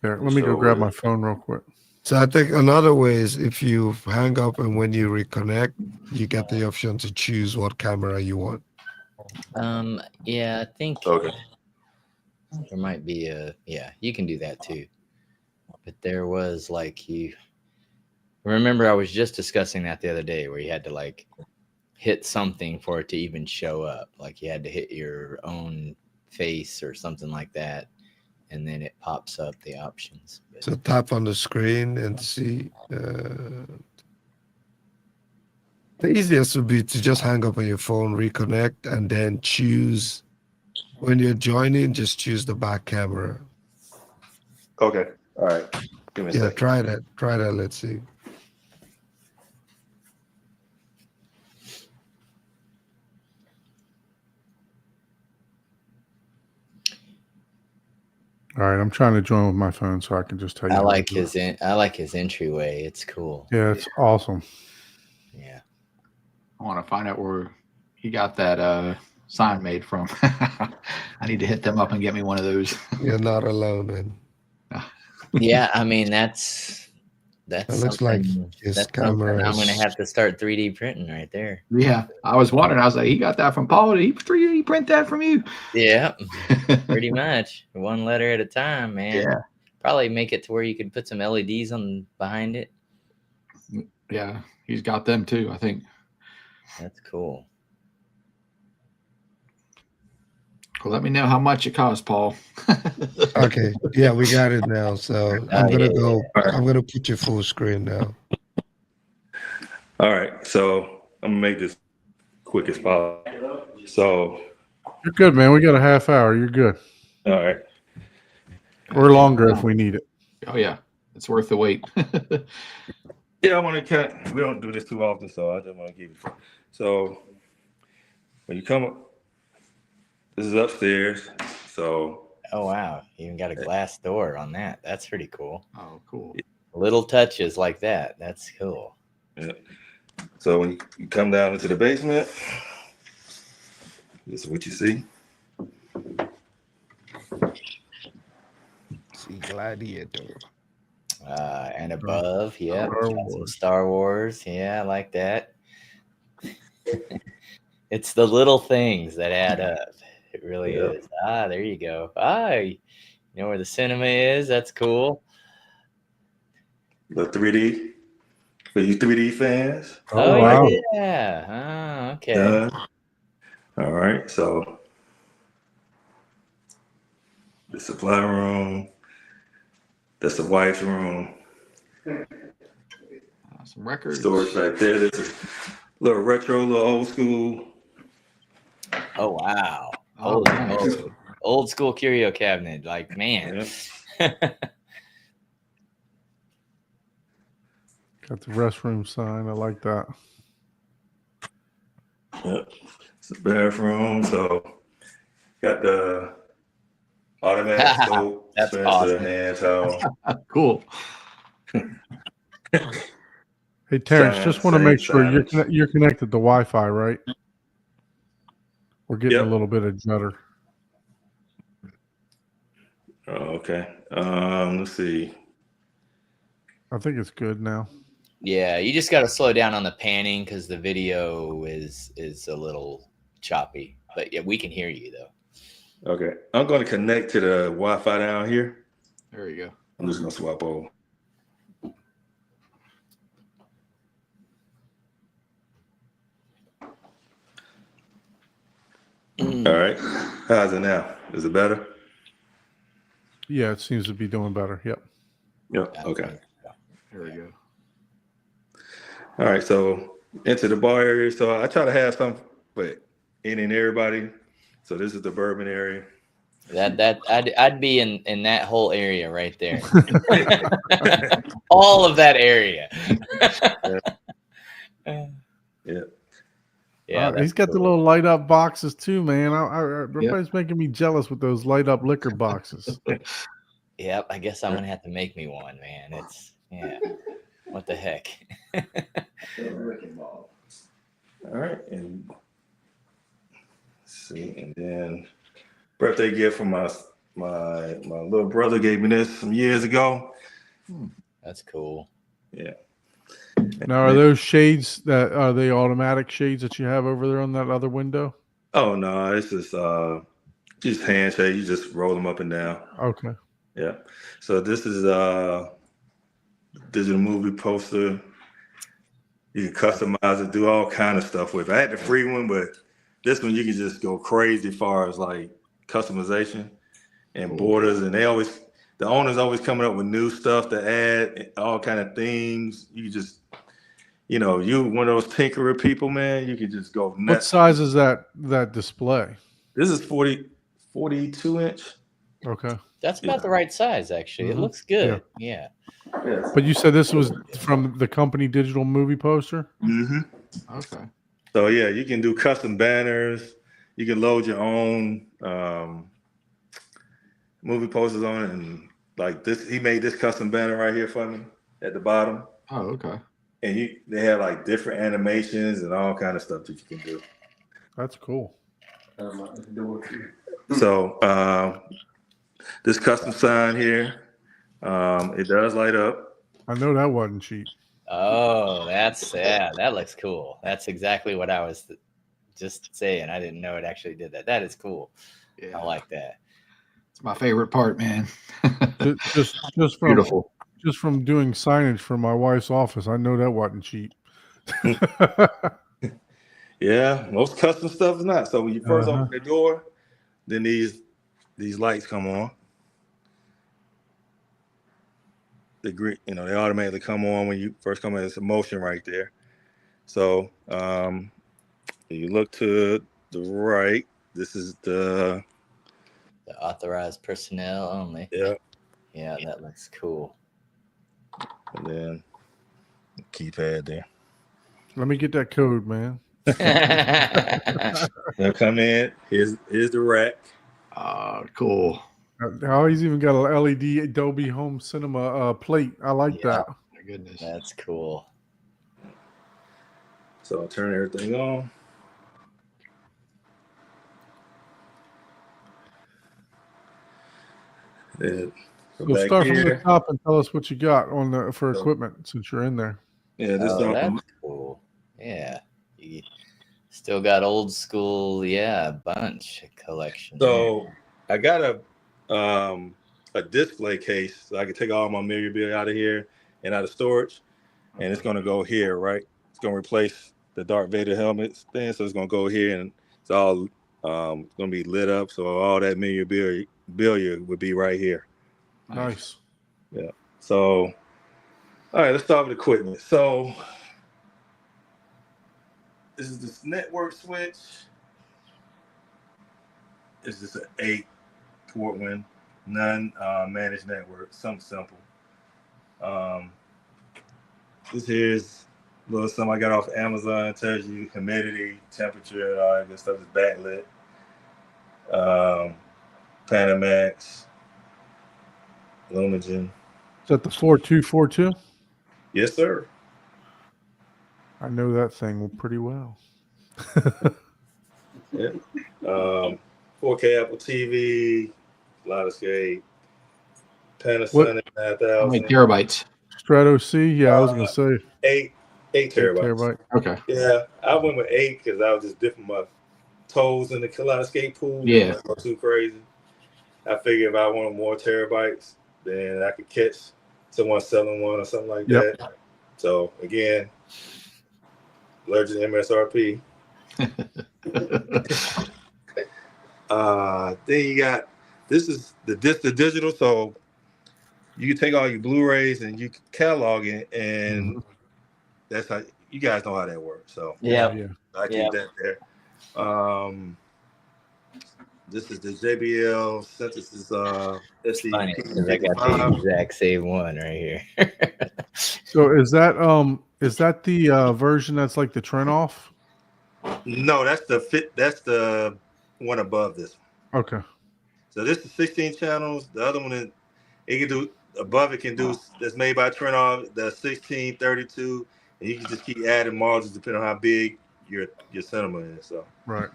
There, let me go grab my phone real quick. So I think another way is if you hang up and when you reconnect, you get the option to choose what camera you want. Yeah, I think Okay. there might be you can do that too. But there was like remember I was just discussing that the other day where you had to like hit something for it to even show up. Like you had to hit your own face or something like that. And then it pops up the options. So tap on the screen and see. The easiest would be to just hang up on your phone, reconnect, and then choose. When you're joining, just choose the back camera. Okay. All right. Give me a second. Try that. Try that. Let's see. All right, I'm trying to join with my phone so I can just tell you. I like his entryway. It's cool. Yeah, it's awesome. Yeah. I want to find out where he got that sign made from. I need to hit them up and get me one of those. You're not alone, man. Yeah, I mean that's It looks like his camera. I'm gonna have to start 3D printing right there. Yeah, I was wondering. I was like, he got that from Paul. Did he 3D print that from you? Yeah, pretty much one letter at a time, man. Yeah. Probably make it to where you could put some LEDs on behind it. Yeah, he's got them too, I think. That's cool. Well, let me know how much it costs, Paul. Okay. Yeah, we got it now. So I'm gonna go. I'm gonna put you full screen now. All right. So I'm gonna make this quick as possible. So You're good, man. We got a half hour. You're good. all right. Or longer if we need it. Oh yeah, it's worth the wait. Yeah, I want to we don't do this too often, so I just want to keep it. So when you come up, this is upstairs. So oh wow, you even got a glass door on that. That's pretty cool. Oh, cool. Little touches like that. That's cool. Yeah. So when you come down into the basement, this is what you see. See Gladiator. And above, yeah, Star Wars. Yeah, I like that. It's the little things that add up. It really is. There you go. You know where the cinema is? That's cool. The 3D for you 3D fans. Oh wow. yeah. Oh, okay. All right. So the supply room. That's the wife's room. Some records. Storage right there. There's a little retro, little old school. Oh wow. Oh, nice. Old school curio cabinet. Like man. Yeah. Got the restroom sign. I like that. Yep. It's a bathroom. So got the automatic soap, That's dispenser, awesome. hand towel. Cool. Hey, Terrence, just want to make sure signage. you're connected to Wi-Fi, right? We're getting a Yep. little bit of judder. Oh, okay. Let's see. I think it's good now. Yeah, you just got to slow down on the panning because the video is a little choppy. But yeah, we can hear you though. Okay. I'm going to connect to the Wi-Fi down here. There you go. I'm just going to swap over. All right. How's it now? Is it better? Yeah, it seems to be doing better. Yep. Yep. Okay. There we go. All right. So into the bar area. So I try to have something for any and everybody. So this is the bourbon area. I'd be in that whole area right there. All of that area. Yeah. Yeah, he's got the little light up boxes too, man. Everybody's making me jealous with those light up liquor boxes. Yep, I guess I'm gonna have to make me one, man. What the heck? All right, and let's see, and then birthday gift from my little brother gave me this some years ago. That's cool. Yeah. Now, are those shades are they automatic shades that you have over there on that other window? Oh no, it's just handshake. You just roll them up and down. Okay. Yeah. So this is digital movie poster. You can customize it, do all kind of stuff with it. I had the free one, but this one you can just go crazy as far as like customization and borders. And the owners always coming up with new stuff to add, all kind of things. You just, you one of those tinkerer people, man. You can just go nuts. What size is that display? This is 42 inch. Okay. That's about the right size, actually. It looks good. Yeah. But you said this was from the company Digital Movie Poster? Mm-hmm. Okay. So yeah, you can do custom banners. You can load your own movie posters on it, and like this, he made this custom banner right here for me at the bottom. Oh, okay. And they have like different animations and all kind of stuff that you can do. That's cool. So this custom sign here, it does light up. I know that wasn't cheap. Oh, that looks cool. That's exactly what I was just saying. I didn't know it actually did that. That is cool. Yeah. I like that. It's my favorite part, man. just from beautiful. Just from doing signage for my wife's office, I know that wasn't cheap. Yeah, most custom stuff is not. So when you first open the door, then these lights come on. They automatically come on when you first come in. It's a motion right there. So you look to the right. This is the authorized personnel only. Yeah. Yeah, that looks cool. And then the keypad there. Let me get that code, man. They'll come in. Here's the rack. Cool. Now he's even got an LED Dolby Home Cinema plate. I like that. My goodness. That's cool. So I'll turn everything on. So start from the top and tell us what you got for equipment since you're in there. Yeah, that's cool. Yeah, you still got old school. Bunch collection. So I got a display case, so I can take all my memorabilia out of here and out of storage, and it's gonna go here, right? It's gonna replace the Darth Vader helmet thing, so it's gonna go here, and it's all gonna be lit up, so all that memorabilia would be right here. Nice. Yeah. So, all right, let's start with equipment. So, this is this network switch. It's just an 8-port one, managed network, something simple. This here's a little something I got off Amazon. It tells you humidity, temperature, and all that good stuff. It's backlit. Panamax, Lumigen. Is that the 4242? Yes, sir. I know that thing pretty well. Yeah. 4K Apple TV, Lionsgate, Panasonic How many 9000. terabytes? Strato C? Yeah, I was going to say. 8 terabytes. Terabyte. Okay. Yeah, I went with 8 because I was just dipping my toes in the Lionsgate pool. Yeah. Didn't go too crazy. I figured if I wanted more terabytes, then I could catch someone selling one or something like that. So again, allergic to MSRP. Then you got this is the digital, so you can take all your Blu-rays and you can catalog it, and that's how you guys know how that works. So I keep that there. This is the JBL Synthesis SD. Funny because I got the exact same one right here. So is that the version that's like the Trent-off? No, that's the one above this one. Okay. So this is 16 channels. The other one it can do above. It can do that's made by Trent-off. The 16, 32, and you can just keep adding margins depending on how big your cinema is. So right.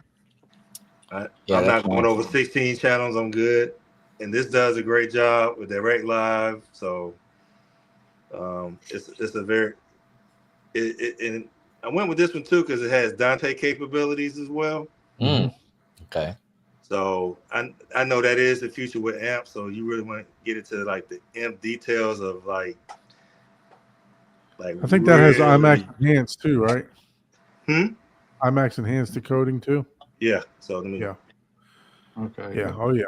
I'm not going over 16 channels. I'm good, and this does a great job with Direct Live. So it's a very and I went with this one too because it has Dante capabilities as well. Okay. So I know that is the future with amps. So you really want to get into like the amp details of like I think that has IMAX enhanced too, right? IMAX enhanced decoding too. Yeah. So let me. Yeah. Okay. Yeah. Oh yeah.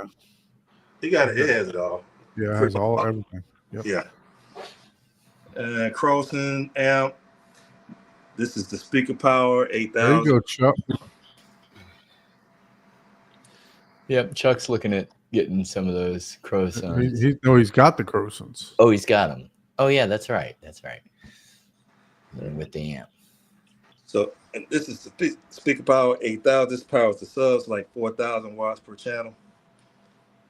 It has it all. Yeah, it has everything. Yep. Yeah. Croson amp. This is the speaker power 8000. There you go, Chuck. Yep, Chuck's looking at getting some of those Crosons. He's got the Crosons. Oh, he's got them. Oh yeah, that's right. That's right. With the amp. So and this is the speaker power 8000. This powers the subs like 4,000 watts per channel.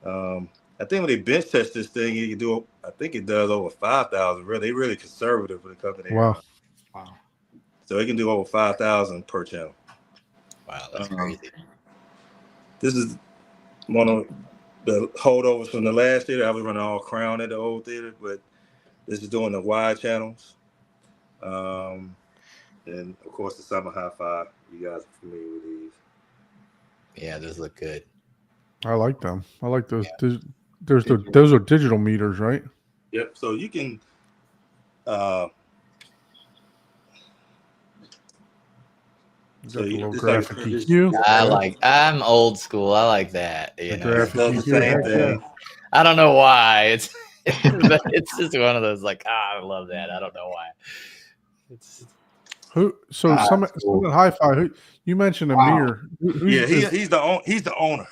I think when they bench test this thing, you can do. I think it does over 5,000. Really conservative when it comes to that. Wow. So it can do over 5,000 per channel. Wow, that's crazy. This is one of the holdovers from the last theater. I was running all Crown at the old theater, but this is doing the wide channels. And of course the Summer Hi-Fi. You guys are familiar with these. Yeah, those look good. I like them. I like those. Those are digital meters, right? Yep. So you can graphic EQ. I'm old school. I like that. You know, it does the same thing. I don't know why. It's just one of those like, I love that. I don't know why. Some hi-fi. You mentioned a mirror. He's the owner.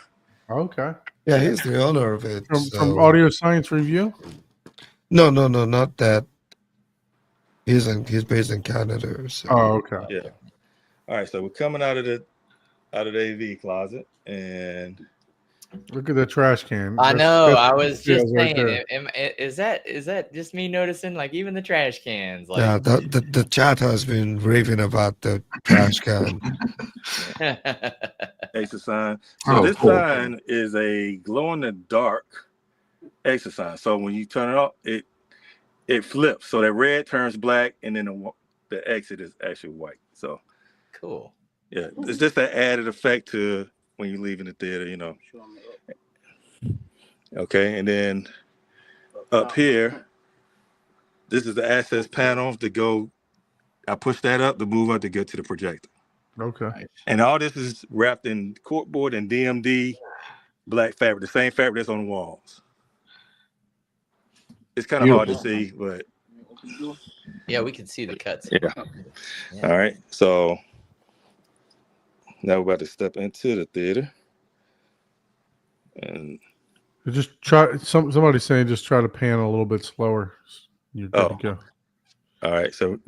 Okay. Yeah, he's the owner of it. From Audio Science Review? No, not that. He's based in Canada. So. Oh, okay. Yeah. All right, so we're coming out of the AV closet, and look at the trash can. I know. I was just saying, is that just me noticing? Like even the trash cans. Like... Yeah, the chat has been raving about the trash can. extra sign. So this sign is a glow in the dark extra sign. So when you turn it off, it flips. So that red turns black, and then the exit is actually white. So cool. Yeah, it's just an added effect to when you're leaving the theater, you know. Okay, and then up here, this is the access panel to go. I push that up to move up to get to the projector. Okay. And all this is wrapped in corkboard and DMD black fabric, the same fabric that's on the walls. It's kind of hard to see, but yeah, we can see the cuts. Yeah. All right, so now we're about to step into the theater, and just try. Somebody's saying just try to pan a little bit slower. You're good to go. All right. So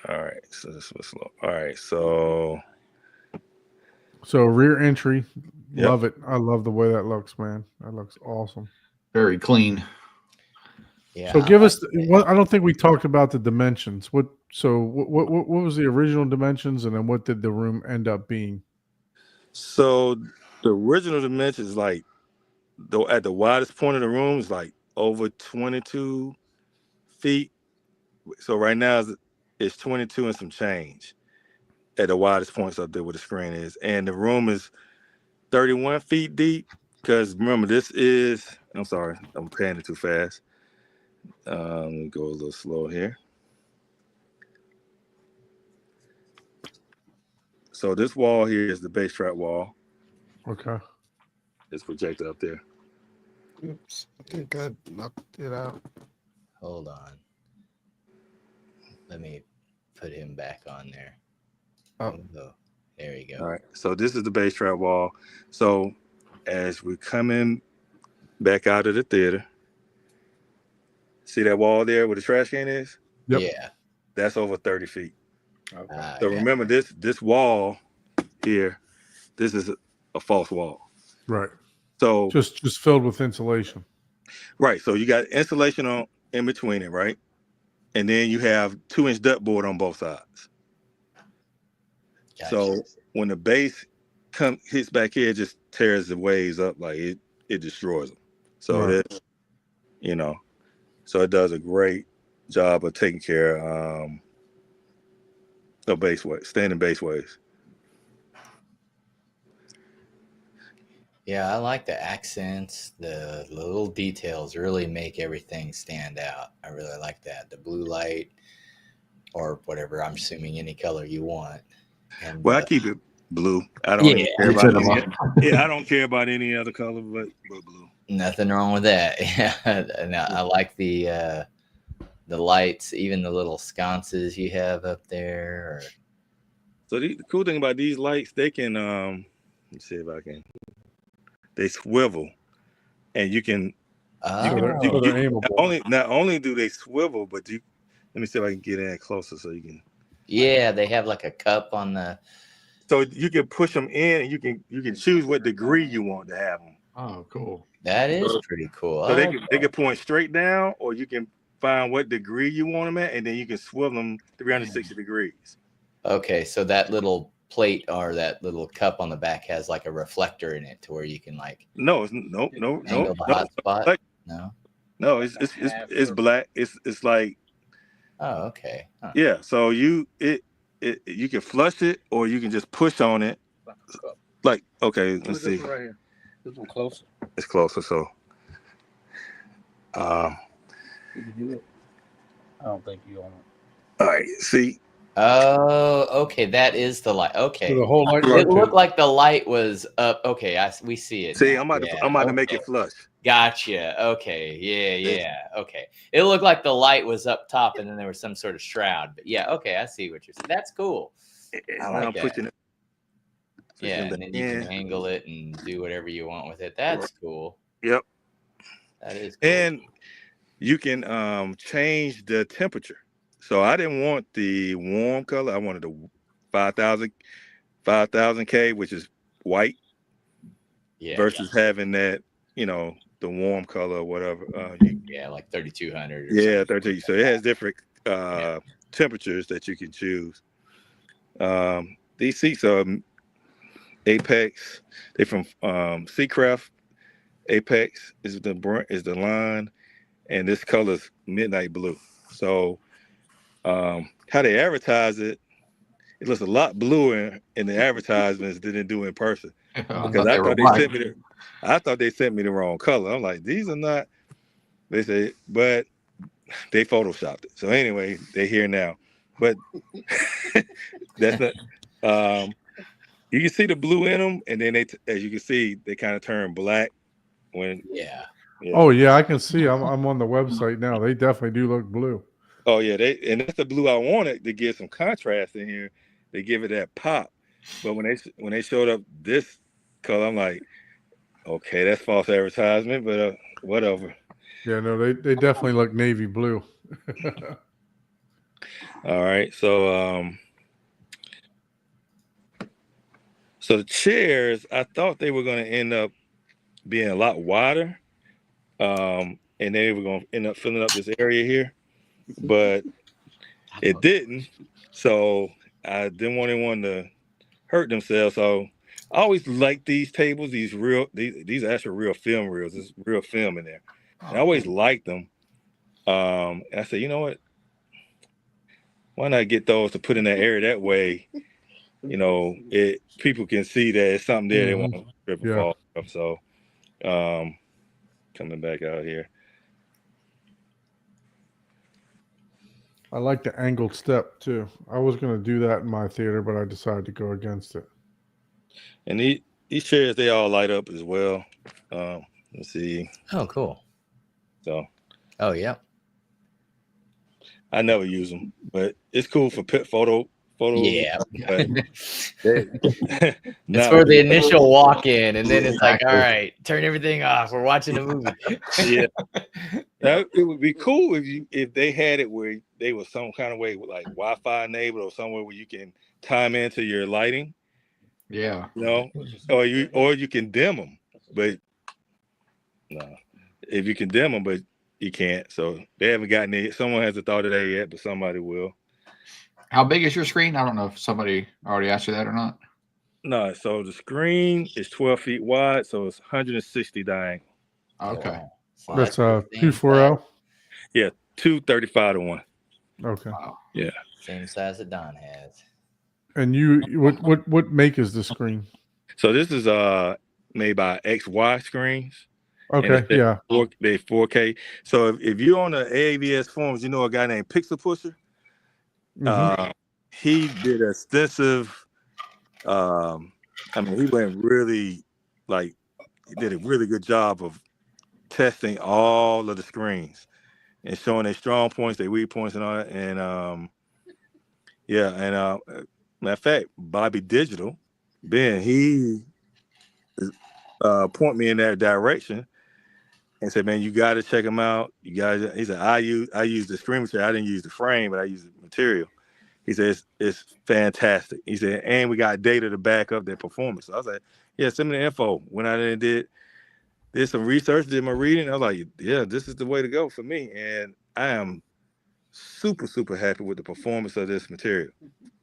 all right. So this was slow. All right. So rear entry, Yep. love it. I love the way that looks, man. That looks awesome. Very clean. Yeah. So give us. I don't think we talked about the dimensions. What was the original dimensions, and then what did the room end up being? So the original dimensions, like at the widest point of the room, is like over 22 feet. So right now it's 22 and some change at the widest points up there where the screen is, and the room is 31 feet deep. Because remember, this is. I'm sorry, I'm panning too fast. Let me go a little slow here. So this wall here is the base trap wall. Okay. It's projected up there. Oops, I think I knocked it out. Hold on. Let me put him back on there. Oh, there you go. All right. So this is the base trap wall. So as we come in back out of the theater, see that wall there where the trash can is? Yep. Yeah. That's over 30 feet. Okay. So remember this wall here, this is a false wall. Right. So just filled with insulation. Right. So you got insulation on in between it, right? And then you have 2-inch ductboard on both sides. Gotcha. So when the base hits back here, it just tears the waves up, like it destroys them. So Right. that, so it does a great job of taking care of standing base waves. Yeah, I like the accents. The little details really make everything stand out. I really like that. The blue light, or whatever, I'm assuming any color you want. And Well, I keep it blue. I don't even care about I don't care about any other color but blue. Nothing wrong with that. Yeah, and I like the lights, even the little sconces you have up there. So the cool thing about these lights, they can let's see if I can. They swivel, and you can. Not only do they swivel, but let me see if I can get in closer so you can. Yeah, they have like a cup on the. So you can push them in, and you can choose what degree you want to have them. Oh, cool! That is pretty cool. So they can point straight down, or you can find what degree you want them at, and then you can swivel them 360 degrees. Okay, so that little plate or that little cup on the back has like a reflector in it to where you can like no hot spot. No, it's black. It's like okay. Huh. Yeah, so you can flush it or you can just push on it. Like okay, let's see. Right here. This one closer. It's closer, so I don't think you own it. All right, see. Oh, okay. That is the light. Okay. So the whole light. It looked like the light was up. Okay, we see it. See, now. I'm about to make it flush. Gotcha. Okay. Yeah. Okay. It looked like the light was up top, and then there was some sort of shroud. But yeah, okay. I see what you're saying. That's cool. I like that. Pushing it. Yeah, and then you can angle it and do whatever you want with it. That's cool. Yep. That is cool. And you can change the temperature. So I didn't want the warm color. I wanted the 5000K, which is white, versus having that, the warm color or whatever. Like 3200. Yeah, 32. So it has different temperatures that you can choose. These seats are Apex. They're from Seacraft. Apex is the line, and this color is midnight blue. So how they advertise it looks a lot bluer in the advertisements than they do in person. Because I thought they sent me the wrong color. I'm like, these are not. They say, but they photoshopped it. So anyway, they're here now. But that's not. You can see the blue in them, and then as you can see, they kind of turn black when. Yeah. Oh yeah, I can see. I'm on the website now. They definitely do look blue. Oh yeah, and that's the blue I wanted to give some contrast in here. They give it that pop, but when they showed up this color, I'm like, okay, that's false advertisement, but whatever. Yeah, no, they definitely look navy blue. All right. So the chairs, I thought they were going to end up being a lot wider. And they were going to end up filling up this area here, but it didn't. So I didn't want anyone to hurt themselves. So I always like these tables, these are actual real film reels. There's real film in there. And I always liked them. And I said, you know what? Why not get those to put in that area that way? You know, people can see that it's something there they want to strip and fall off. So coming back out here. I like the angled step too. I was going to do that in my theater, but I decided to go against it. And these chairs, they all light up as well. Let's see. Oh, cool. So. Oh, yeah. I never use them, but it's cool for photo. Yeah. But it's for the initial walk-in, and then it's like, all right, turn everything off. We're watching a movie. Yeah. It would be cool if they had it where they was some kind of way with like Wi-Fi enabled or somewhere where you can time into your lighting. Yeah. You know, or you can dim them, but no, if you can dim them, but you can't. So they haven't gotten it. Someone hasn't thought of that yet, but somebody will. How big is your screen? I don't know if somebody already asked you that or not. No, so the screen is 12 feet wide, so it's 160 diagonal. Okay. So that's 240. Yeah, 235-1. Okay. Wow. Yeah. Same size that Don has. And what make is the screen? So this is made by XY Screens. Okay, yeah. They 4K. So if you're on the AVS forums, you know a guy named Pixel Pusher. He did extensive. He went really he did a really good job of testing all of the screens and showing their strong points, their weak points, and all that. And matter of fact, Bobby Digital, Ben, he point me in that direction and said, "Man, you got to check him out. You got." He said, "I use the screen material. I didn't use the frame, but I used the material." He said, it's fantastic. He said, and we got data to back up their performance. So I was like, yeah, send me the info. Went out and did some research, did my reading. I was like, yeah, this is the way to go for me. And I am super, super happy with the performance of this material.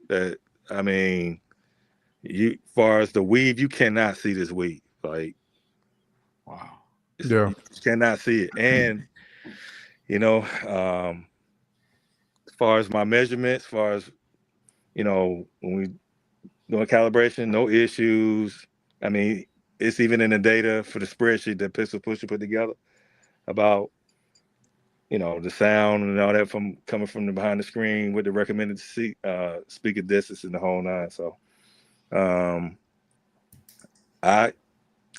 Far as the weave, you cannot see this weave. Like, wow. Yeah. You cannot see it. And, as far as my measurements, as far as, when we doing calibration, no issues. I mean, it's even in the data for the spreadsheet that Pixel Pusher put together about, the sound and all that coming from the behind the screen with the recommended speaker distance and the whole nine. So, I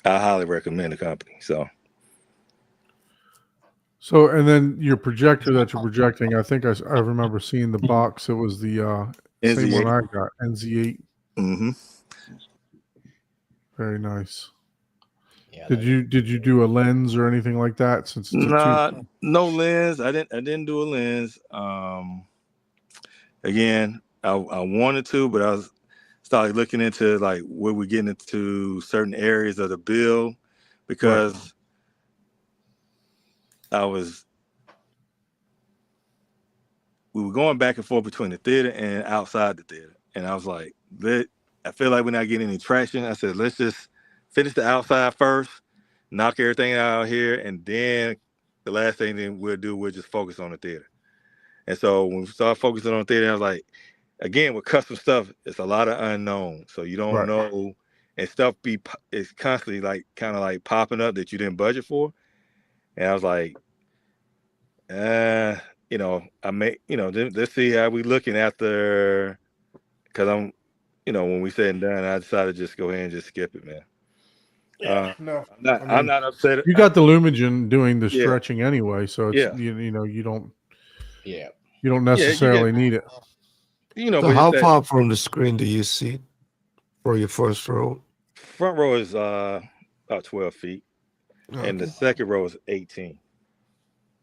highly recommend the company. So, and then your projector that you're projecting, I think I remember seeing the box. It was the same one I got, NZ8. Mm-hmm. Very nice. Yeah, did you do a lens or anything like that? Since it's no lens. I didn't do a lens. Again, I wanted to, but I started looking into like where we're getting into certain areas of the build because we were going back and forth between the theater and outside the theater. And I was like, I feel like we're not getting any traction. I said, let's just finish the outside first, knock everything out here, and then the last thing we'll just focus on the theater. And so when we started focusing on the theater, I was like, again, with custom stuff, it's a lot of unknown. So you don't know, and stuff it's constantly like kind of like popping up that you didn't budget for. And I was like, let's see how we looking after, because I'm, when we said and done, I decided to just go ahead and just skip it, man. No, I'm not upset. You got the Lumigen doing the stretching anyway, so it's you don't necessarily need it. So how far from the screen do you sit for your first row? Front row is about 12 feet, and the second row is 18.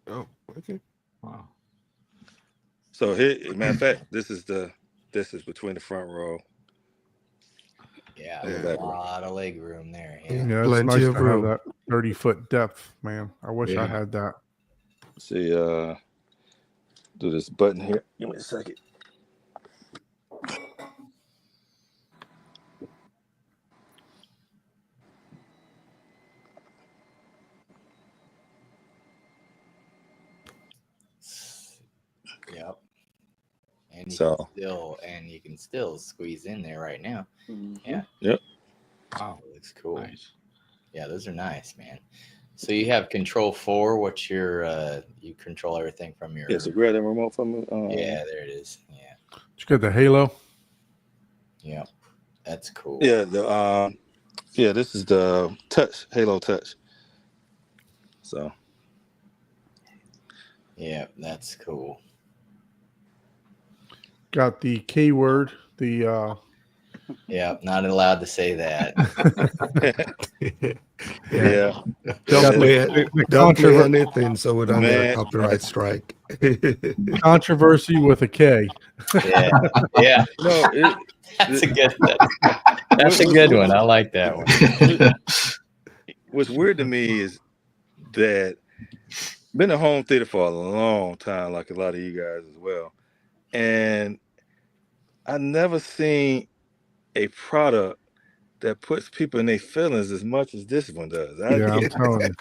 Oh, okay. Wow. So here, matter of fact, this is between the front row. Yeah, and the a back row. lot of leg room there. Yeah. Yeah. Yeah, it's Plenty nice of to have room. that 30-foot depth, man. I wish I Yeah. had that. See, do this button here. Give me a second. Yep. And you can still squeeze in there right now. Yeah. Yep. Wow, looks cool. Nice. Yeah, those are nice, man. So you have control 4. What's your you control everything from your So grab that remote from me. Yeah, there it is. Yeah. Did you get the Halo? Yeah. That's cool. Yeah, this is the touch, Halo Touch. So yeah, that's cool. Got the K word, the Yeah, not allowed to say that. Yeah. the Don't play anything so we don't get a Man. copyright strike. controversy with a K. Yeah. Yeah. No, That's a good That's a good one. I like that one. What's weird to me is that been a home theater for a long time, like a lot of you guys as well. And I never seen a product that puts people in their feelings as much as this one does. I'm telling you.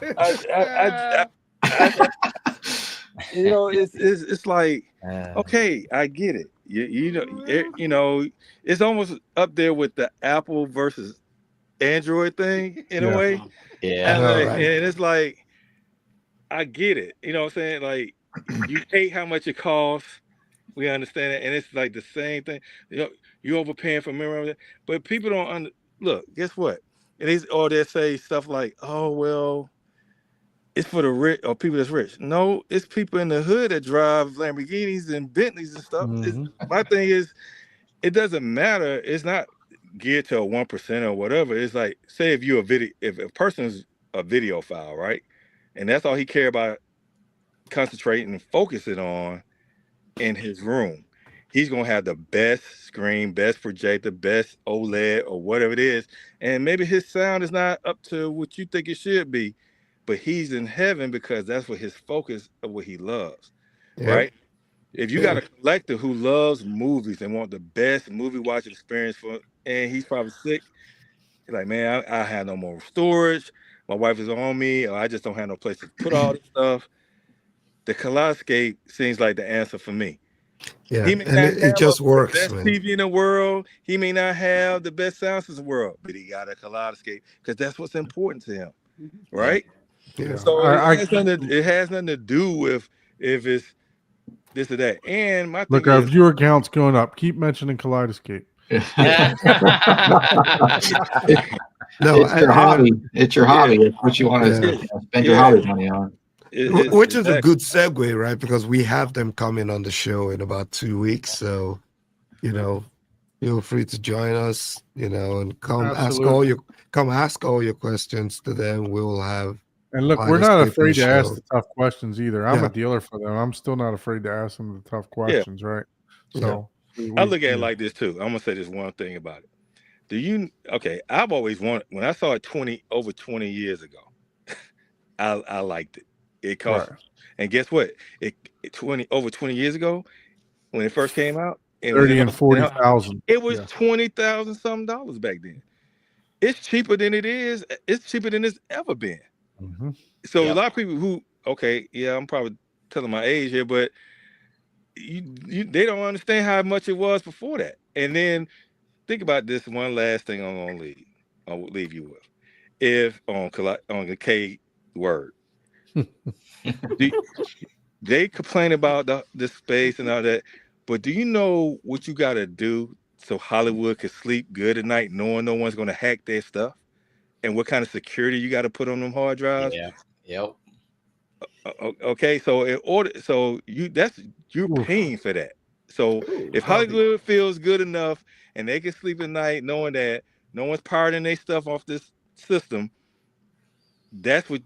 It's like, okay, I get it. You know, it's almost up there with the Apple versus Android thing in a way. Yeah. And it's like, I get it. You know what I'm saying? Like, you hate how much it costs. We understand it, and it's like the same thing. You're overpaying for memory, but people don't look. Guess what? And they say stuff like, "Oh well, it's for the rich or people that's rich." No, it's people in the hood that drive Lamborghinis and Bentleys and stuff. My thing is, it doesn't matter. It's not geared to a 1% or whatever. It's like, say if a person's a video file, right, and that's all he care about concentrating and focusing on in his room, he's gonna have the best screen, best projector, best OLED or whatever it is, and maybe his sound is not up to what you think it should be, but he's in heaven because that's what his focus of what he loves, right? If you got a collector who loves movies and want the best movie watching experience and he's probably sick, he's like, man, I have no more storage, my wife is on me, or I just don't have no place to put all this stuff. The Kaleidoscope seems like the answer for me. Yeah, He may and not it just have works, the best man. TV in the world. He may not have the best sound system in the world, but he got a Kaleidoscope because that's what's important to him, right? Yeah. So it has nothing to do with if it's this or that. And my Look, thing our is, viewer count's going up. Keep mentioning Kaleidoscope. No, it's your hobby. It's your hobby. It's what you want to spend your hobby money on. Which is a good segue, right? Because we have them coming on the show in about 2 weeks. So, feel free to join us, and come ask all your questions to them. We will have. And look, we're not afraid to ask the tough questions either. I'm a dealer for them. I'm still not afraid to ask them the tough questions, right? So I look at it like this too. I'm gonna say this one thing about it. I've always wanted, when I saw it over 20 years ago, I liked it. It cost, and guess what? Over 20 years ago, when it first came out, 30 and 40,000. It was $20,000 something dollars back then. It's cheaper than it is. It's cheaper than it's ever been. So a lot of people who, I'm probably telling my age here, but they don't understand how much it was before that. And then think about this one last thing I'm gonna leave you with. If on the K word, they complain about the space and all that, but do you know what you got to do so Hollywood can sleep good at night, knowing no one's gonna hack their stuff, and what kind of security you got to put on them hard drives? Yeah. Yep. Okay, so you're paying for that. So if Hollywood feels good enough and they can sleep at night knowing that no one's pirating their stuff off this system, that's where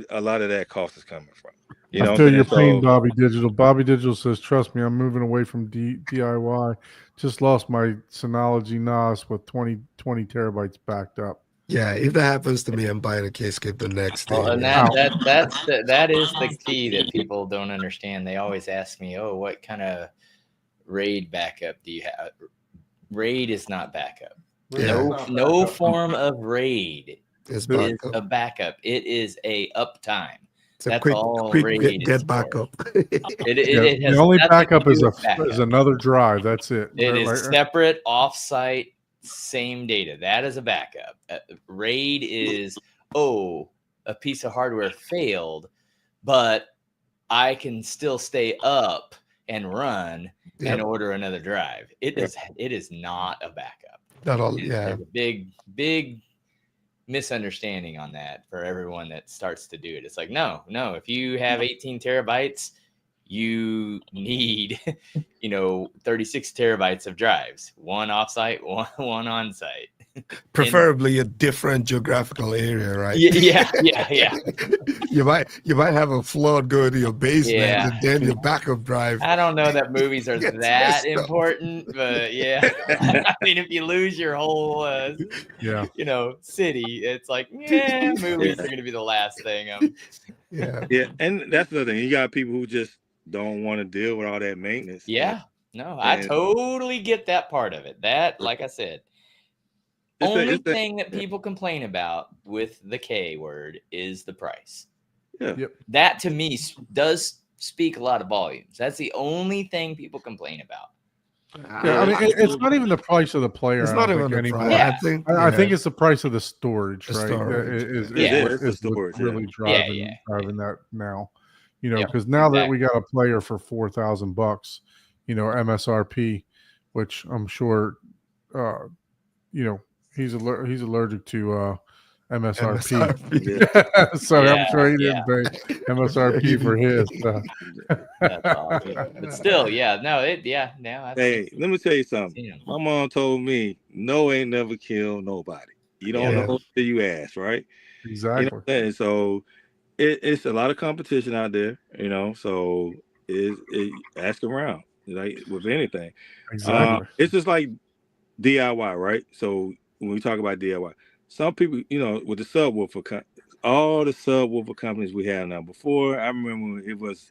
a lot of that cost is coming from. You know I what I'm feel your saying? pain, Bobby Digital. Bobby Digital says, "Trust me, I'm moving away from DIY. Just lost my Synology NAS with 20 terabytes backed up." Yeah, if that happens to me, I'm buying a K-Skip the next day. Well, and man. that is the key that people don't understand. They always ask me, "Oh, what kind of RAID backup do you have?" RAID is not backup. Yeah. No form of RAID It's is backup. a backup. It is a uptime. It's a That's quick all get RAID is for. backup. It has the only nothing backup to is do with backup. another drive. That's it. It is Right? separate, offsite, same data. That is a backup. RAID is, a piece of hardware failed, but I can still stay up and run and order another drive. It is not a backup. Not all, There's a big misunderstanding on that for everyone that starts to do it. It's like, no, if you have 18 terabytes, you need 36 terabytes of drives, one offsite, one on site, preferably a different geographical area, right? Yeah. You might have a flood going to your basement, Yeah. and then your backup drive. I don't know that movies are Gets that messed up. important, but yeah. I mean, if you lose your whole city, it's like, movies are gonna be the last thing. Yeah, and that's the thing. You got people who just don't want to deal with all that maintenance. Yeah, I totally get that part of it. That, like I said, only thing that people complain about with the K word is the price. Yeah. Yep. That to me does speak a lot of volumes. That's the only thing people complain about. Yeah, I mean, it's not even the price of the player. It's I not don't even think the anymore. price. Yeah. I think it's the price of the storage, The right? storage. Is the storage, really driving that now. Yep, because now that we got a player for $4,000, MSRP, which I'm sure, he's allergic to MSRP. So I'm sure he didn't pay MSRP for his. That's awesome. But still, now. Hey, let me tell you something. My mom told me, "No ain't never killed nobody. You don't know until you ask, right?" Exactly. You know what I'm saying? So it's a lot of competition out there, so ask around, like with anything. Exactly. It's just like DIY, right? So when we talk about DIY, some people, with the subwoofer, all the subwoofer companies we have now. Before, I remember it was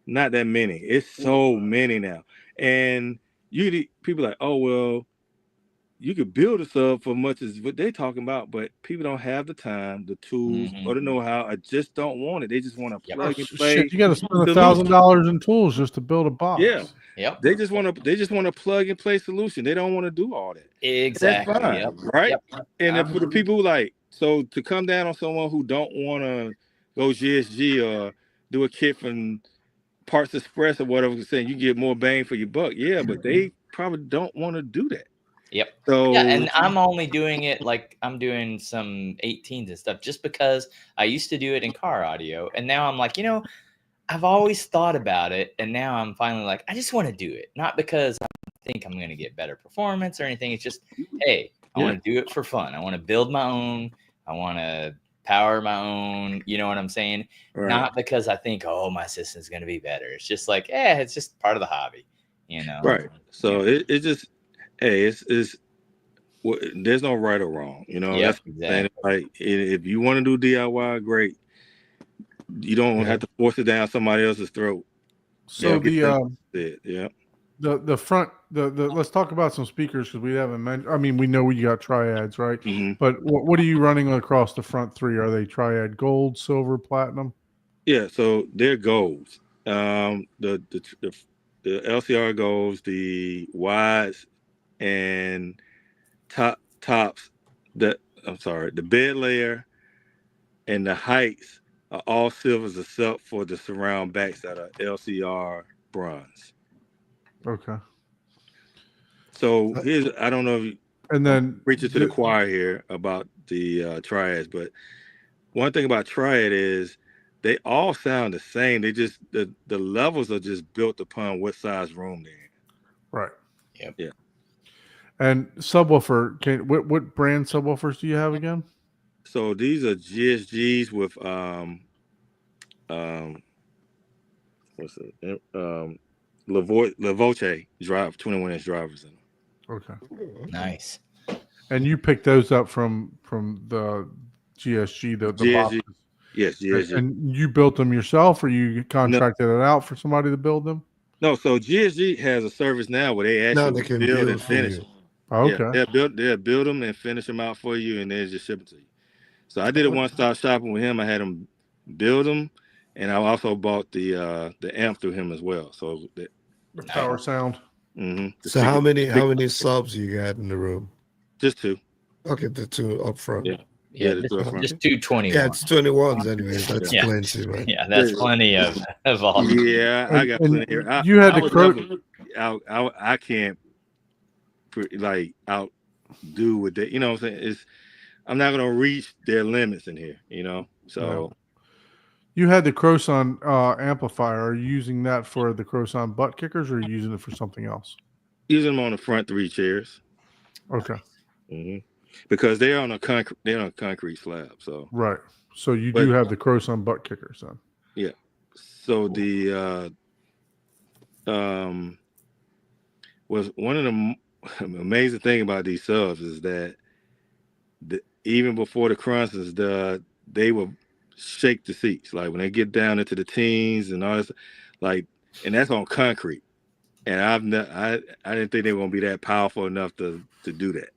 not that many. It's so many now, and people like, oh well, you could build a sub for much as what they're talking about, but people don't have the time, the tools, or the know-how. I just don't want it. They just want to plug and play. Shit, you got to spend $1,000 in tools just to build a box. Yeah. Yep. They just want to plug and play solution. They don't want to do all that. Exactly. That's fine, yep. right? Yep. And for the people who so to come down on someone who don't want to go GSG or do a kit from Parts Express or whatever, saying you get more bang for your buck. Yeah, but they probably don't want to do that. Yep. So and I'm only doing it like I'm doing some 18s and stuff just because I used to do it in car audio, and now I'm like, I've always thought about it, and now I'm finally like, I just want to do it, not because I think I'm going to get better performance or anything. It's just, hey, I want to do it for fun. I want to build my own. I want to power my own. You know what I'm saying? Right. Not because I think, my system's going to be better. It's just like, it's just part of the hobby. Right. So it just. Hey, there's no right or wrong, that's exactly. Like if you want to do DIY, great. You don't have to force it down somebody else's throat. So the front let's talk about some speakers because we haven't mentioned. I mean, we know you got triads, right? Mm-hmm. But what are you running across the front three? Are they triad gold, silver, platinum? Yeah, so they're golds. The LCR golds, the wides and tops. The bed layer and the heights are all silvers except for the surround backs that are LCR bronze. Okay. So I don't know if you and then preach it to the choir here about the triads, but one thing about triad is they all sound the same. They just the levels are just built upon what size room they're in. Right. Yep. Yeah. And subwoofer, what brand subwoofers do you have again? So these are GSGs with what's it? Lavoche drive 21-inch drivers in them. Okay. Nice. And you picked those up from the GSG, the GSG. boxes. Yes, GSG. And you built them yourself, or you contracted it out for somebody to build them? No, so GSG has a service now where they Now actually they can build and for finish. you. Okay. Yeah, they'll build them and finish them out for you, and then just ship it to you. So I did a one-stop shopping with him. I had him build them, and I also bought the amp through him as well. So The power sound. So how many subs you got in the room? Just 2. Okay, the 2 up front. Yeah, the 2 up front. just 221. Yeah, it's 21s anyways. That's Yeah. plenty, man. Yeah, that's plenty of volume. Yeah, I got plenty here. You had the I can't outdo with that. You know what I'm saying? I'm not gonna reach their limits in here. You know, so. You had the Croson amplifier. Are you using that for the Croson butt kickers, or are you using it for something else? Using them on the front 3 chairs. Okay. Because they're on a concrete slab. So right. So you do have the Croson butt kickers then. Yeah. So the was one of the amazing thing about these subs is that even before the crunches, they will shake the seats. Like when they get down into the teens and all this, and that's on concrete. And I didn't think they were gonna be that powerful enough to do that.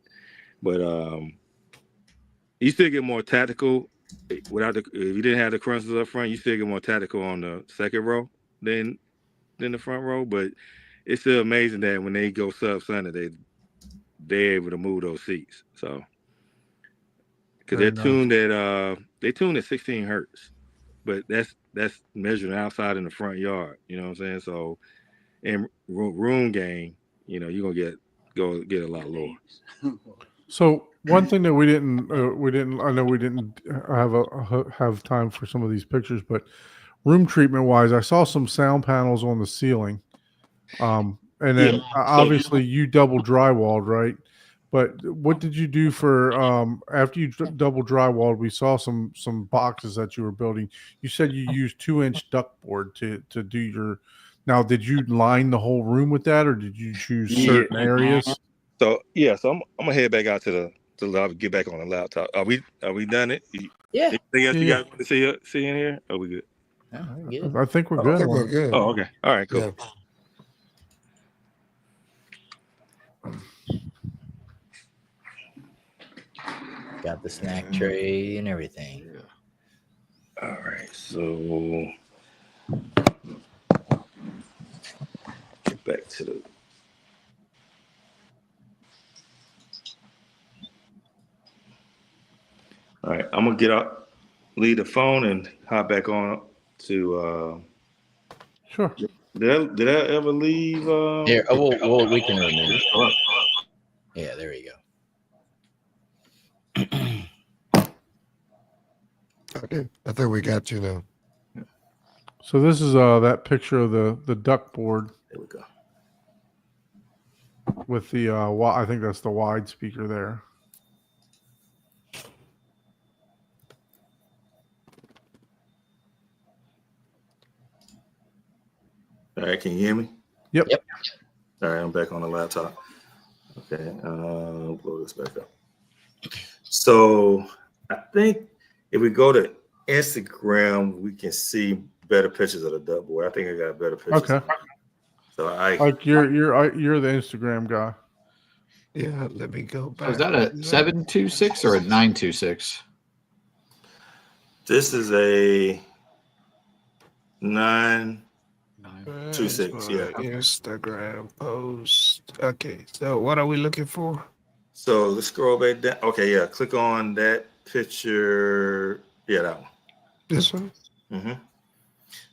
But you still get more tactical if you didn't have the crunches up front. You still get more tactical on the second row than the front row. But it's still amazing that when they go sub-center, they're able to move those seats. So because they're tuned at 16 hertz, but that's measured outside in the front yard. You know what I'm saying? So in room gain, you're gonna get a lot lower. So one thing that we didn't I know we didn't have time for some of these pictures, but room treatment wise, I saw some sound panels on the ceiling, and then obviously you double drywalled, right? But what did you do for after you double drywalled? We saw some boxes that you were building. You said you used 2-inch ductboard to do your. Now, did you line the whole room with that, or did you choose certain areas? So I'm gonna head back out to the lobby, get back on the laptop. Are we done it? Yeah. Anything else you guys want to see in here? Are we good? Oh, good. I think we're good. I think we're good. Oh, okay. All right, cool. Yeah. Got the snack tray and everything. All right, so get back to the. All right, I'm gonna get up, leave the phone, and hop back on to. Sure. Did I ever leave? Here, well, we can remove it. Yeah, there you go. Okay, I think we got you now. So this is that picture of the duct board. There we go. With the I think that's the wide speaker there. All right, can you hear me? Yep. All right, I'm back on the laptop. Okay, blow this back up. So I think if we go to Instagram, we can see better pictures of the duct board. I think I got better pictures. Okay. So you're the Instagram guy. Yeah, let me go back. Was that a 726 or a 926? This is a 926. Yeah. Instagram post. Okay, so what are we looking for? So let's scroll back down. Okay, yeah. Click on that picture. Yeah, that one. This one? Mm-hmm.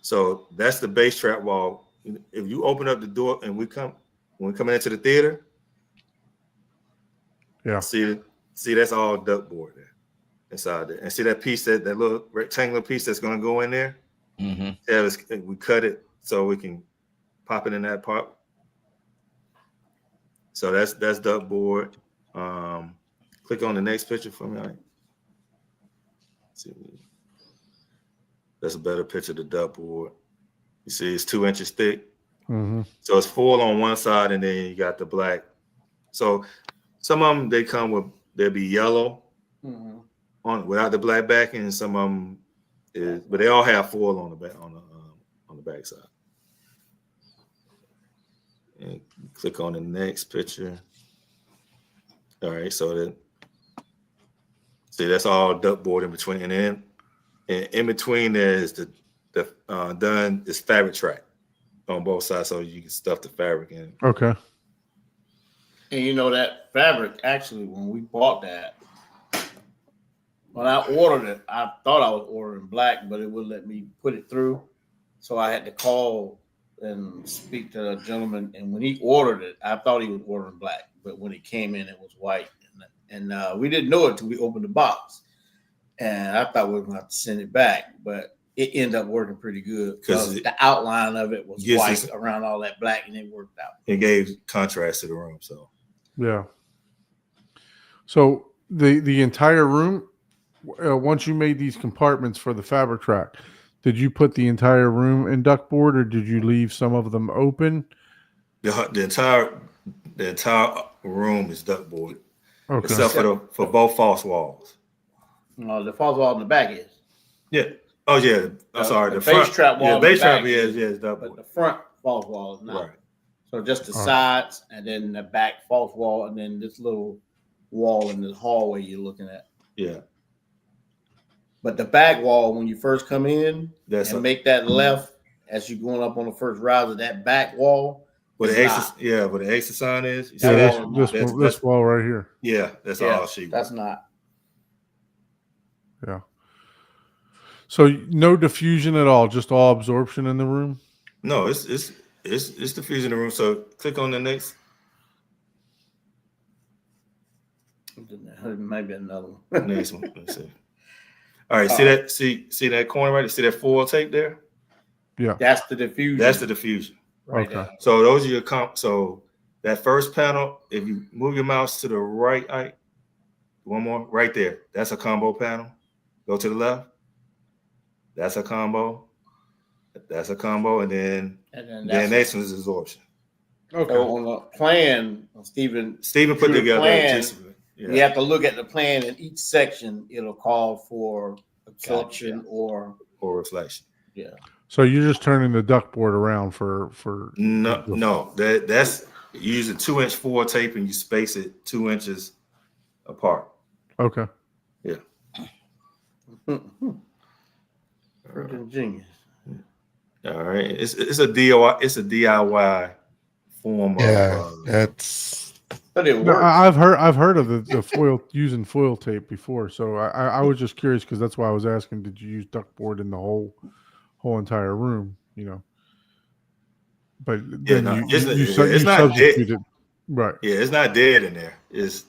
So that's the bass trap wall. If you open up the door and when we're coming into the theater, yeah. See that's all duct board there inside there. And see that piece, that little rectangular piece that's going to go in there? Mm-hmm. Yeah, we cut it so we can pop it in that part. So that's duct board. Click on the next picture for me. All right. See, that's a better picture of the duct board. You see, it's 2 inches thick. Mm-hmm. So it's full on one side, and then you got the black. So some of them they'll be yellow on without the black backing, and some of them but they all have full on the back on the back side. And click on the next picture. All right, so that's all duckboard in between, and then in between there is the done is fabric track on both sides, so you can stuff the fabric in. Okay. And you know that fabric, actually, when we bought that, when I ordered it, I thought I was ordering black, but it wouldn't let me put it through. So I had to call and speak to the gentleman. And when he ordered it, I thought he was ordering black, but when it came in, it was white. And we didn't know it until we opened the box. And I thought we were going to have to send it back, but it ended up working pretty good because the outline of it was white around all that black, and it worked out. It gave contrast to the room. So yeah. So the entire room, once you made these compartments for the fabric track, did you put the entire room in duckboard, or did you leave some of them open? The entire room is duckboard, okay, except for both false walls. The false wall in the back is. Yeah. Oh yeah. I'm sorry. The front, base trap wall. Yeah, base trap is duckboard. But the front false wall is not. Right. So just the sides, and then the back false wall, and then this little wall in the hallway you're looking at. Yeah. But the back wall, when you first come in make that left as you're going up on the first riser, that back wall. Where the exit sign is. This wall right here. Yeah, that's all she. That's not. Yeah. So no diffusion at all, just all absorption in the room. No, it's diffusion in the room. So click on the next. Maybe another one. Next one. Let's see. All right, see that? See that corner right? See that foil tape there? Yeah. That's the diffusion. That's the diffusion. Right okay. there. So those are your so that first panel, if you move your mouse to the right, one more, right there. That's a combo panel. Go to the left. That's a combo. That's a combo, and then next one is absorption. Okay. So on the plan, Stephen put together. Plan, you have to look at the plan in each section. It'll call for absorption or reflection. Yeah. So you're just turning the duckboard around for no. That's using 2-inch foil tape, and you space it 2 inches apart. Okay. Yeah. Freaking genius. All right. It's a DIY. It's a DIY form of. That's. But it works. No, I've heard of the foil using foil tape before, so I was just curious because that's why I was asking. Did you use duckboard in the whole entire room? You know. But then you substituted, dead. Right? Yeah, it's not dead in there. It's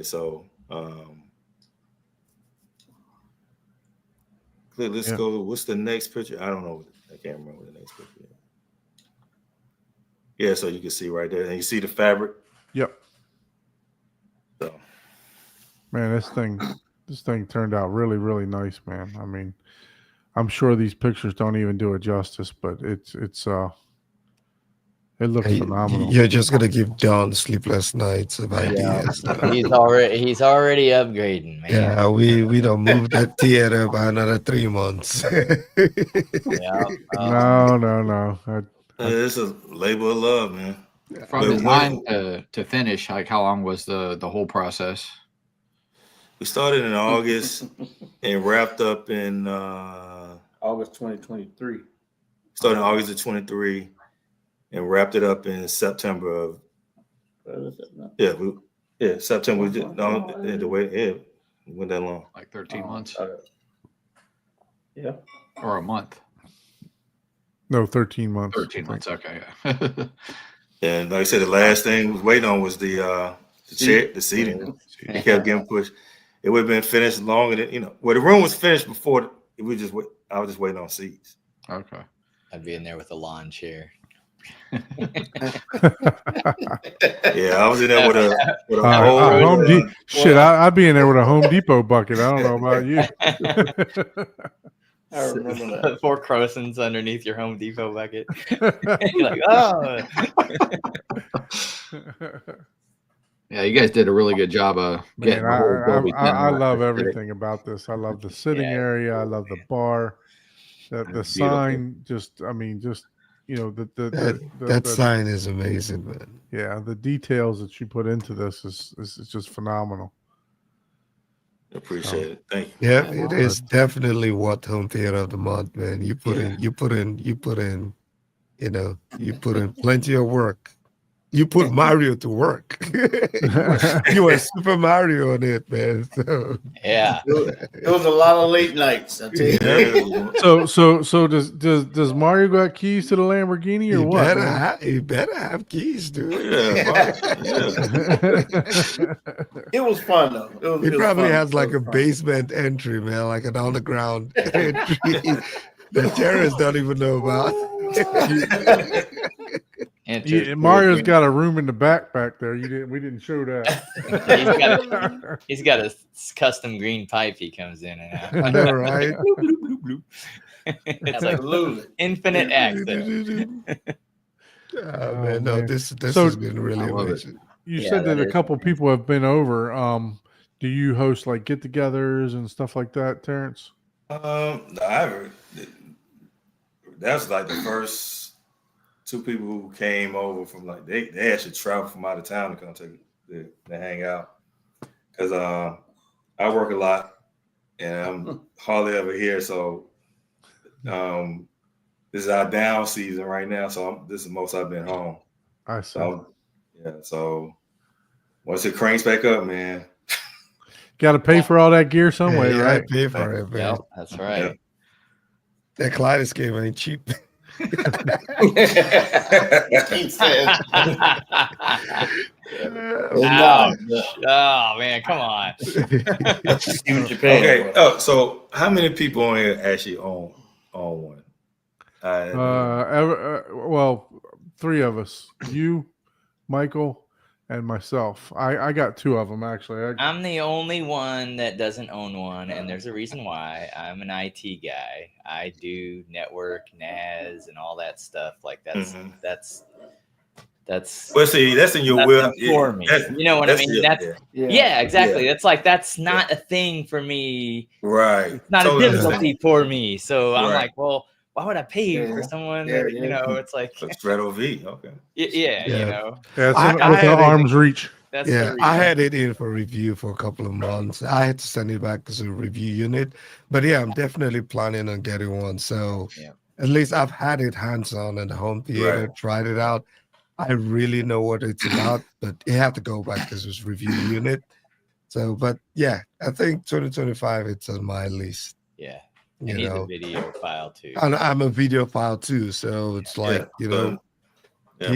so. Let's go. What's the next picture? I don't know. I can't remember the next picture. Yeah, so you can see right there, and you see the fabric. Yep. So, man, this thing turned out really, really nice, man. I mean, I'm sure these pictures don't even do it justice, but it looks phenomenal. You're just gonna give John sleepless nights of ideas. He's already upgrading, man. Yeah, we don't move that theater by another 3 months. No. It's a labor of love, man. From design to finish, like how long was the whole process? We started in August and wrapped up in August 2023. Started in August of 23 and wrapped it up in September of. September. We did it went that long. Like 13 months. Yeah. Or a month. No, 13 months. 13 months. Okay. And like I said, the last thing we was waiting on was the seating. It kept getting pushed. It would have been finished longer than the room was finished before. I was just waiting on seats. Okay. I'd be in there with a lawn chair. Yeah, I was in there with a Home Depot. Shit, I'd be in there with a Home Depot bucket. I don't know about you. I remember that. 4 croissants underneath your Home Depot bucket. You're like, oh. Yeah, you guys did a really good job of getting Man, the whole Dolby 10 I love aesthetic. everything about this. I love the sitting Yeah, area. I cool, love the man. bar. The It's sign, just that sign is amazing, man. Yeah, the details that you put into this is just phenomenal. Appreciate it. Thank you. Yeah, it is definitely what home theater of the month, man. You put in, you put in, you put in plenty of work. You put Mario to work. You were Super Mario on it, man. So Yeah. It was a lot of late nights. I tell you. Yeah. So does Mario got keys to the Lamborghini or you what? better have keys, dude. Yeah. It was fun though. He probably fun. has like It a was fun. basement entry, man, like an underground entry that terrorists don't even know about. Mario's got a room in the back there. We didn't show that. He's got a custom green pipe he comes in and out. I know, right? It's like infinite access. Oh, man, no, man. this So, has been really amazing. You said that a couple people have been over. Do you host like get-togethers and stuff like that, Terrence? That's like the first 2 people who came over from like they actually traveled from out of town to come to hang out because I work a lot and I'm hardly ever here, so this is our down season right now, so this is the most I've been home. I see. So once it cranks back up, man, got to pay for all that gear some way, you right? Pay for it, man. Yep, that's right. Yeah. That Kaleidoscope ain't cheap. Oh man, come on. Okay. Oh, so how many people on here actually own one? Well, 3 of us. You, Michael, and myself. I got 2 of them actually. I'm the only one that doesn't own one, and there's a reason why. I'm an IT guy. I do network, NAS, and all that stuff. Like that's well, see, that's in your will for me. You know what I mean? Yeah, exactly. Yeah. That's not a thing for me. Right. It's not totally a difficulty for me. So I'm like, well, why would I pay for someone that, it's like Strato V, okay. Yeah. It's I within arm's reach. That's I had it in for review for a couple of months. I had to send it back as a review unit. But yeah, I'm definitely planning on getting one. So at least I've had it hands-on in the home theater, tried it out. I really know what it's about, but it had to go back as a review unit. So, but yeah, I think 2025, it's on my list. Yeah. And he's a video file too. And I'm a video file too. So it's like, keep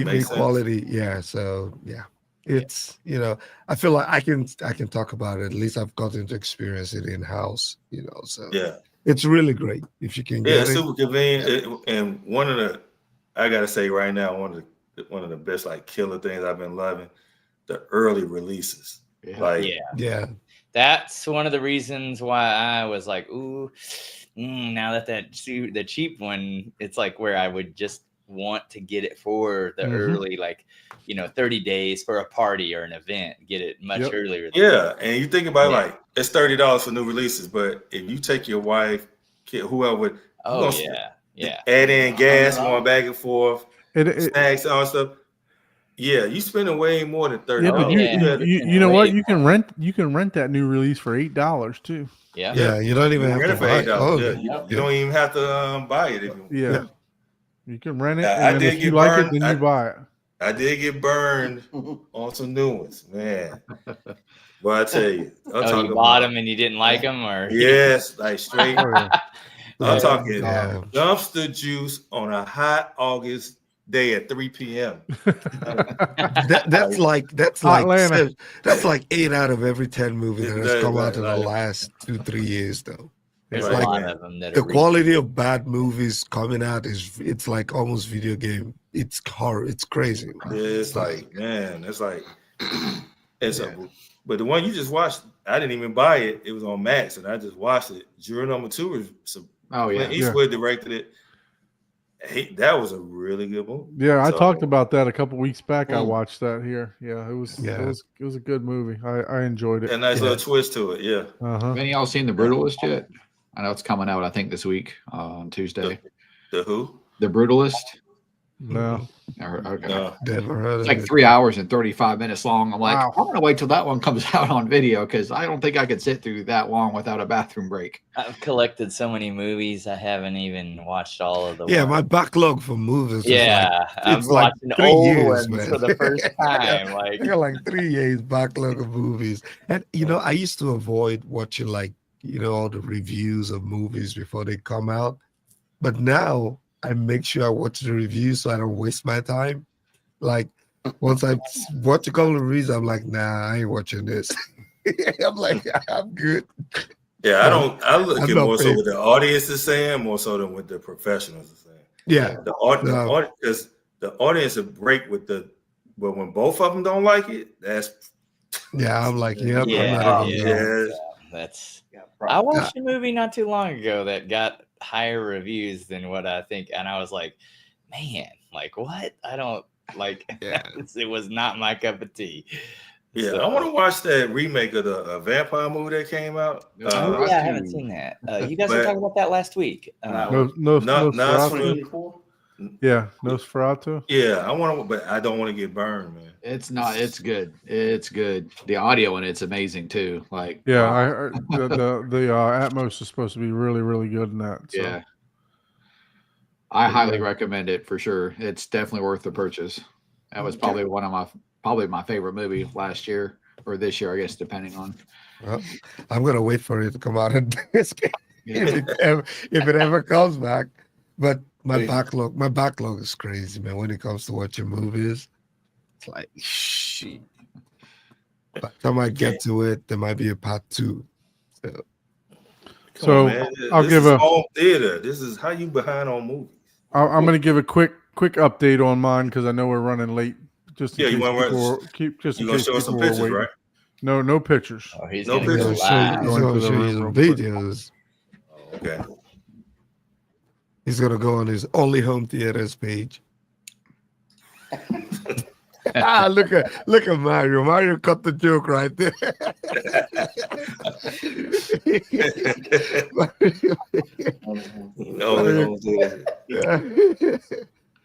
me quality. Yeah. So yeah. It's I feel like I can talk about it. At least I've gotten to experience it in house, so it's really great if you can get it. It's super convenient. And I gotta say right now, one of the best like killer things I've been loving, the early releases. That's one of the reasons why I was like, ooh, now that the cheap one, it's like where I would just want to get it for the early, 30 days for a party or an event, get it much earlier. And you think about like it's $30 for new releases, but if you take your wife, kid, whoever, add in gas going back and forth, snacks, all stuff. Yeah, you spending way more than $30. Yeah, but you know what? You can rent that new release for $8 too. Yeah, you don't even have to buy it. You don't even have to buy it. You can rent it, and if you like it, then you buy it. I did get burned on some new ones, man. But I tell you, you bought them and you didn't like them, or yes, like straight. I'm talking dumpster juice on a hot August day at 3 p.m. That's like 8 out of every 10 movies that has come out in the last 2-3 years, though. There's a lot of them that the quality of bad movies coming out it's like almost video game. It's horror. It's crazy. It's like but the one you just watched, I didn't even buy it. It was on Max, and I just watched it. Juror number 2 is Oh yeah. Clint Eastwood directed it. That was a really good movie. Yeah, I talked about that a couple weeks back. I Mm. watched that here. Yeah, it was a good movie. I enjoyed it. A nice little twist to it. Yeah. Uh-huh. Have any of y'all seen The Brutalist yet? I know it's coming out, I think, this week on Tuesday. The who? The Brutalist. No. Okay. No. Never heard It's of like it. 3 hours and 35 minutes long. I'm like, Wow. I'm gonna wait till that one comes out on video because I don't think I could sit through that long without a bathroom break. I've collected so many movies. I haven't even watched all of the Yeah, ones. my backlog for movies. Yeah, I'm it's like watching 3 old years, ones man. for the first time. Like, I got like 3 years backlog of movies. And I used to avoid watching all the reviews of movies before they come out. But now I make sure I watch the reviews so I don't waste my time. Like once I watch a couple of reviews, I'm like, nah, I ain't watching this. I'm like, I'm good. Yeah, I look I'm at not more so paying. what the audience is saying, more so than what the professionals are saying. Yeah. Because the audience will break but when both of them don't like it, that's I'm like, yep, yeah, I'm not even yeah. that's. I watched a movie not too long ago that got higher reviews than what I think, and I was like, man, like what? I don't like. Yeah. It was not my cup of tea. Yeah, So, I want to watch that remake of the vampire movie that came out. I haven't seen that. You guys were talking about that last week. Nosferatu. Yeah, Nosferatu. Yeah, I want to, but I don't want to get burned, man. It's not. It's good. It's good. The audio in it's amazing too. Like yeah, wow. I heard the Atmos is supposed to be really, really good in that. So. Yeah, I highly recommend it for sure. It's definitely worth the purchase. That was probably my favorite movie last year or this year, I guess, depending on. Well, I'm gonna wait for it to come out and if it ever comes back. But my backlog is crazy, man. When it comes to watching movies, it's like shit. By the time I get to it, there might be a part 2. So I'll give a home theater. This is how you behind on movies. I'm going to give a quick update on mine because I know we're running late. Just in case you want to show us some pictures, right? No pictures. Oh, he's No gonna pictures. go live. He's going to show you some videos. Okay. He's going to go on his Only Home Theaters page. Look at Mario. Mario cut the joke right there.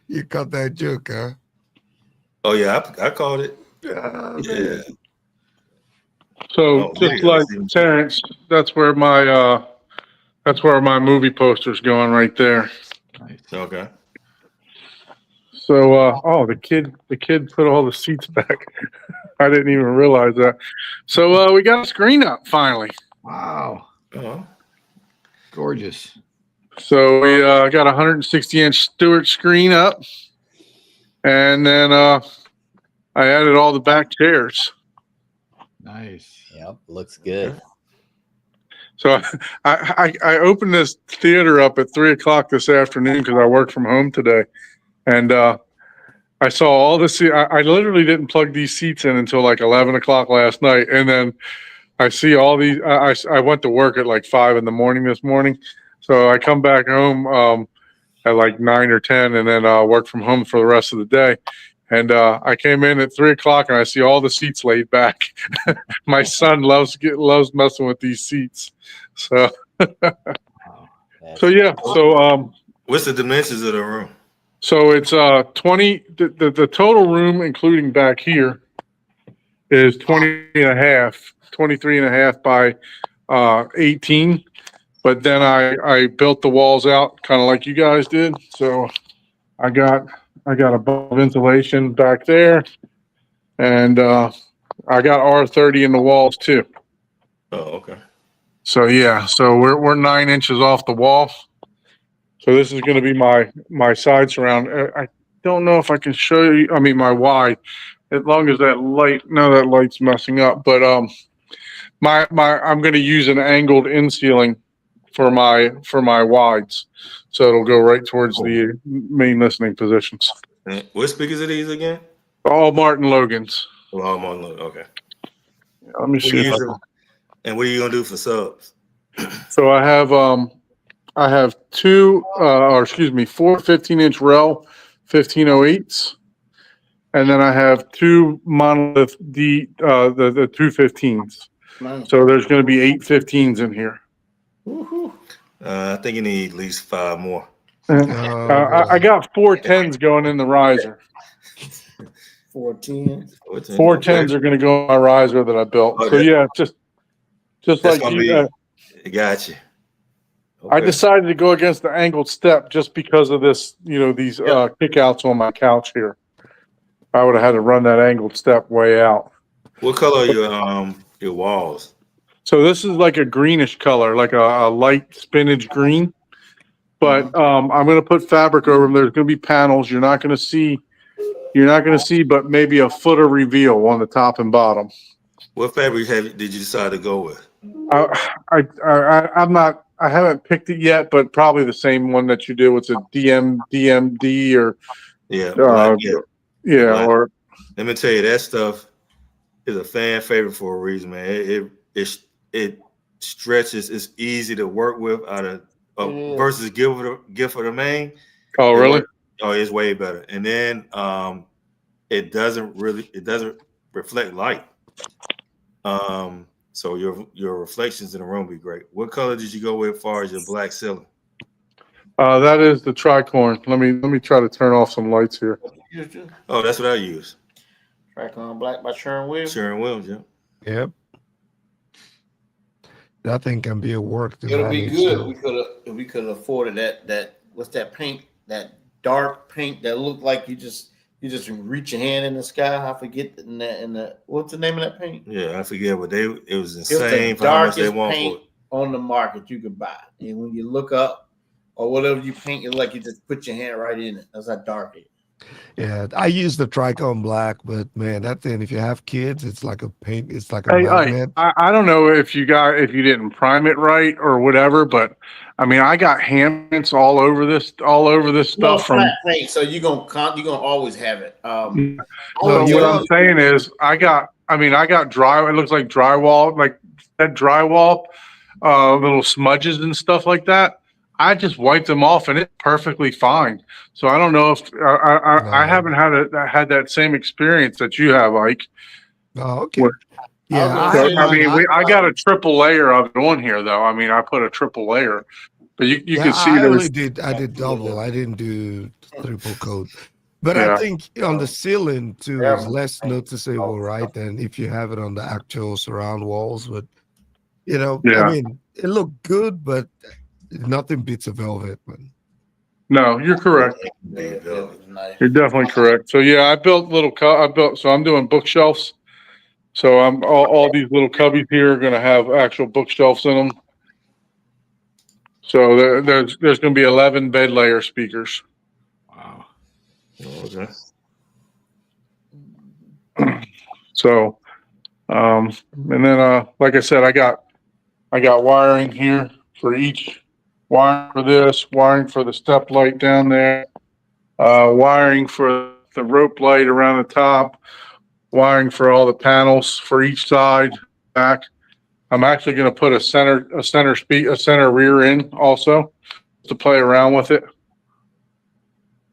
You cut that joke, huh? Oh yeah, I caught it. Yeah. So just like Terrence, that's where my movie poster's going right there. Nice. Okay. So the kid put all the seats back. I didn't even realize that. So we got a screen up finally. Wow. Uh-huh. Gorgeous. So we got a 160-inch Stewart screen up, and then I added all the back chairs. Nice. Yep, looks good. So I opened this theater up at 3:00 this afternoon because I work from home today, and I saw all the seats. I literally didn't plug these seats in until like 11 o'clock last night, and then I see all these. I went to work at like 5 a.m. this morning, so I come back home at like 9 or 10, and then work from home for the rest of the day. And I came in at 3:00, and I see all the seats laid back. My son loves messing with these seats. So, yeah. So, what's the dimensions of the room? So it's 20. The total room, including back here, is 23 and a half by 18. But then I built the walls out kind of like you guys did. So I got above insulation back there, and I got R30 in the walls too. Oh, okay. So yeah, so we're 9 inches off the wall. So this is going to be my side surround. I don't know if I can show you. I mean, my wide, as long as that light's messing up. But I'm going to use an angled in ceiling for my wides, so it'll go right towards the main listening positions. What speakers are these again? All Martin Logans. All Martin Logan. Okay. Let me see. And what are you gonna do for subs? So I have I have four 15-inch Rel 1508s, and then I have two monolith the 215s. Nice. So there's going to be 8 15s in here. Woo-hoo. I think you need at least 5 more. I got 4 10s going in the riser. 14. 4 10s are going to go in my riser that I built. Oh, So yeah, just That's like gonna you. be. Got you. I Okay. decided to go against the angled step just because of this, these kickouts on my couch here. I would have had to run that angled step way out. What color are your walls? So this is like a greenish color, like a light spinach green. But I'm going to put fabric over them. There's going to be panels. You're not going to see, but maybe a foot of reveal on the top and bottom. What fabric did you decide to go with? I haven't picked it yet, but probably the same one that you do. It's a DMD or Black, black. or Let me tell you, that stuff is a fan favorite for a reason, man. It stretches. It's easy to work with versus gift for the main. Oh, really? It's way better. And then it doesn't reflect light. So your reflections in the room will be great. What color did you go with as far as your black ceiling? That is the tricorn. Let me try to turn off some lights here. Oh, that's what I use. Tricorn Black by Sherwin-Williams. Sherwin-Williams, yeah. Yep. That thing can be a work. It'll be good. We could have afforded that. What's that paint? That dark paint that looked like you just reach your hand in the sky. I forget what's the name of that paint? Yeah, I forget, but it was insane. It was the for how much they darkest want paint for it. on the market you could buy. And when you look up or whatever you paint, it's like you just put your hand right in it. That's how dark it is. Yeah, I use the Tricone Black, but man, that thing, if you have kids, it's like a paint. It's like a magnet. I don't know if you didn't prime it right or whatever, but I mean, I got handprints all over this stuff from. Paint, so you're gonna always have it. What I'm saying is, I got dry. It looks like drywall, like that drywall, little smudges and stuff like that. I just wiped them off and it's perfectly fine. So I don't know if I haven't had that same experience that you have, Ike. Oh, okay. Yeah, I got a triple layer of it on here, though. I mean, I put a triple layer, but you can see I did double. I didn't do triple coat. But I think on the ceiling too is less noticeable, right? Than if you have it on the actual surround walls. But I mean, it looked good, but nothing beats a velvet one. No, you're correct. You're definitely correct. So yeah, I built so I'm doing bookshelves. So I'm all these little cubbies here are going to have actual bookshelves in them. So there's going to be 11 bed layer speakers. Wow. Okay. So, and then like I said, I got wiring here for each. Wiring for this, wiring for the step light down there, wiring for the rope light around the top, wiring for all the panels for each side, back. I'm actually going to put a center rear in also to play around with it.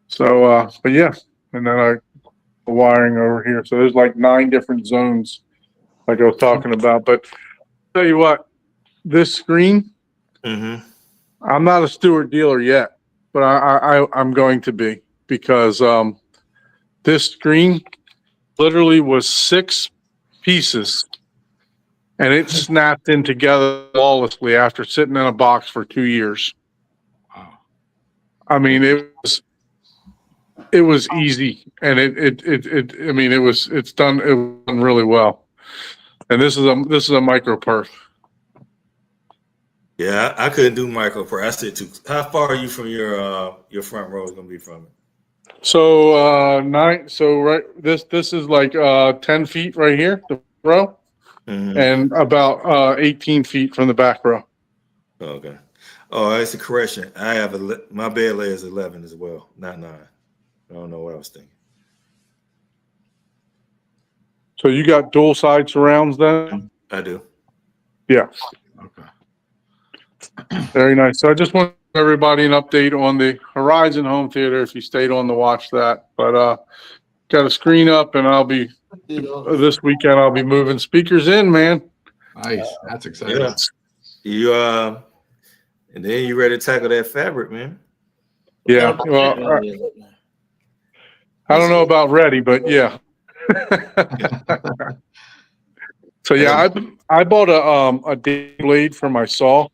So, but yeah, and then the wiring over here. So there's like 9 different zones, like I was talking about. But I'll tell you what, this screen. Mm-hmm. I'm not a Stewart dealer yet, but I'm going to be, because this screen literally was 6 pieces and it snapped in together flawlessly after sitting in a box for 2 years. Wow. I mean, it was easy, and it's done really well. And this is a micro perf. Yeah, I couldn't do micro perf. I said too. How far are you from your front row? Is going to be from it? So 9. So right, this is like 10 feet right here, the row, and about 18 feet from the back row. Okay. Oh, it's a correction. I have my bed layer is 11 as well, not 9. I don't know what I was thinking. So you got dual side surrounds then? I do. Yeah. Okay. Very nice. So I just want everybody an update on the Horizon home theater if you stayed on to watch that. But got a screen up, and I'll be this weekend. I'll be moving speakers in, man. Nice. That's exciting. Yeah. You and then you ready to tackle that fabric, man. Yeah. Well, I don't know about ready, but yeah. So yeah, I bought a day blade for my saw,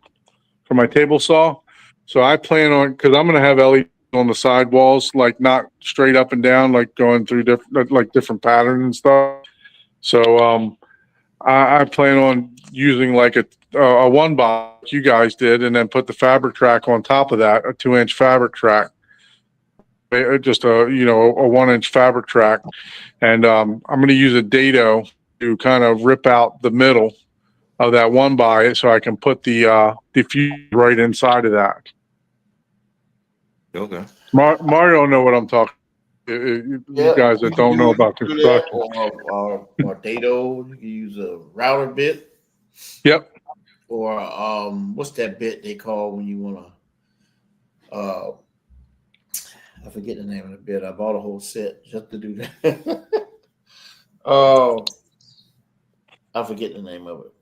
for my table saw. So I plan on, because I'm gonna have LEDs on the sidewalls, like not straight up and down, like going through different patterns and stuff. So I plan on using like a one box you guys did, and then put the fabric track on top of that, a 2-inch fabric track, just a 1-inch fabric track, and I'm going to use a dado to kind of rip out the middle of that one by, so I can put the diffuser right inside of that. Okay. Mario know what I'm talking. You guys that don't know about construction. Or dado, you can use a router bit. Yep. Or what's that bit they call when you want to? I forget the name of the bit. I bought a whole set just to do that. Oh, I forget the name of it.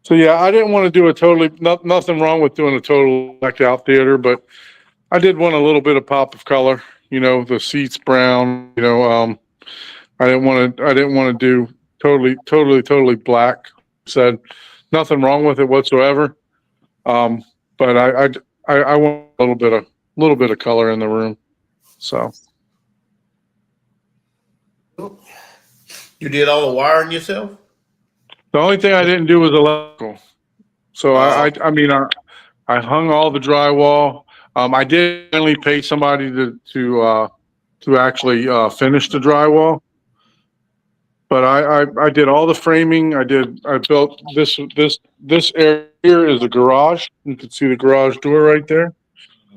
So yeah, I didn't want to do a totally nothing wrong with doing a total blacked out theater, but I did want a little bit of pop of color. The seats brown. I didn't want to do totally black. Said nothing wrong with it whatsoever. But I want a little bit of color in the room. So You did all the wiring yourself? the only thing I didn't do was electrical. So I hung all the drywall. I did finally pay somebody to actually finish the drywall. But I did all the framing. I built this area here is a garage. You can see the garage door right there.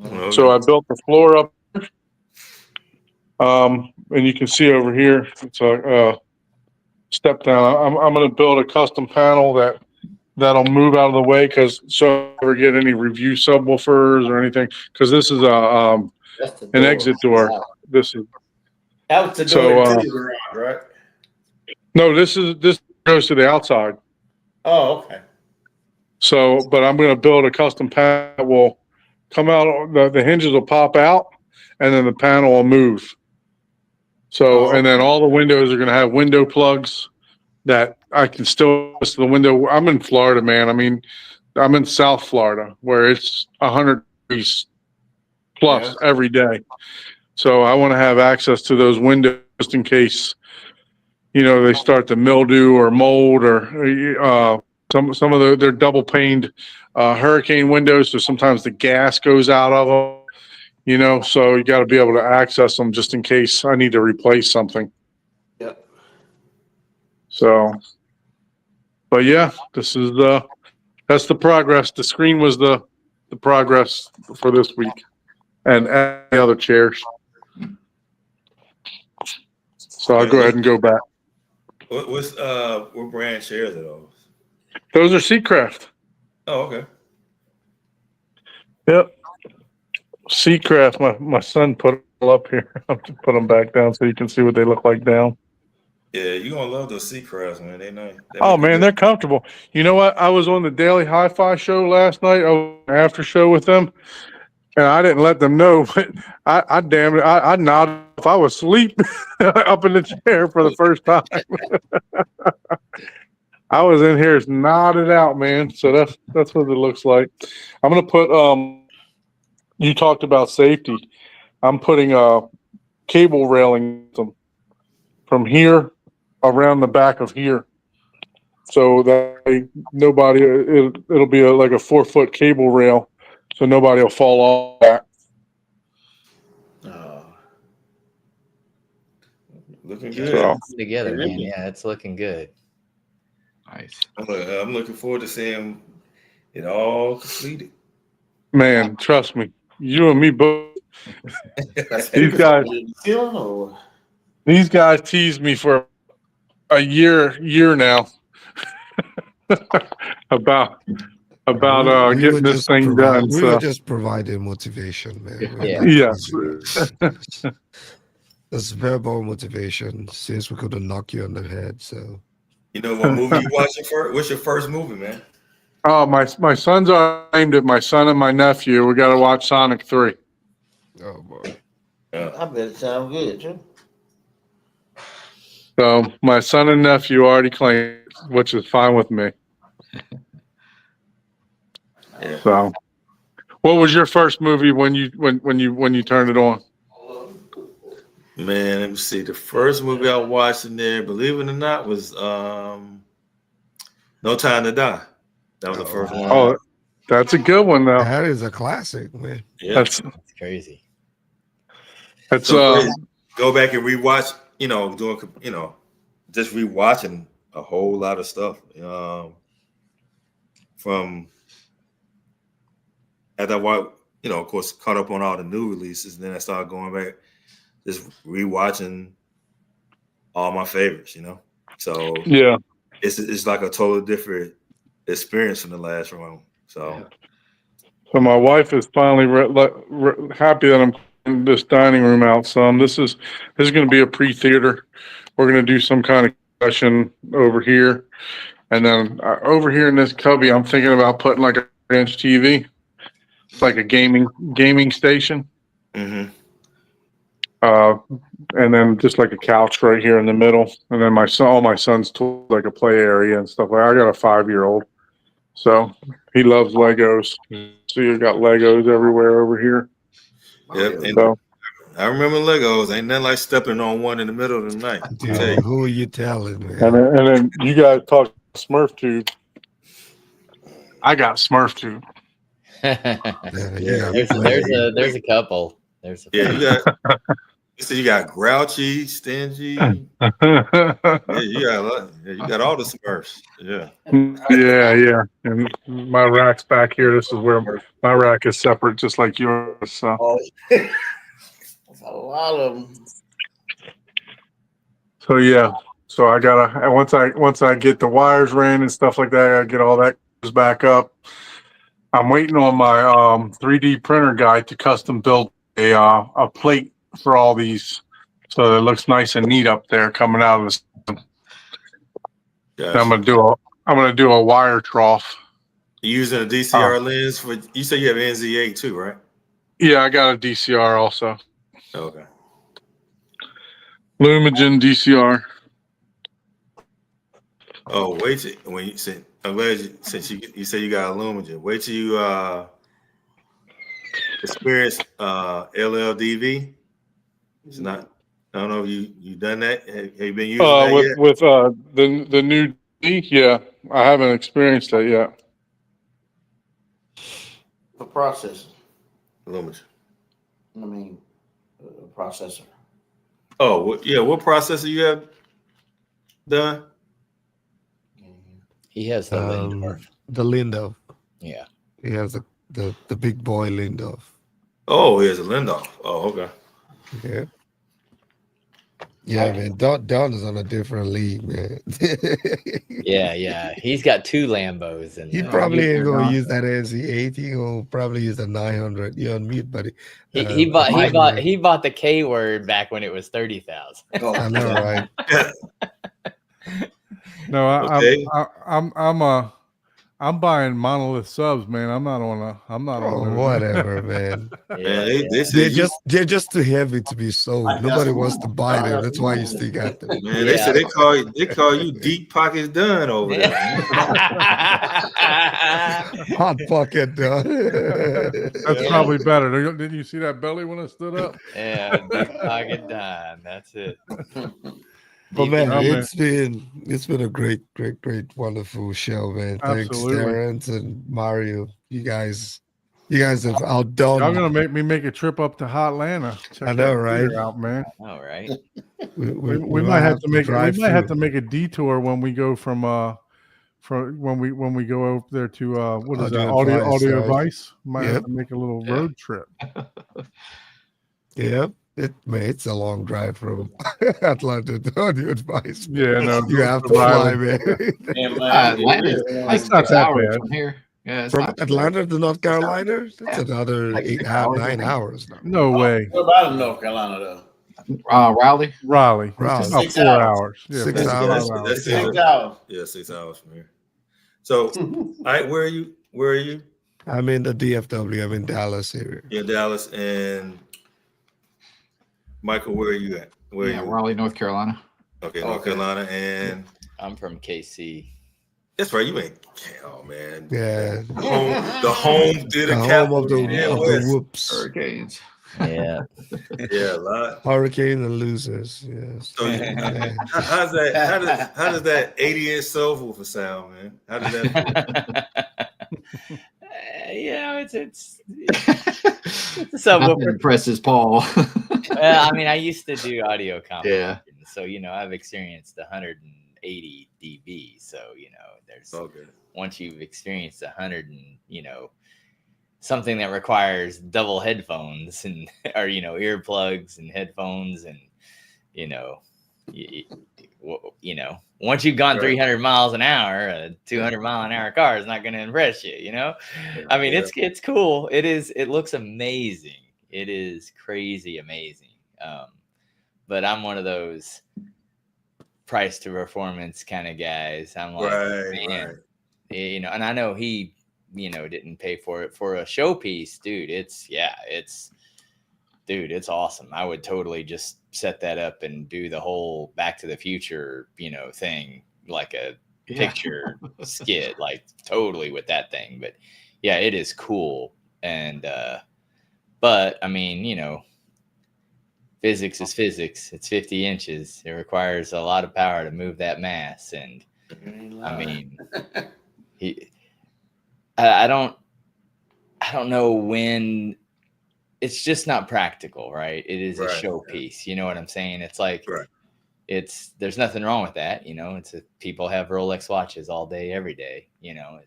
Okay. So I built the floor up. And you can see over here, it's a step down. I'm going to build a custom panel that'll move out of the way, so I never get any review subwoofers or anything. Because this is an exit door. This is Out the door to the garage, right? No, this goes to the outside. Oh, okay. So, but I'm going to build a custom panel that will come out. The hinges will pop out, and then the panel will move. So, and then all the windows are going to have window plugs that I can still twist the window. I'm in Florida, man. I mean, I'm in South Florida where it's 100 degrees plus every day. So I want to have access to those windows just in case, they start to mildew or mold, or some of they're double paned hurricane windows. So sometimes the gas goes out of them. So you got to be able to access them just in case I need to replace something. Yep. So, but yeah, that's the progress. The screen was the progress for this week, and any other chairs. So I'll go ahead and go back. What brand chairs are those? Those are Seacraft. Oh, okay. Yep. Seacraft. My son put them up here. I'll just put them back down so you can see what they look like down. Yeah, you're gonna love those Seacrafts, man. They nice. Oh man, they're comfortable. You know what? I was on the Daily Hi-Fi show last night. I was on an after show with them, and I didn't let them know, but I damn it, I nodded if I was asleep up in the chair for the first time. I was in here nodded out, man. So that's what it looks like. I'm gonna put you talked about safety. I'm putting a cable railing from here around the back of here, so that nobody it'll be like a 4-foot cable rail, so nobody will fall off that. Looking good. So, together, man. Yeah, it's looking good. Nice. I'm looking forward to seeing it all completed. man, trust me, you and me both. These guys teased me for a year now about about We getting were this just thing done. We were So just providing motivation, man. We're Yeah. not yes, crazy. That's verbal motivation. Since we could have knocked you on the head, so. You know what movie you watching first? What's your first movie, man? oh my sons are aimed at my son and my nephew. We got to watch Sonic 3. Oh boy. I bet it sounds good too. So my son and nephew already claimed, which is fine with me. Yeah. So, what was your first movie when you turned it on? Man, let me see. The first movie I watched in there, believe it or not, was No Time to Die. That was the first one. Oh, that's a good one though. That is a classic, man. Yeah. That's crazy. So go back and rewatch, just rewatching a whole lot of stuff. From as I watched, of course, caught up on all the new releases, and then I started going back, just rewatching all my favorites, So yeah. it's like a totally different experience from the last one. So So my wife is finally happy that I'm cleaning this dining room out some. This is going to be a pre-theater. We're going to do some kind of session over here, and then over here in this cubby, I'm thinking about putting like a 3-inch TV, like a gaming station. Mm-hmm. And then just like a couch right here in the middle, and then all my son's toys, like a play area and stuff. I got a 5-year-old, so he loves Legos. So you got Legos everywhere over here. Yep. And So I remember Legos. Ain't nothing like stepping on one in the middle of the night. Dude, who are you telling, man? and then you guys talk Smurf Tube. I got Smurf Tube. There's a couple. You got Grouchy, Stingy. You got all the Smurfs. Yeah. Yeah. And my rack's back here. This is where my rack is separate, just like yours. So. That's a lot of them. So yeah. So I gotta once I get the wires ran and stuff like that, I gotta get all that back up. I'm waiting on my 3D printer guy to custom build a plate for all these, so it looks nice and neat up there coming out of the system. Gotcha. I'm gonna do a wire trough. You using a DCR lens for? You say you have NZ8 too, right? Yeah, I got a DCR also. Okay. Lumigen DCR. Oh, wait till when you said. I'm glad since you say you got a Lumigen. Wait till you experience LLDV. It's not. I don't know if you done that. Have you been using that yet? With the new D? Yeah, I haven't experienced that yet. The processor. Lumigen. I mean, processor. Oh, yeah. What processor you have done? He has the Lindorf. The Lindorf. Yeah. He has the big boy Lindorf. Oh, he has a Lindorf. Oh, okay. Yeah. Yeah, man. Don is on a different league, man. Yeah. He's got 2 Lambos, and he probably ain't gonna use that NC8. He gonna probably use the 900. You're on mute, buddy. He bought the K word back when it was 30,000. I know, right? No, Okay. I'm buying monolith subs, man. I'm not on. Whatever, man. Man, They're just too heavy to be sold. Nobody wants to buy them. That's why you still got them. Man, they said they call you deep pockets done over there. Hot pocket, done. That's probably better. Didn't you see that belly when it stood up? Yeah, deep pocket dime. That's it. But man, it's been a great, wonderful show, man. Thanks, Absolutely. Terrence and Mario. You guys have outdone. Y'all gonna make me make a trip up to Hotlanta. I know, right? Out, man. All right. We might have to make a detour when we go from when we go over there to what is that? Audio Vice. Might have to make a little road trip. Yep. It's a long drive from Atlanta to Audio Advice. Yeah, no, you have to fly, man. Atlanta's like It's not 6 that hours bad from here. Yeah, it's From not too Atlanta to North Carolina, that's Yeah. another Like 8 6 hours, hours, I 9 think. hours now. No way. What about in North Carolina though? bad. Raleigh. Raleigh. It's Raleigh. about 6 4 hours. hours. Yeah, 6 4 to 5 hours. hours. That's 6 it. hours. Yeah, 6 hours from here. So, all right, where are you? Where are you? I'm in the DFW. I'm in Dallas area. Yeah, Dallas. And Michael, where are you at? Where Yeah, are you? Raleigh, North Carolina. Okay, North Carolina. And I'm from KC. that's right. You ain't. Oh man. Yeah. The home to the The home capital of the Midwest. whoops. Hurricanes. Yeah. Yeah, a lot. Hurricane and losers. Yes. So Yeah. how's that? How does that 80-inch subwoofer sound, man? How does that feel? It's a subwoofer. Nothing impresses Paul. Well, I mean, I used to do audio composition, Yeah. so I've experienced 180 dB. So there's Okay. once you've experienced 100 and something that requires double headphones and or earplugs and headphones and once you've gone Right. 300 miles an hour, a 200 mile an hour car is not going to impress you. I mean, Yeah. it's cool. It looks amazing. It is crazy amazing. But I'm one of those price to performance kind of guys. I'm like, man, and I know he, didn't pay for it for a showpiece, dude. It's awesome. I would totally just set that up and do the whole Back to the Future, thing, like a picture skit, like totally with that thing. But yeah, it is cool. And, but I mean, physics is physics. It's 50 inches. It requires a lot of power to move that mass. And I mean, I don't know when. It's just not practical, right? It is a showpiece. You know what I'm saying? It's like, there's nothing wrong with that. People have Rolex watches all day, every day. I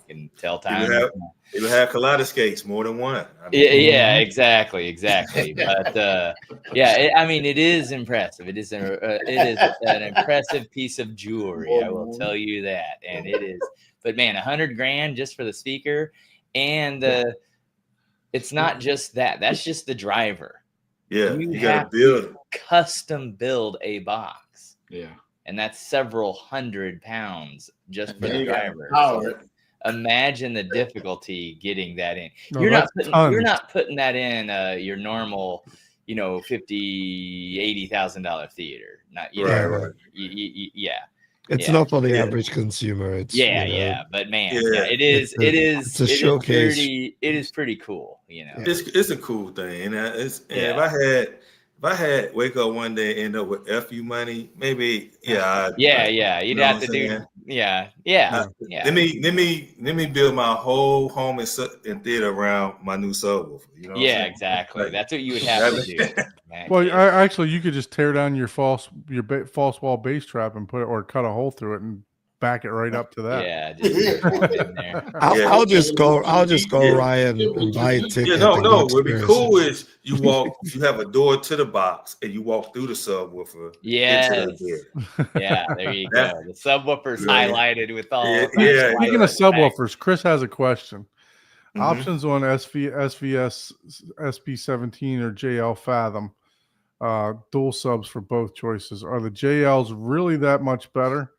can tell time. People have kaleidoscopes, more than one. I mean, yeah, exactly. But I mean, it is impressive. It is an impressive piece of jewelry. I will tell you that. And it is, but man, $100,000 just for the speaker and it's not just that. That's just the driver. Yeah, you gotta build custom build a box. Yeah, and that's several hundred pounds just for the driver. So imagine the difficulty getting that in. No, You're not putting that in your normal, $50,000-$80,000 theater. Not right. Yeah. It's not for the average consumer. It's but man, it is. It's a showcase. It is pretty cool. It's a cool thing, and if I had wake up one day and end up with FU money, maybe you'd have to do Let me build my whole home and theater around my new subwoofer. Exactly. That's what you would have to do. Well, actually, you could just tear down your false wall bass trap and put it, or cut a hole through it and back it right up to that. Yeah, just in there. I'll just call Ryan and buy a ticket. Yeah, no. What'd be cool is you have a door to the box and you walk through the subwoofer. Yeah, there you go. The subwoofer's highlighted with all. Speaking of subwoofers, Chris has a question. Mm-hmm. Options on SVS, SP17 or JL Fathom, dual subs for both choices. Are the JLs really that much better,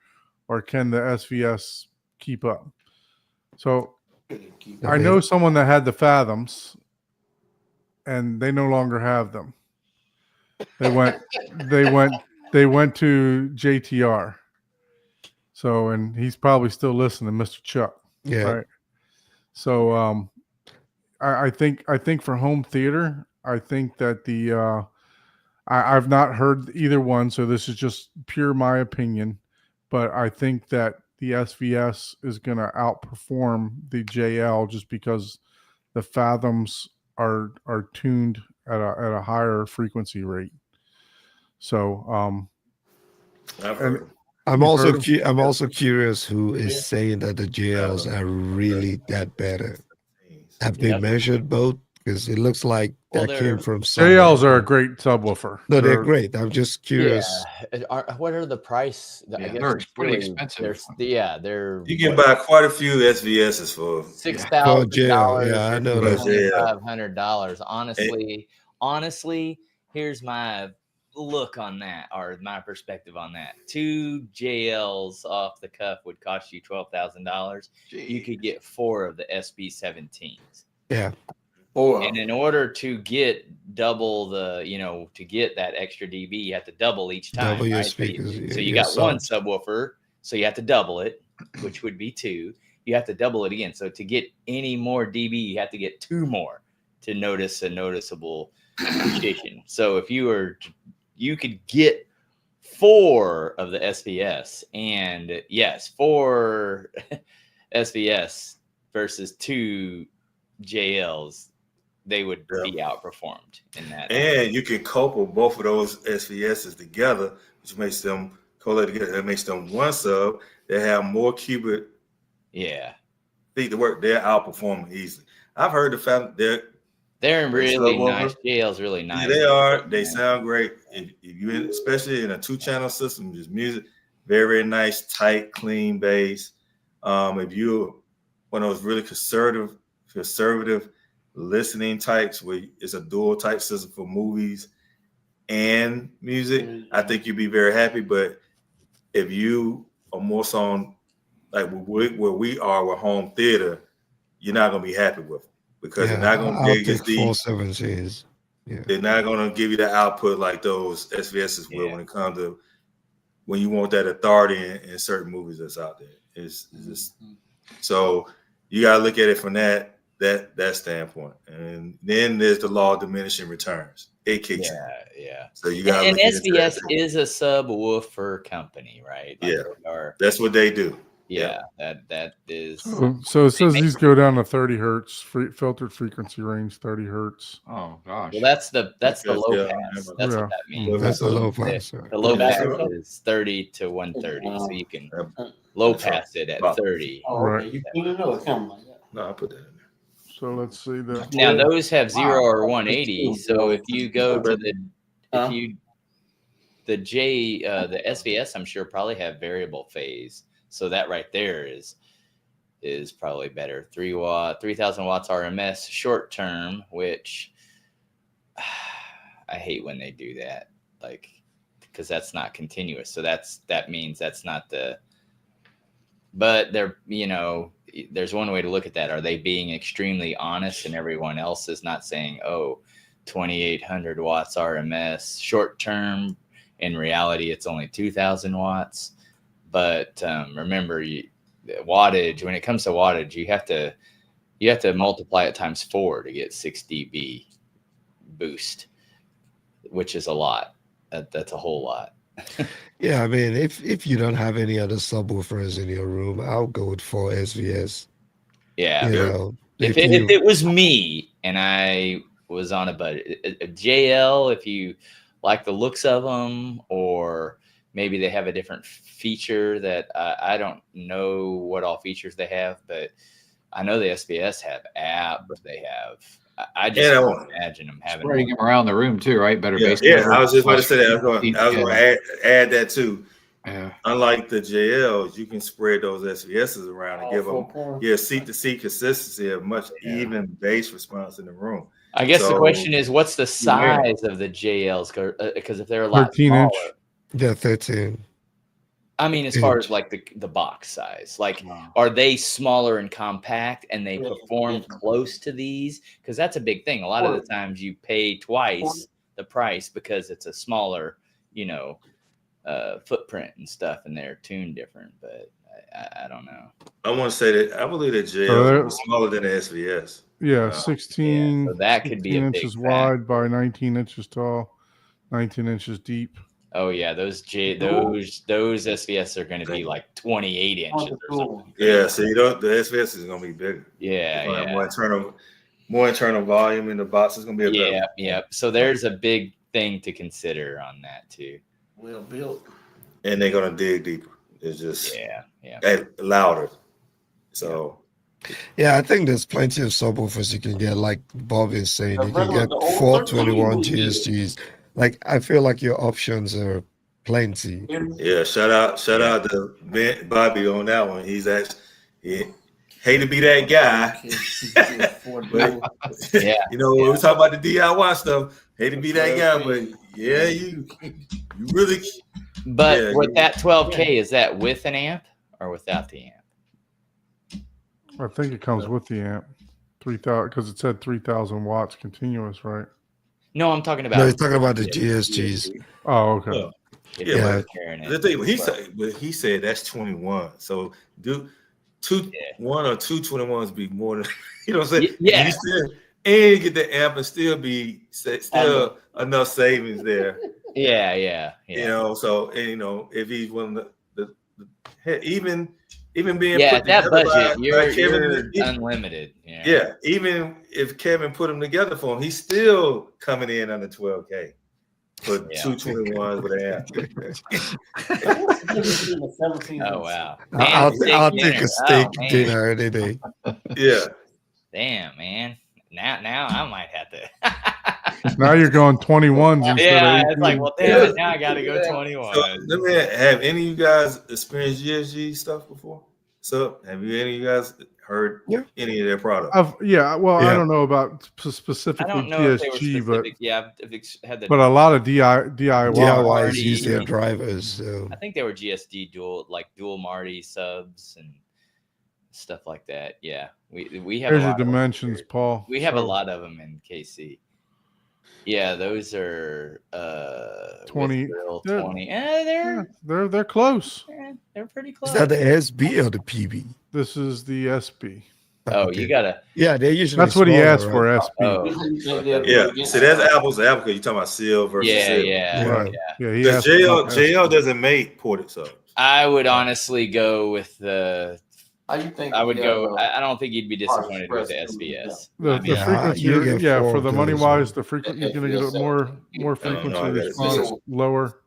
or can the SVS keep up? So I know someone that had the Fathoms and they no longer have them. They went to JTR. So, and he's probably still listening, Mr. Chuck. Yeah. Right? So I think for home theater, I think that the I've not heard either one, so this is just pure my opinion, but I think that the SVS is going to outperform the JL just because the Fathoms are tuned at a higher frequency rate. So I'm also curious who is saying that the JLs are really that better. Have they measured both because it looks like Well, that came from JLs are a great subwoofer. No, they're great. I'm just curious. What are the price? I guess they're it's pretty really expensive. They're You can buy quite a few SVSs for $6,000. Yeah, I know that. $2,500. Honestly, here's my look on that, or my perspective on that. 2 JLs off the cuff would cost you $12,000. You could get 4 of the SB17s. Yeah. And in order to get double to get that extra dB, you have to double each time. Double your right? speakers. So you got one subwoofer, so you have to double it, which would be 2. You have to double it again. So to get any more dB, you have to get 2 more to notice a noticeable appreciation. So if you could get 4 of the SVS, and yes, 4 SVS versus 2 JLs, they would be outperformed in that. And you can couple both of those SVSs together, which makes them collate together. That makes them one sub. They have more cubic feet to work. They're outperforming easily. I've heard the fact that they're really nice. JL's really nice. Yeah, they are. They sound great. If you, especially in a 2-channel system, just music, very, very nice, tight, clean bass. If you're one of those really conservative listening types where it's a dual type system for movies and music, I think you'd be very happy. But if you are more so like where we are with home theater, you're not going to be happy with them because they're not going to dig as deep. 417s. Yeah. They're not going to give you the output like those SVSs will when it comes to when you want that authority in certain movies that's out there. It's just so you got to look at it from that standpoint, and then there's the law of diminishing returns. It kicks in. Yeah. So you got. And SVS is a subwoofer company, right? That's what they do. Yeah, that is. So it says these go down to 30 hertz, filtered frequency range, 30 hertz. Oh gosh. Well, that's the low pass. That's what that means. That's the low pass. The low pass is 30 to 130, so you can low pass it at 30. Right. You put another camera like that. No, I put that in there. So let's see that. Now those have 0 or 180. So if you go to the SVS, I'm sure probably have variable phase. So that right there is probably better. 3,000 watts RMS short term, which I hate when they do that, like, because that's not continuous. So that means that's not the. But they're, there's one way to look at that. Are they being extremely honest, and everyone else is not saying, 2,800 watts RMS short term? In reality, it's only 2,000 watts. But remember, wattage. When it comes to wattage, you have to multiply it times 4 to get 6 dB boost, which is a lot. That's a whole lot. Yeah, I mean, if you don't have any other subwoofers in your room, I'll go with 4 SVS. Yeah. If it was me and I was on a budget, a JL, if you like the looks of them, or maybe they have a different feature that I don't know what all features they have, but I know the SVS have apps. They have. I just can't imagine them having spraying them around the room too, right? Better bass. Yeah, I was just about to say that. I was going to add that too. Yeah. Unlike the JLs, you can spread those SVSs around and give them seat to seat consistency, a much even bass response in the room. I guess the question is, what's the size of the JLs? Because if they're a lot 13 smaller, inch. Yeah, 13. I mean, as far as like the box size, like, are they smaller and compact and they perform close to these? Because that's a big thing. A lot of the times you pay twice the price because it's a smaller, footprint and stuff, and they're tuned different. But I don't know. I want to say that I believe that JL is smaller than the SVS. Yeah, 16. So that could be a big inches wide by 19 inches tall, 19 inches deep. Oh yeah, those SVS are going to be like 28 inches or something. Yeah, so the SVS is going to be bigger. Yeah, more internal volume in the box is going to be a better. Yeah. So there's a big thing to consider on that too. Well built. And they're going to dig deeper. It's just yeah, louder. So Yeah, I think there's plenty of subwoofers you can get. Like Bob is saying, The you can regular- get the old 421 13 we did. GSGs. Like, I feel like your options are plenty. Yeah, shout out to Bobby on that one. He's hate to be that guy. But, Yeah. you know, when we talk about the DIY stuff, hate to be that guy, but yeah, you really. But yeah, with that 12K, is that with an amp or without the amp? I think it comes with the amp, 3,000 because it said 3,000 watts continuous, right? No, I'm talking about. No, he's talking about the GSGs. Oh, okay. Yeah. If Yeah, you're but carrying it. the thing he said that's 21. So do one or two 21s be more than you know what I'm saying? Yeah. You still and get the amp and still be still enough savings there. Yeah. You know, so and, you know, if he's willing to even being at put that together budget, by Kevin, you're unlimited. Yeah. yeah, even if Kevin put them together for him, he's still coming in under 12K for two 21s with an amp. Oh wow. I'll take a steak dinner any day. Yeah. Damn, man. Now I might have to. Now you're going 21s instead Yeah, of it's like, well, damn it. Now I got to go 21. So, let me have any of you guys experienced GSG stuff before? So, have you any of you guys heard any of their products? I don't know about specifically I don't know if they were GSG, specific. I've had the. but a lot of DIY. DIYs use their drivers. So. I think they were GSD dual Marty subs and stuff like that. Yeah, we have. There's your dimensions, Paul. We have a lot of them in KC. Yeah, those are 20. 20. They're close. They're pretty close. Is that the SB or the PB? This is the SB. Oh, you gotta. Yeah, they usually. That's what he asked for. right? SB. Oh. Yeah. So that's apples to apples. You're talking about seal versus seal. Yeah. He Because JL doesn't make ported subs. I would honestly go with the. How you think? I would go. I don't think you'd be disappointed with the SBS. The frequency, for the money wise, the frequency you're going to get more frequency response, lower.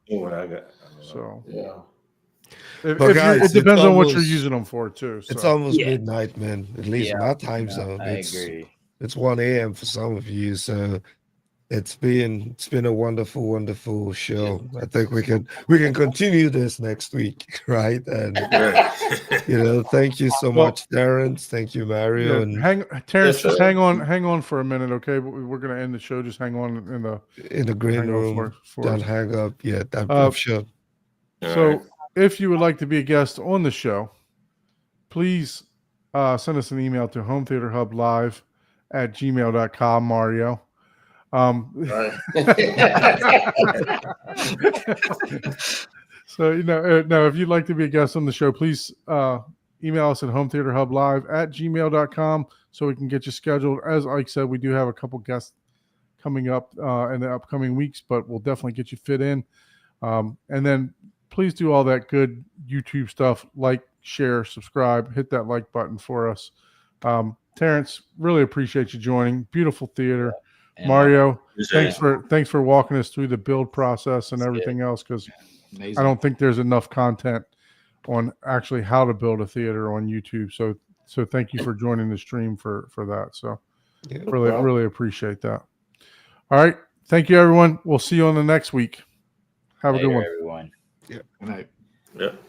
So Guys, it depends on what you're using them for too. So. It's almost midnight, man. At least in our time zone. I agree. It's 1 a.m. for some of you, so it's been a wonderful show. I think we can continue this next week, right? And thank you so much, Terrence. Thank you, Mario. And Terrence, just hang on for a minute, okay? We're gonna end the show. Just hang on in the green room. Don't hang up yet. I'm sure. So, if you would like to be a guest on the show, please send us an email to hometheaterhublive@gmail.com, Mario. So if you'd like to be a guest on the show, please email us at hometheaterhublive@gmail.com so we can get you scheduled. As Ike said, we do have a couple guests coming up in the upcoming weeks, but we'll definitely get you fit in. And then please do all that good YouTube stuff, like, share, subscribe, hit that like button for us. Terrence, really appreciate you joining. Beautiful theater. And Mario, thanks for walking us through the build process and everything else, because I don't think there's enough content on actually how to build a theater on YouTube. So thank you for joining the stream for that. So really appreciate that. All right. Thank you, everyone. We'll see you on the next week. Have a good one. Everyone. Yeah. Good night. Yep.